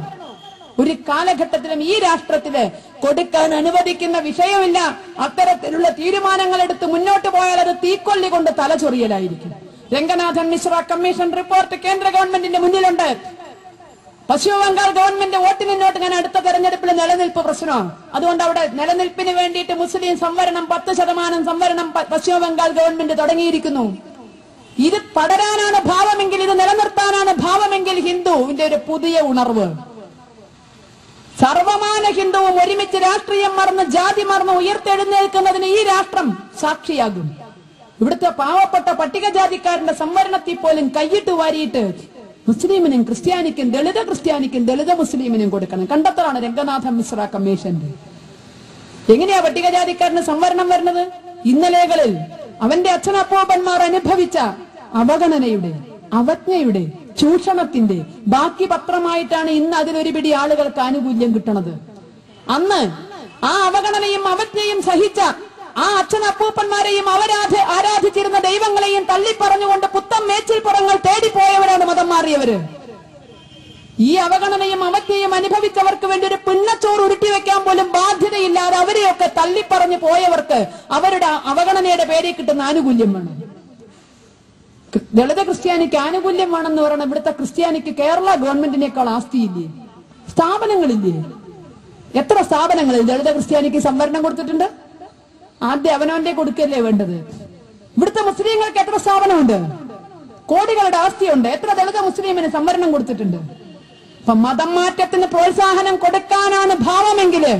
ഒരു കാലഘട്ടത്തിലും ഈ രാഷ്ട്രത്തില് കൊടുക്കാൻ അനുവദിക്കുന്ന വിഷയമില്ല. അത്തരത്തിലുള്ള തീരുമാനങ്ങൾ എടുത്ത് മുന്നോട്ട് പോയാൽ അത് തീക്കൊല്ലി കൊണ്ട് തലചൊറിയലായിരിക്കും. രംഗനാഥൻ മിശ്ര കമ്മീഷൻ റിപ്പോർട്ട് കേന്ദ്ര ഗവൺമെന്റിന്റെ മുന്നിലുണ്ട്. പശ്ചിമ ബംഗാൾ ഗവൺമെന്റ് വോട്ടിനിന്നോട്ട് ഞാൻ അടുത്ത തെരഞ്ഞെടുപ്പിൽ നിലനിൽപ്പ് പ്രശ്നമാണ്. അതുകൊണ്ട് അവിടെ നിലനിൽപ്പിന് വേണ്ടിയിട്ട് മുസ്ലിം സംവരണം 10% സംവരണം പശ്ചിമ ബംഗാൾ ഗവൺമെന്റ് തുടങ്ങിയിരിക്കുന്നു. ഇത് പടരാനാണ് ഭാവമെങ്കിൽ, ഇത് നിലനിർത്താനാണ് ഭാവമെങ്കിൽ ഹിന്ദുവിന്റെ ഒരു പുതിയ ഉണർവ്, സർവമാന ഹിന്ദുവും ഒരുമിച്ച് രാഷ്ട്രീയം മറന്ന് ജാതി മറന്ന് ഉയർത്തെഴുന്നേൽക്കുന്നതിന് ഈ രാഷ്ട്രം സാക്ഷിയാകും. ഇവിടുത്തെ പാവപ്പെട്ട പട്ടികജാതിക്കാരന്റെ സംവരണത്തിൽ പോലും കൈയിട്ട് വാരിയിട്ട് മുസ്ലിമിനും ക്രിസ്ത്യാനിക്കും ദളിത ക്രിസ്ത്യാനിക്കും ദളിത മുസ്ലിമിനും കൊടുക്കണം. കണ്ടെത്തലാണ് രംഗനാഥൻ മിശ്ര കമ്മീഷന്റെ. എങ്ങനെയാ പട്ടികജാതിക്കാരന് സംവരണം വരുന്നത്? ഇന്നലെകളിൽ അവന്റെ അച്ഛനപ്പൂപ്പന്മാർ അനുഭവിച്ച അവഗണനയുടെ, അവജ്ഞയുടെ, ചൂഷണത്തിന്റെ ബാക്കി പത്രമായിട്ടാണ് ഇന്ന് അതിലൊരു പിടി ആളുകൾക്ക് ആനുകൂല്യം കിട്ടണത്. അന്ന് ആ അവഗണനയും അവജ്ഞയും സഹിച്ച ആ അച്ഛനപ്പൂപ്പന്മാരെയും ആരാധിച്ചിരുന്ന ദൈവങ്ങളെയും തള്ളിപ്പറഞ്ഞുകൊണ്ട് പുത്തൻ മേച്ചിൽപ്പുറങ്ങൾ തേടിപ്പോയവരാണ് മതം മാറിയവര്. ഈ അവഗണനയും അവജ്ഞയും അനുഭവിച്ചവർക്ക് വേണ്ടി ഒരു പിണ്ണച്ചോറ് ഉരുട്ടിവെക്കാൻ പോലും ബാധ്യതയില്ലാതെ അവരെയൊക്കെ തള്ളിപ്പറഞ്ഞു പോയവർക്ക് അവരുടെ അവഗണനയുടെ പേരിൽ കിട്ടുന്ന ആനുകൂല്യം വേണം. ദളിത ക്രിസ്ത്യാനിക്ക് ആനുകൂല്യം വേണമെന്ന് പറയണം. ഇവിടുത്തെ ക്രിസ്ത്യാനിക്ക് കേരള ഗവൺമെന്റിനേക്കാൾ ആസ്തിയില്ലേ, സ്ഥാപനങ്ങളില്ലേ? എത്ര സ്ഥാപനങ്ങളിൽ ദളിത ക്രിസ്ത്യാനിക്ക് സംവരണം കൊടുത്തിട്ടുണ്ട്? ആദ്യം അവനവന്റെ കൊടുക്കല്ലേ വേണ്ടത്. ഇവിടുത്തെ മുസ്ലിങ്ങൾക്ക് എത്ര സ്ഥാപനമുണ്ട്? കോടികളുടെ ആസ്തിയുണ്ട്. എത്ര ദളിത മുസ്ലിമിന് സംവരണം കൊടുത്തിട്ടുണ്ട്? അപ്പൊ മതം മാറ്റത്തിന് പ്രോത്സാഹനം കൊടുക്കാനാണ് ഭാവമെങ്കില്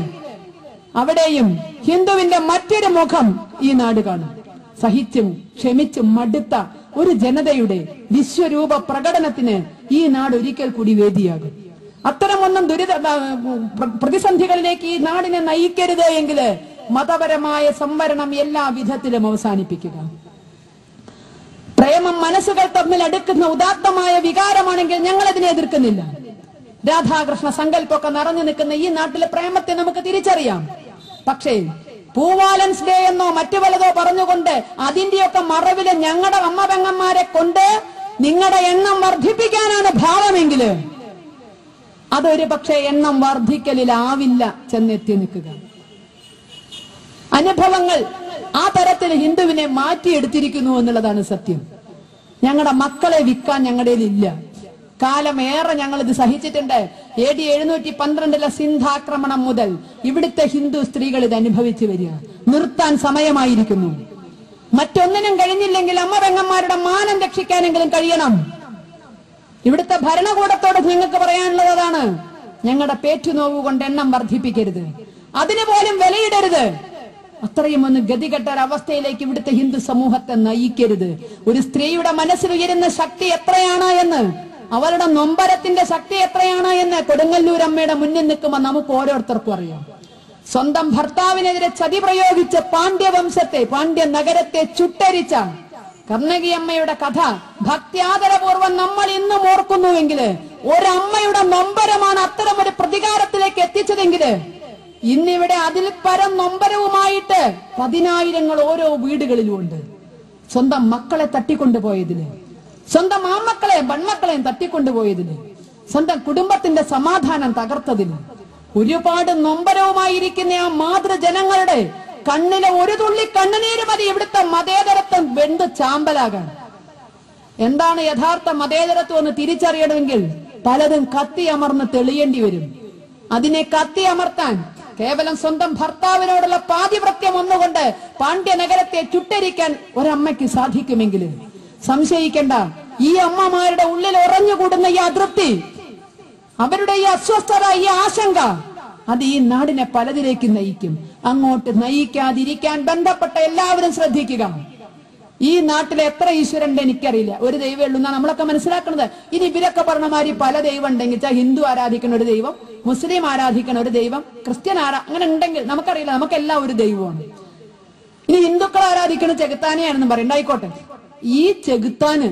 അവിടെയും ഹിന്ദുവിന്റെ മറ്റൊരു മുഖം ഈ നാട് കാണും. സഹിച്ചും ക്ഷമിച്ചും മടുത്ത ഒരു ജനതയുടെ വിശ്വരൂപ പ്രകടനത്തിന് ഈ നാട് ഒരിക്കൽ കൂടി വേദിയാകും. അത്തരമൊന്നും പ്രതിസന്ധികളിലേക്ക് ഈ നാടിനെ നയിക്കരുത് എങ്കില് മതപരമായ സംവരണം എല്ലാ വിധത്തിലും അവസാനിപ്പിക്കുക. പ്രേമം മനസ്സുകൾ തമ്മിൽ അടുക്കുന്ന ഉദാത്തമായ വികാരമാണെങ്കിൽ ഞങ്ങൾ അതിനെ എതിർക്കുന്നില്ല. രാധാകൃഷ്ണ സങ്കല്പമൊക്കെ നിറഞ്ഞു നിൽക്കുന്ന ഈ നാട്ടിലെ പ്രേമത്തെ നമുക്ക് തിരിച്ചറിയാം. പക്ഷേ പൂവാലൻസ് ഡേ എന്നോ മറ്റു പലതോ പറഞ്ഞുകൊണ്ട് അതിന്റെയൊക്കെ മറവില് ഞങ്ങളുടെ അമ്മ പെങ്ങന്മാരെ കൊണ്ട് നിങ്ങളുടെ എണ്ണം വർദ്ധിപ്പിക്കാനാണ് ഭാവമെങ്കില് അതൊരു പക്ഷേ എണ്ണം വർദ്ധിക്കലിലാവില്ല ചെന്നെത്തി നിൽക്കുക. അനുഭവങ്ങൾ ആ തരത്തിൽ ഹിന്ദുവിനെ മാറ്റിയെടുത്തിരിക്കുന്നു എന്നുള്ളതാണ് സത്യം. ഞങ്ങളുടെ മക്കളെ വിൽക്കാൻ ഞങ്ങളുടെ ഇല്ല. കാലമേറെ ഞങ്ങൾ ഇത് സഹിച്ചിട്ടുണ്ട്. AD 712 സിന്ധാക്രമണം മുതൽ ഇവിടുത്തെ ഹിന്ദു സ്ത്രീകൾ ഇത് അനുഭവിച്ചു വരിക. നിർത്താൻ സമയമായിരിക്കുന്നു. മറ്റൊന്നിനും കഴിഞ്ഞില്ലെങ്കിൽ അമ്മ പെങ്ങന്മാരുടെ മാനം രക്ഷിക്കാനെങ്കിലും കഴിയണം. ഇവിടുത്തെ ഭരണകൂടത്തോട് നിങ്ങൾക്ക് പറയാനുള്ളത് അതാണ്. ഞങ്ങളുടെ പേറ്റുനോവ് കൊണ്ട് എണ്ണം വർദ്ധിപ്പിക്കരുത്, അതിന് പോലും വിലയിടരുത്. അത്രയും ഒന്ന് ഗതികെട്ട ഒരവസ്ഥയിലേക്ക് ഇവിടുത്തെ ഹിന്ദു സമൂഹത്തെ നയിക്കരുത്. ഒരു സ്ത്രീയുടെ മനസ്സിൽ ഉയരുന്ന ശക്തി എത്രയാണ് എന്ന്, അവരുടെ നൊമ്പരത്തിന്റെ ശക്തി എത്രയാണ് എന്ന് കൊടുങ്ങല്ലൂർ അമ്മയുടെ മുന്നിൽ നിൽക്കുമ്പോൾ നമുക്ക് ഓരോരുത്തർക്കും അറിയാം. സ്വന്തം ഭർത്താവിനെതിരെ ചതി പ്രയോഗിച്ച് പാണ്ഡ്യവംശത്തെ, പാണ്ഡ്യ നഗരത്തെ ചുട്ടരിച്ച കർണകി അമ്മയുടെ കഥ ഭക്ത്യാദരപൂർവ്വം നമ്മൾ ഇന്നും ഓർക്കുന്നുവെങ്കിൽ, ഒരമ്മയുടെ നൊമ്പരമാണ് അത്തരം ഒരു പ്രതികാരത്തിലേക്ക് എത്തിച്ചതെങ്കിൽ ഇന്നിവിടെ അതിൽ പരം നൊമ്പരവുമായിട്ട് 10,000 ഓരോ വീടുകളിലും ഉണ്ട്. സ്വന്തം മക്കളെ തട്ടിക്കൊണ്ടുപോയതിന്, സ്വന്തം ആൺമക്കളെയും പെൺമക്കളെയും തട്ടിക്കൊണ്ടുപോയതിന്, സ്വന്തം കുടുംബത്തിന്റെ സമാധാനം തകർത്തതിന് ഒരുപാട് നൊമ്പരവുമായിരിക്കുന്ന ആ മാതൃജനങ്ങളുടെ കണ്ണിലെ ഒരു തുള്ളി കണ്ണുനീര് മതി ഇവിടുത്തെ മതേതരത്വം വെന്ത് ചാമ്പലാകാൻ. എന്താണ് യഥാർത്ഥ മതേതരത്വം എന്ന് തിരിച്ചറിയണമെങ്കിൽ പലതും കത്തിയമർന്ന് തെളിയേണ്ടി വരും. അതിനെ കത്തിയമർത്താൻ കേവലം സ്വന്തം ഭർത്താവിനോടുള്ള പാതിവ്രത്യം ഒന്നുകൊണ്ട് പാണ്ഡ്യനഗരത്തെ ചുട്ടരിക്കാൻ ഒരമ്മയ്ക്ക് സാധിക്കുമെങ്കിൽ സംശയിക്കേണ്ട, ഈ അമ്മമാരുടെ ഉള്ളിൽ ഉറഞ്ഞുകൂടുന്ന ഈ അതൃപ്തി, അവരുടെ ഈ അസ്വസ്ഥത, ഈ ആശങ്ക, അത് ഈ നാടിനെ പലതിലേക്ക് നയിക്കും. അങ്ങോട്ട് നയിക്കാതിരിക്കാൻ ബന്ധപ്പെട്ട എല്ലാവരും ശ്രദ്ധിക്കുക. ഈ നാട്ടിലെ എത്ര ഈശ്വരന്റെ എനിക്കറിയില്ല, ഒരു ദൈവമേ ഉള്ളൂ എന്നാണ് നമ്മളൊക്കെ മനസ്സിലാക്കുന്നത്. ഇനി ഇവരൊക്കെ പറഞ്ഞമാതിരി പല ദൈവം ഉണ്ടെങ്കിൽ ഹിന്ദു ആരാധിക്കുന്ന ഒരു ദൈവം, മുസ്ലിം ആരാധിക്കുന്ന ഒരു ദൈവം, ക്രിസ്ത്യൻ അങ്ങനെ ഉണ്ടെങ്കിൽ നമുക്കറിയില്ല. നമുക്കെല്ലാം ഒരു ദൈവമാണ്. ഇനി ഹിന്ദുക്കൾ ആരാധിക്കുന്ന ചെകുത്താനെയാണെന്ന് പറയണ്ടായിക്കോട്ടെ. ഈ ചെകുത്താന്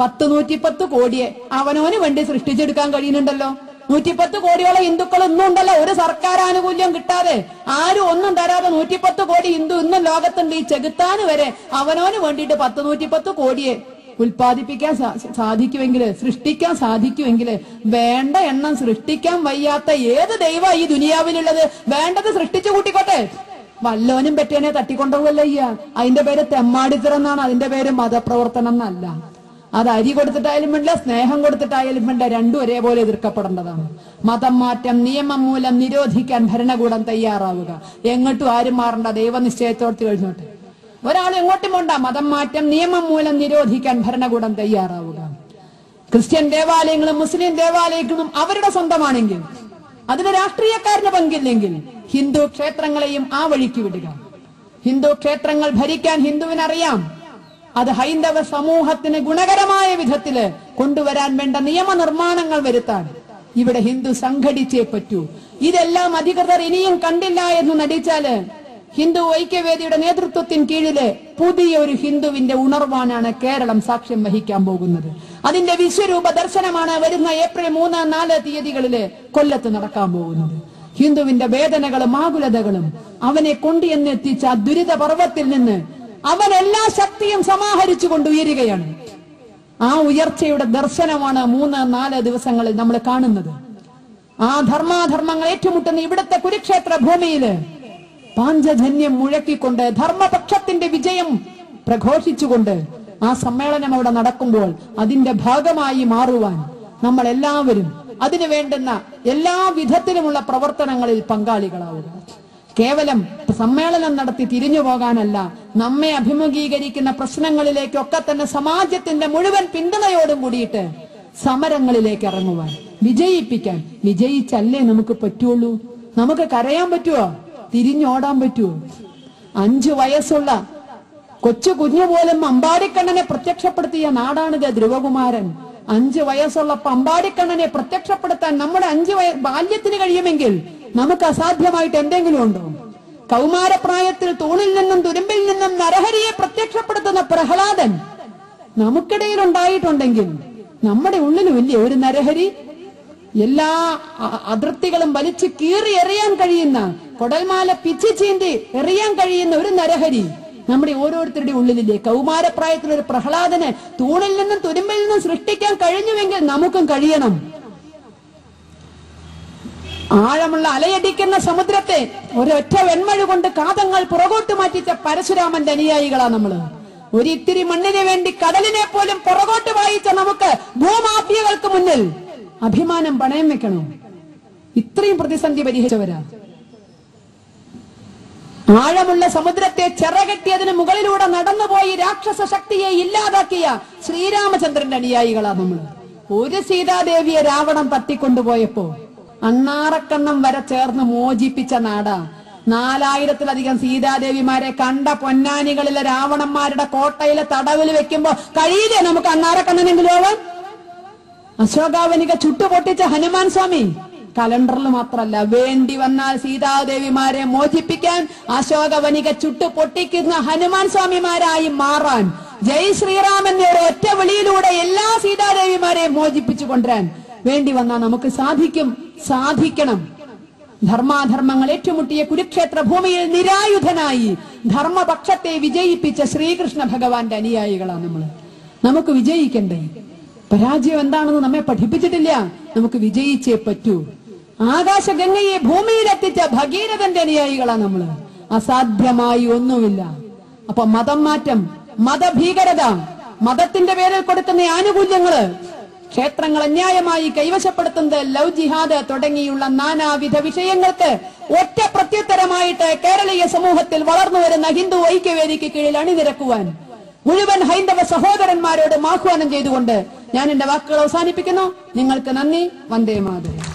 10-110 കോടിയെ അവനവന് വേണ്ടി സൃഷ്ടിച്ചെടുക്കാൻ കഴിയുന്നുണ്ടല്ലോ. 110 കോടിയോളം ഹിന്ദുക്കൾ ഇന്നും ഉണ്ടല്ലോ, ഒരു സർക്കാർ ആനുകൂല്യം കിട്ടാതെ, ആരും ഒന്നും തരാതെ 110 കോടി ഹിന്ദു ഇന്നും ലോകത്തുണ്ട്. ഈ ചെകുത്താന് വരെ അവനോന് വേണ്ടിയിട്ട് 110 കോടിയെ ഉൽപ്പാദിപ്പിക്കാൻ സാധിക്കുമെങ്കിൽ, സൃഷ്ടിക്കാൻ സാധിക്കുമെങ്കിൽ, വേണ്ട എണ്ണം സൃഷ്ടിക്കാൻ വയ്യാത്ത ഏത് ദൈവ ഈ ദുനിയാവിലുള്ളത്? വേണ്ടത് സൃഷ്ടിച്ചു കൂട്ടിക്കോട്ടെ. വല്ലോനും പറ്റിയനെ തട്ടിക്കൊണ്ടുപോകല്ല ചെയ്യാ. അതിന്റെ പേര് തെമ്മാടിത്തരം എന്നാണ്, അതിന്റെ പേര് മതപ്രവർത്തനം എന്നല്ല. അത് അരി കൊടുത്തിട്ടായാലും വേണ്ട, സ്നേഹം കൊടുത്തിട്ടായാലും വേണ്ട, രണ്ടും ഒരേപോലെ എതിർക്കപ്പെടേണ്ടതാണ്. മതം മാറ്റം നിയമം മൂലം നിരോധിക്കാൻ ഭരണകൂടം തയ്യാറാവുക. എങ്ങോട്ടും ആരും മാറണ്ട, ദൈവനിശ്ചയത്തോട് കഴിഞ്ഞോട്ടെ. ഒരാൾ എങ്ങോട്ടും വേണ്ട. മതം മാറ്റം നിയമം മൂലം നിരോധിക്കാൻ ഭരണകൂടം തയ്യാറാവുക. ക്രിസ്ത്യൻ ദേവാലയങ്ങളും മുസ്ലിം ദേവാലയങ്ങളും അവരുടെ സ്വന്തമാണെങ്കിൽ, അതിന് രാഷ്ട്രീയക്കാരന് പങ്കില്ലെങ്കിൽ, ഹിന്ദു ക്ഷേത്രങ്ങളെയും ആ വഴിക്ക് വിടുക. ഹിന്ദു ക്ഷേത്രങ്ങൾ ഭരിക്കാൻ ഹിന്ദുവിനറിയാം. അത് ഹൈന്ദവ സമൂഹത്തിന് ഗുണകരമായ വിധത്തില് കൊണ്ടുവരാൻ വേണ്ട നിയമനിർമ്മാണങ്ങൾ വരുത്താൻ ഇവിടെ ഹിന്ദു സംഘടിച്ചേ പറ്റൂ. ഇതെല്ലാം അധികൃതർ ഇനിയും കണ്ടില്ല എന്ന് നടിച്ചാല് ഹിന്ദു ഐക്യവേദിയുടെ നേതൃത്വത്തിന് കീഴില് പുതിയൊരു ഹിന്ദുവിന്റെ ഉണർവാനാണ് കേരളം സാക്ഷ്യം വഹിക്കാൻ പോകുന്നത്. അതിന്റെ വിശ്വരൂപ ദർശനമാണ് വരുന്ന ഏപ്രിൽ 3, 4 തീയതികളില് കൊല്ലത്ത് നടക്കാൻ പോകുന്നത്. ഹിന്ദുവിന്റെ വേദനകളും ആകുലതകളും അവനെ കൊണ്ടുവന്നെത്തിച്ച ദുരിത പർവ്വത്തിൽ നിന്ന് അവൻ എല്ലാ ശക്തിയും സമാഹരിച്ചുകൊണ്ട് ഉയരുകയാണ്. ആ ഉയർച്ചയുടെ ദർശനമാണ് 3, 4 ദിവസങ്ങളിൽ നമ്മൾ കാണുന്നത്. ആ ധർമാധർമ്മങ്ങൾ ഏറ്റുമുട്ടുന്ന ഇവിടുത്തെ കുരുക്ഷേത്ര ഭൂമിയില് പാഞ്ചജന്യം മുഴക്കിക്കൊണ്ട് ധർമ്മപക്ഷത്തിന്റെ വിജയം പ്രഘോഷിച്ചുകൊണ്ട് ആ സമ്മേളനം അവിടെ നടക്കുമ്പോൾ അതിന്റെ ഭാഗമായി മാറുവാൻ നമ്മൾ എല്ലാവരും അതിനു വേണ്ടുന്ന എല്ലാ വിധത്തിലുമുള്ള പ്രവർത്തനങ്ങളിൽ പങ്കാളികളാവുക. കേവലം സമ്മേളനം നടത്തി തിരിഞ്ഞു പോകാനല്ല, നമ്മെ അഭിമുഖീകരിക്കുന്ന പ്രശ്നങ്ങളിലേക്കൊക്കെ തന്നെ സമാജത്തിന്റെ മുഴുവൻ പിന്തുണയോടും കൂടിയിട്ട് സമരങ്ങളിലേക്ക് ഇറങ്ങുവാൻ, വിജയിപ്പിക്കാൻ. വിജയിച്ചല്ലേ നമുക്ക് പറ്റുള്ളൂ. നമുക്ക് കരയാൻ പറ്റുമോ? തിരിഞ്ഞോടാൻ പറ്റുമോ? 5 വയസ്സുള്ള കൊച്ചു കുഞ്ഞു പോലും അമ്പാടിക്കണ്ണനെ പ്രത്യക്ഷപ്പെടുത്തിയ നാടാണിത് ധ്രുവകുമാരൻ. 5 വയസ്സുള്ള അമ്പാടിക്കണ്ണനെ പ്രത്യക്ഷപ്പെടുത്താൻ നമ്മുടെ 5 ബാല്യത്തിന് കഴിയുമെങ്കിൽ നമുക്ക് അസാധ്യമായിട്ട് എന്തെങ്കിലും ഉണ്ടോ? കൗമാരപ്രായത്തിൽ തൂണിൽ നിന്നും തുരുമ്പിൽ നിന്നും നരഹരിയെ പ്രത്യക്ഷപ്പെടുത്തുന്ന പ്രഹ്ലാദൻ നമുക്കിടയിൽ ഉണ്ടായിട്ടുണ്ടെങ്കിൽ നമ്മുടെ ഉള്ളിലും ഇല്ലേ ഒരു നരഹരി? എല്ലാ അതിർത്തികളും വലിച്ചു കീറി എറിയാൻ കഴിയുന്ന, കൊടൽമാല പിച്ചി ചീന്തി എറിയാൻ കഴിയുന്ന ഒരു നരഹരി നമ്മുടെ ഓരോരുത്തരുടെ ഉള്ളിലില്ലേ? കൗമാരപ്രായത്തിൽ ഒരു പ്രഹ്ലാദനെ തൂണിൽ നിന്നും തുരുമ്പിൽ നിന്നും സൃഷ്ടിക്കാൻ കഴിഞ്ഞുവെങ്കിൽ നമുക്കും കഴിയണം. ആഴമുള്ള അലയടിക്കുന്ന സമുദ്രത്തെ ഒരൊറ്റ വെൺമഴ കൊണ്ട് കാതങ്ങൾ പുറകോട്ട് മാറ്റിച്ച പരശുരാമന്റെ അനുയായികളാ നമ്മള്. ഒരിത്തിരി മണ്ണിന് വേണ്ടി കടലിനെ പോലും പുറകോട്ട് വായിച്ച നമുക്ക് ഭൂമാഫിയകൾക്ക് മുന്നിൽ അഭിമാനം പണയം വെക്കണം. ഇത്രയും പ്രതിസന്ധി പരിഹരിച്ചവരാ. ആഴമുള്ള സമുദ്രത്തെ ചിറകെട്ടിയതിന് മുകളിലൂടെ നടന്നുപോയി രാക്ഷസ ശക്തിയെ ഇല്ലാതാക്കിയ ശ്രീരാമചന്ദ്രന്റെ അനുയായികളാ നമ്മൾ. ഒരു സീതാദേവിയെ രാവണൻ തട്ടിക്കൊണ്ടുപോയപ്പോ അണ്ണാറക്കണ്ണം വരെ ചേർന്ന് മോചിപ്പിച്ച നാടാ. 4000-ലധികം സീതാദേവിമാരെ കണ്ട പൊന്നാനികളിലെ രാവണന്മാരുടെ കോട്ടയിലെ തടവിൽ വെക്കുമ്പോ കഴിയില്ലേ നമുക്ക് അണ്ണാറക്കണ്ണനെങ്കിലും ആവാൻ? അശോകാവനിക ചുട്ടുപൊട്ടിച്ച ഹനുമാൻ സ്വാമി കലണ്ടറിൽ മാത്രല്ല, വേണ്ടി വന്നാൽ സീതാദേവിമാരെ മോചിപ്പിക്കാൻ അശോകവനിക ചുട്ടുപൊട്ടിക്കുന്ന ഹനുമാൻ സ്വാമിമാരായി മാറാൻ, ജയ് ശ്രീറാം എന്നൊരു ഒറ്റ വിളിയിലൂടെ എല്ലാ സീതാദേവിമാരെയും മോചിപ്പിച്ചു കൊണ്ടുവരാൻ വേണ്ടി വന്നാൽ നമുക്ക് സാധിക്കും, സാധിക്കണം. ധർമാധർമ്മങ്ങൾ ഏറ്റുമുട്ടിയ കുരുക്ഷേത്ര ഭൂമിയിൽ നിരായുധനായി ധർമ്മപക്ഷത്തെ വിജയിപ്പിച്ച ശ്രീകൃഷ്ണ ഭഗവാന്റെ അനുയായികളാണ് നമ്മള്. നമുക്ക് വിജയിക്കണ്ടേ? പരാജയം എന്താണെന്ന് നമ്മെ പഠിപ്പിച്ചിട്ടില്ല. നമുക്ക് വിജയിച്ചേ പറ്റൂ. ആകാശഗംഗയെ ഭൂമിയിലെത്തിച്ച ഭഗീരഥന്റെ അനുയായികളാണ് നമ്മള്. അസാധ്യമായി ഒന്നുമില്ല. അപ്പൊ മതം മാറ്റം, മതഭീകരത, മതത്തിന്റെ പേരിൽ കൊടുക്കുന്ന ആനുകൂല്യങ്ങള്, ക്ഷേത്രങ്ങൾ അന്യായമായി കൈവശപ്പെടുത്തുന്നത്, ലവ് ജിഹാദ് തുടങ്ങിയുള്ള നാനാവിധ വിഷയങ്ങൾക്ക് ഒറ്റ പ്രത്യുത്തരമായിട്ട് കേരളീയ സമൂഹത്തിൽ വളർന്നു വരുന്ന ഹിന്ദു ഐക്യവേദിക്ക് കീഴിൽ അണിനിരക്കുവാൻ മുഴുവൻ ഹൈന്ദവ സഹോദരന്മാരോട് ആഹ്വാനം ചെയ്തുകൊണ്ട് ഞാൻ എന്റെ വാക്കുകൾ അവസാനിപ്പിക്കുന്നു. നിങ്ങൾക്ക് നന്ദി. വന്ദേ മാതരം.